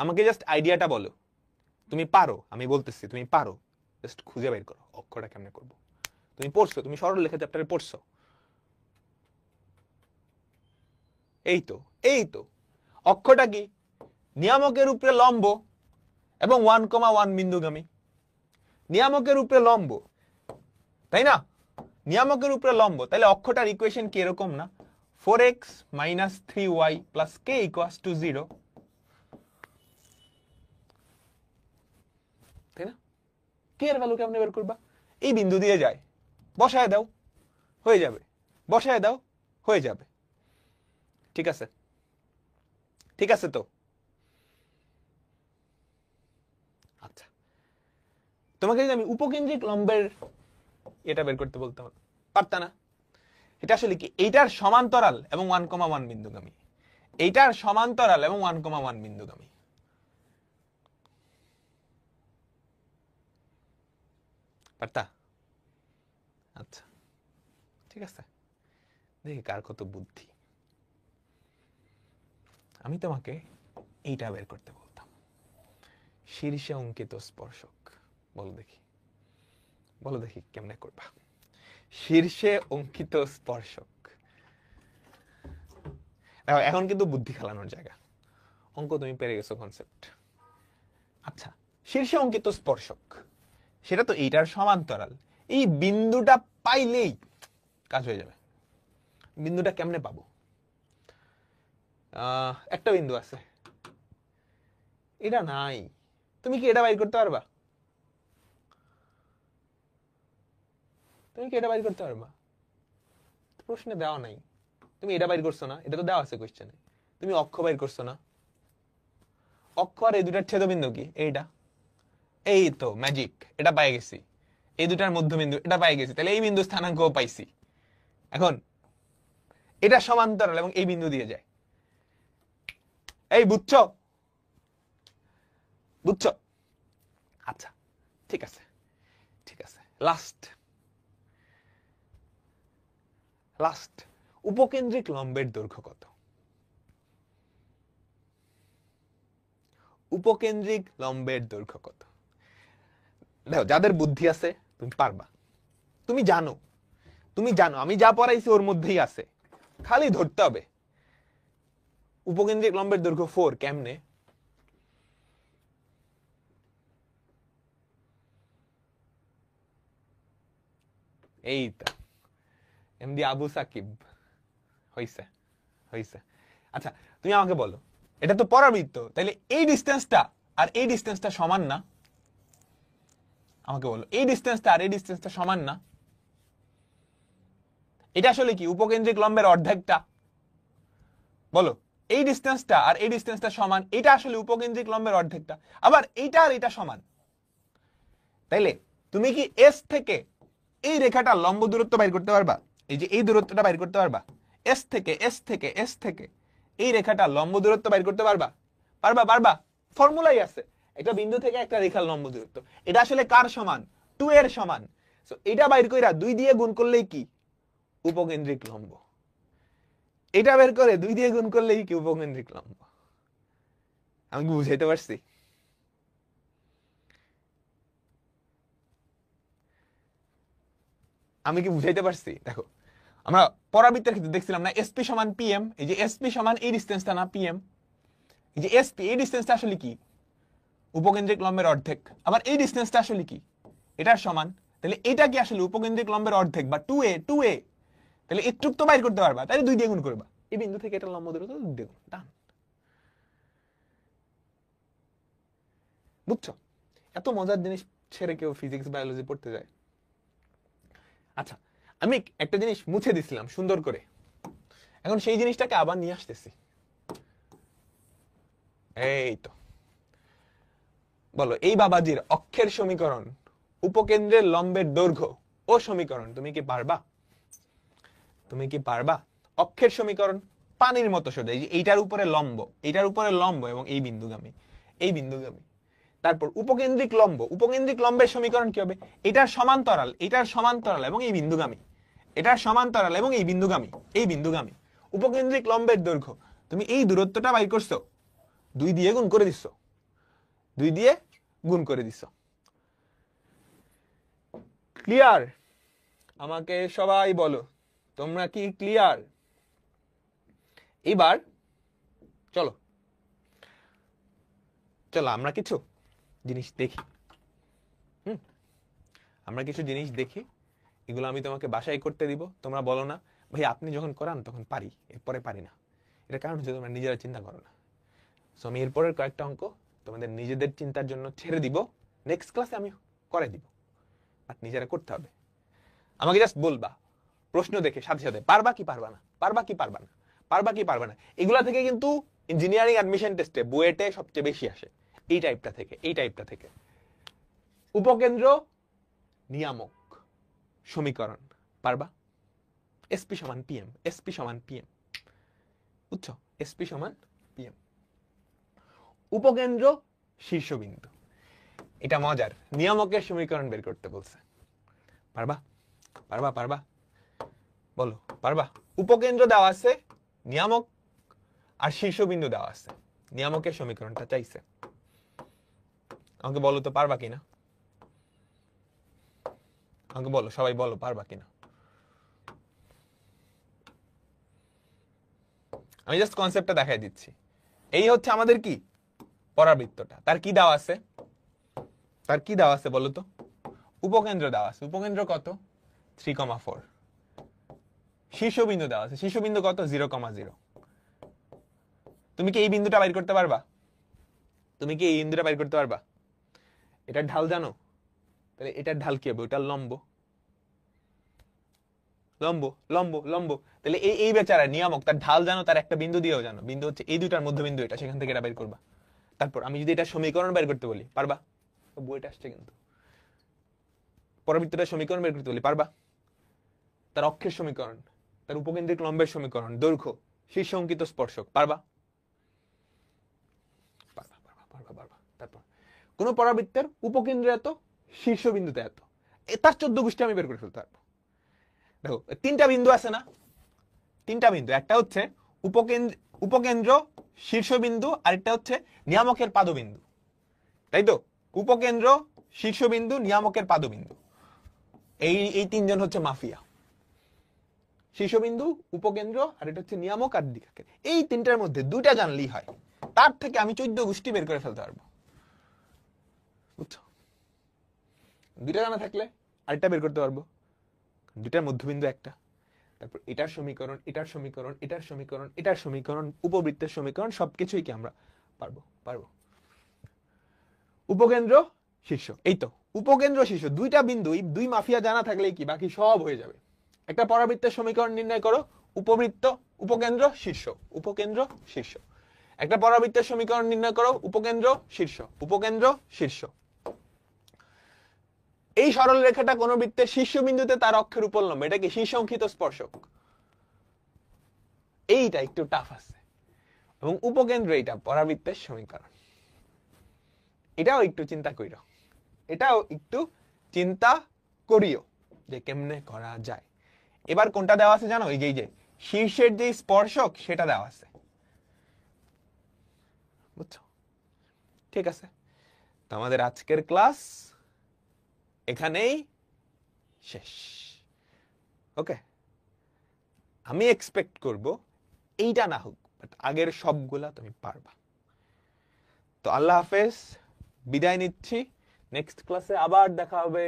আমাকে জাস্ট আইডিয়াটা বলো। তুমি পারো, আমি বলতেছি তুমি পারো, জাস্ট খুঁজে বের করো অক্ষটা কেমনে করবো। তুমি পড়ছো, তুমি সরলরেখা চ্যাপ্টারে পড়ছো। এই তো অক্ষটা কি? নিয়ামকের উপরে লম্ব এবং 1,1 বিন্দুগামী। নিয়ামকের উপরে লম্ব, তাই না? নিয়ামকের উপরে লম্ব, তাহলে অক্ষটার ইকুয়েশন কি এরকম না? 4x minus 3y plus k equals to 0, তাই না? কে এর ভ্যালু কেমনে বের করবা? এই বিন্দু দিয়ে যায়, বসায় দাও, হয়ে যাবে। বসায় দাও, হয়ে যাবে। ঠিক আছে? ঠিক আছে তো? আচ্ছা, তোমাকে যদি আমি উপকেন্দ্রিক লম্বের এটা বের করতে বলতাম, পারতা না? এটা আসলে কি? এইটার সমান্তরাল এবং 1,1 বিন্দুগামী। এইটার সমান্তরাল এবং 1,1 বিন্দুগামী। পারতা? আচ্ছা ঠিক আছে, দেখি কার কত বুদ্ধি। আমি তোমাকে এইটা বের করতে বলতাম, শীর্ষে অঙ্কিত স্পর্শক। বলো দেখি কেমনে করবা। শীর্ষে অঙ্কিত স্পর্শক। এখন কিন্তু বুদ্ধি খেলানোর জায়গা। অঙ্ক তুমি পেরে গেছো, কনসেপ্ট। আচ্ছা, শীর্ষে অঙ্কিত স্পর্শক সেটা তো এইটার সমান্তরাল। এই বিন্দুটা পাইলেই কাজ হয়ে যাবে। বিন্দুটা কেমনে পাবো? একটা বিন্দু আছে, এটা নাই। তুমি কি এটা বাইর করতে পারবা? প্রশ্নে দেওয়া নাই। তুমি এটা বাইর করছো না, এটা তো দেওয়া আছে কোশ্চেনে। তুমি অক্ষ বাইর করছো না। অক্ষ আর এই দুটার ছেদবিন্দু কি? এইটা। এই তো ম্যাজিক, এটা পাই গেছি। এই দুটার মধ্যবিন্দু এটা পাই গেছি, তাহলে এই বিন্দু স্থানাঙ্কও পাইছি। এখন এটা সমান্তরাল এবং এই বিন্দু দিয়ে যায়। এই বুঝছো? বুঝছো? আচ্ছা ঠিক আছে, ঠিক আছে। লাস্ট উপকেন্দ্রিক লম্বের দৈর্ঘ্য কত? উপকেন্দ্রিক লম্বের দৈর্ঘ্য কত? দেখো, যাদের বুদ্ধি আছে তুমি পারবা, তুমি জানো আমি যা পড়াইছি ওর মধ্যেই আছে, খালি ধরতে হবে। উপকেন্দ্রিক লম্বের দৈর্ঘ্য 4 কেমনে? এই তো এমডি আবু সাকিব, হইছে হইছে। আচ্ছা তুমি আমাকে বলো, এটা তো পরাবৃত্ত, তাহলে এই ডিসটেন্সটা আর এই ডিসটেন্সটা সমান না? আমাকে বলো, এই ডিসটেন্সটা আর এই ডিসটেন্সটা সমান না? এটা আসলে কি উপকেন্দ্রিক লম্বের অর্ধেকটা? বলো, এই ডিসটেন্সটা আর এই ডিসটেন্সটা সমান, এটা আসলে উপকেন্দ্রিক লম্বের অর্ধেকটা। আবার এইটা আর এটা সমান, তাইলে তুমি কি এস থেকে এই রেখাটা লম্ব দূরত্ব বাইর করতে পারবা? এই যে এই দূরত্বটা বাইর করতে পারবা? এস থেকে এই রেখাটা লম্ব দূরত্ব বাইর করতে পারবা? পারবা। ফর্মুলাই আছে, একটা বিন্দু থেকে একটা রেখার লম্ব দূরত্ব। এটা আসলে কার সমান? 2 এর সমান। সো এটা বাইর কইরা 2 দিয়ে গুণ করলেই কি উপকেন্দ্রিক লম্ব। এটা বের করে 2 দিয়ে গুণ করলেই কি উপকেন্দ্রিক লম্ব। আমি কি বুঝাইতে পারছি? দেখো, আমরা পরাবৃত্তের ক্ষেত্রে দেখছিলাম না, এসপি সমান পিএম। এই যে এসপি সমান এই ডিসটেন্সটা না পিএম, এই যে এসপি এই ডিসটেন্সটা আসলে কি উপকেন্দ্রিক লম্বের অর্ধেক। আবার এই ডিসটেন্সটা আসলে কি এটার সমান। তাহলে এটা কি আসলে উপকেন্দ্রিক লম্বের অর্ধেক বা 2a। তাহলে একটুক তো বাইর করতে পারবা, তাহলে 2 দিয়ে গুণ করবা। এই বিন্দু থেকে এটা লম্ব দূরত্ব 2 দিয়ে গুণ, ডান। বুঝছো? এত মজার জিনিস ছেড়ে কেউ ফিজিক্স বায়োলজি পড়তে যায়? আচ্ছা আমি একটা জিনিস মুছে দিছিলাম সুন্দর করে, এখন সেই জিনিসটাকে আবার নিয়ে আসতেছি। এই তো বলো, এই বাবাজির অক্ষের সমীকরণ, উপকেন্দ্রের লম্বের দৈর্ঘ্য ও সমীকরণ তুমি কি পারবা? অক্ষের সমীকরণ পানির মতো সোজা। এই যে এইটার উপরে লম্ব এবং এই বিন্দুগামী। তারপর উপকেন্দ্রিক লম্বের সমীকরণ কি হবে? এটার সমান্তরাল এবং এই বিন্দুগামী। উপকেন্দ্রিক লম্বের দৈর্ঘ্য তুমি এই দূরত্বটা বাইর করছো, 2 দিয়ে গুণ করে দিছো। ক্লিয়ার? আমাকে সবাই বলো, তোমরা কি ক্লিয়ার? এবার চলো আমরা কিছু জিনিস দেখি। এগুলো আমি তোমাকে বাসায় করতে দিব। তোমরা বলো না ভাই আপনি যখন করান তখন পারি, এরপরে পারি না। এটা কারণ হচ্ছে তোমরা নিজেরা চিন্তা করো না। সো আমি এরপরের কয়েকটা অঙ্ক তোমাদের নিজেদের চিন্তার জন্য ছেড়ে দিব, নেক্সট ক্লাসে আমি করে দিব, বাট নিজেরা করতে হবে। আমাকে জাস্ট বলবা প্রশ্ন দেখে সাথে সাথে পারবা কি পারবা না। এগুলা থেকে কিন্তু ইঞ্জিনিয়ারিং অ্যাডমিশন টেস্টে বুয়েটে সবচেয়ে বেশি আসে, এই টাইপটা থেকে। উপকেন্দ্র নিয়ামক সমীকরণ পারবা? এসপি সমান পিএম। বুঝছো? এসপি সমান পিএম। উপকেন্দ্র শীর্ষবিন্দু, এটা মজার। নিয়ামকের সমীকরণ বের করতে বলছে, পারবা? বলো পারবা? উপকেন্দ্র দেওয়া আছে, নিয়ামক আর শীর্ষবিন্দু দেওয়া আছে, নিয়ামকের সমীকরণটা চাইছে। আমাকে বলো তো পারবা কিনা? আমাকে বলো, সবাই বলো পারবা কিনা। আমি জাস্ট কনসেপ্টটা দেখাই দিচ্ছি। এই হচ্ছে আমাদের কি পরাবৃত্তটা, তার কি দেওয়া আছে বলো তো? উপকেন্দ্র দেওয়া আছে। উপকেন্দ্র কত? 3,4। শীর্ষবিন্দু দেওয়া আছে। শীর্ষবিন্দু কত? 0,0। তুমি কি এই বিন্দুটা বাইর করতে পারবা? এটার ঢাল জানো? তাহলে এটার ঢাল কি হবে? ওটার লম্ব। তাহলে এই বেচারা নিয়ামক, তার ঢাল জানো, তার একটা বিন্দু দিয়েও জানো। বিন্দু হচ্ছে এই দুইটার মধ্যবিন্দু, এটা, সেখান থেকে এটা বের করবা। তারপর আমি যদি এটা সমীকরণ বের করতে বলি, পারবা? বইটা আসছে কিন্তু। পরাবৃত্তটার সমীকরণ বের করতে বলি, পারবা? তার অক্ষের সমীকরণ, তার উপকেন্দ্রিক লম্বের সমীকরণ, দৈর্ঘ্য, শীর্ষ অঙ্কিত স্পর্শক, পারবা? পারবা পারবা পারবা পারবা। তারপর কোন পরাবৃত্তের উপকেন্দ্রে এত, শীর্ষবিন্দুতে এত, তার 14 গোষ্ঠী আমি বের করে ফেলতে পারবো। দেখো তিনটা বিন্দু আছে না, তিনটা বিন্দু, একটা হচ্ছে উপকেন্দ্র শীর্ষবিন্দু, আরেকটা হচ্ছে নিয়ামকের পাদবিন্দু, তাই তো? উপকেন্দ্র, শীর্ষবিন্দু, নিয়ামকের পাদবিন্দু, এই তিনজন হচ্ছে মাফিয়া। শীর্ষবিন্দু, উপকেন্দ্র, আর এটা হচ্ছে নিয়ামক আর দিকাকের। এই তিনটার মধ্যে দুইটা জানলেই হয়, তার থেকে আমি 14 গোষ্ঠী বের করে ফেলতে পারবো, বুঝছো? দুইটা জানা থাকলে আরেকটা বের করতে পারবো, দুইটার মধ্যবিন্দু একটা। তারপর এটার সমীকরণ, এটার সমীকরণ, এটার সমীকরণ, এটার সমীকরণ, উপবৃত্তের সমীকরণ, সবকিছুই কি আমরা পারবো? পারবো। উপকেন্দ্র, শীর্ষ, এই তো উপকেন্দ্র শীর্ষ দুইটা বিন্দু, দুই মাফিয়া জানা থাকলেই কি বাকি সব হয়ে যাবে। একটা পরাবৃত্তের সমীকরণ নির্ণয় করো, উপবৃত্ত, উপকেন্দ্র, শীর্ষ, উপকেন্দ্র, শীর্ষ। একটা পরাবৃত্তের সমীকরণ নির্ণয় করো, উপকেন্দ্র, শীর্ষ, উপকেন্দ্র, শীর্ষ। এই সরল রেখাটা কোন বৃত্তের শীর্ষবিন্দুতে তার অক্ষের উপর লম্ব, এটা কি শীর্ষ অঙ্কিত স্পর্শক। এইটা একটু টাফ আছে। এবং উপকেন্দ্র, এটা পরাবৃত্তের সমীকরণ। এটাও একটু চিন্তা করিও, এটাও একটু চিন্তা করিও যে কেমনে করা যায়। এবার কোনটা দেওয়া আছে জানো? এই যে শীর্ষের যে স্পর্শক সেটা দেওয়া আছে, বুঝছো? ঠিক আছে, তো আমাদের আজকের ক্লাস এখানেই শেষ। ওকে, আমি এক্সপেক্ট করব এইটা না হোক, বাট আগের সবগুলা তুমি পারবা। তো আল্লাহ হাফেজ, বিদায় নিচ্ছি। নেক্সট ক্লাসে আবার দেখা হবে।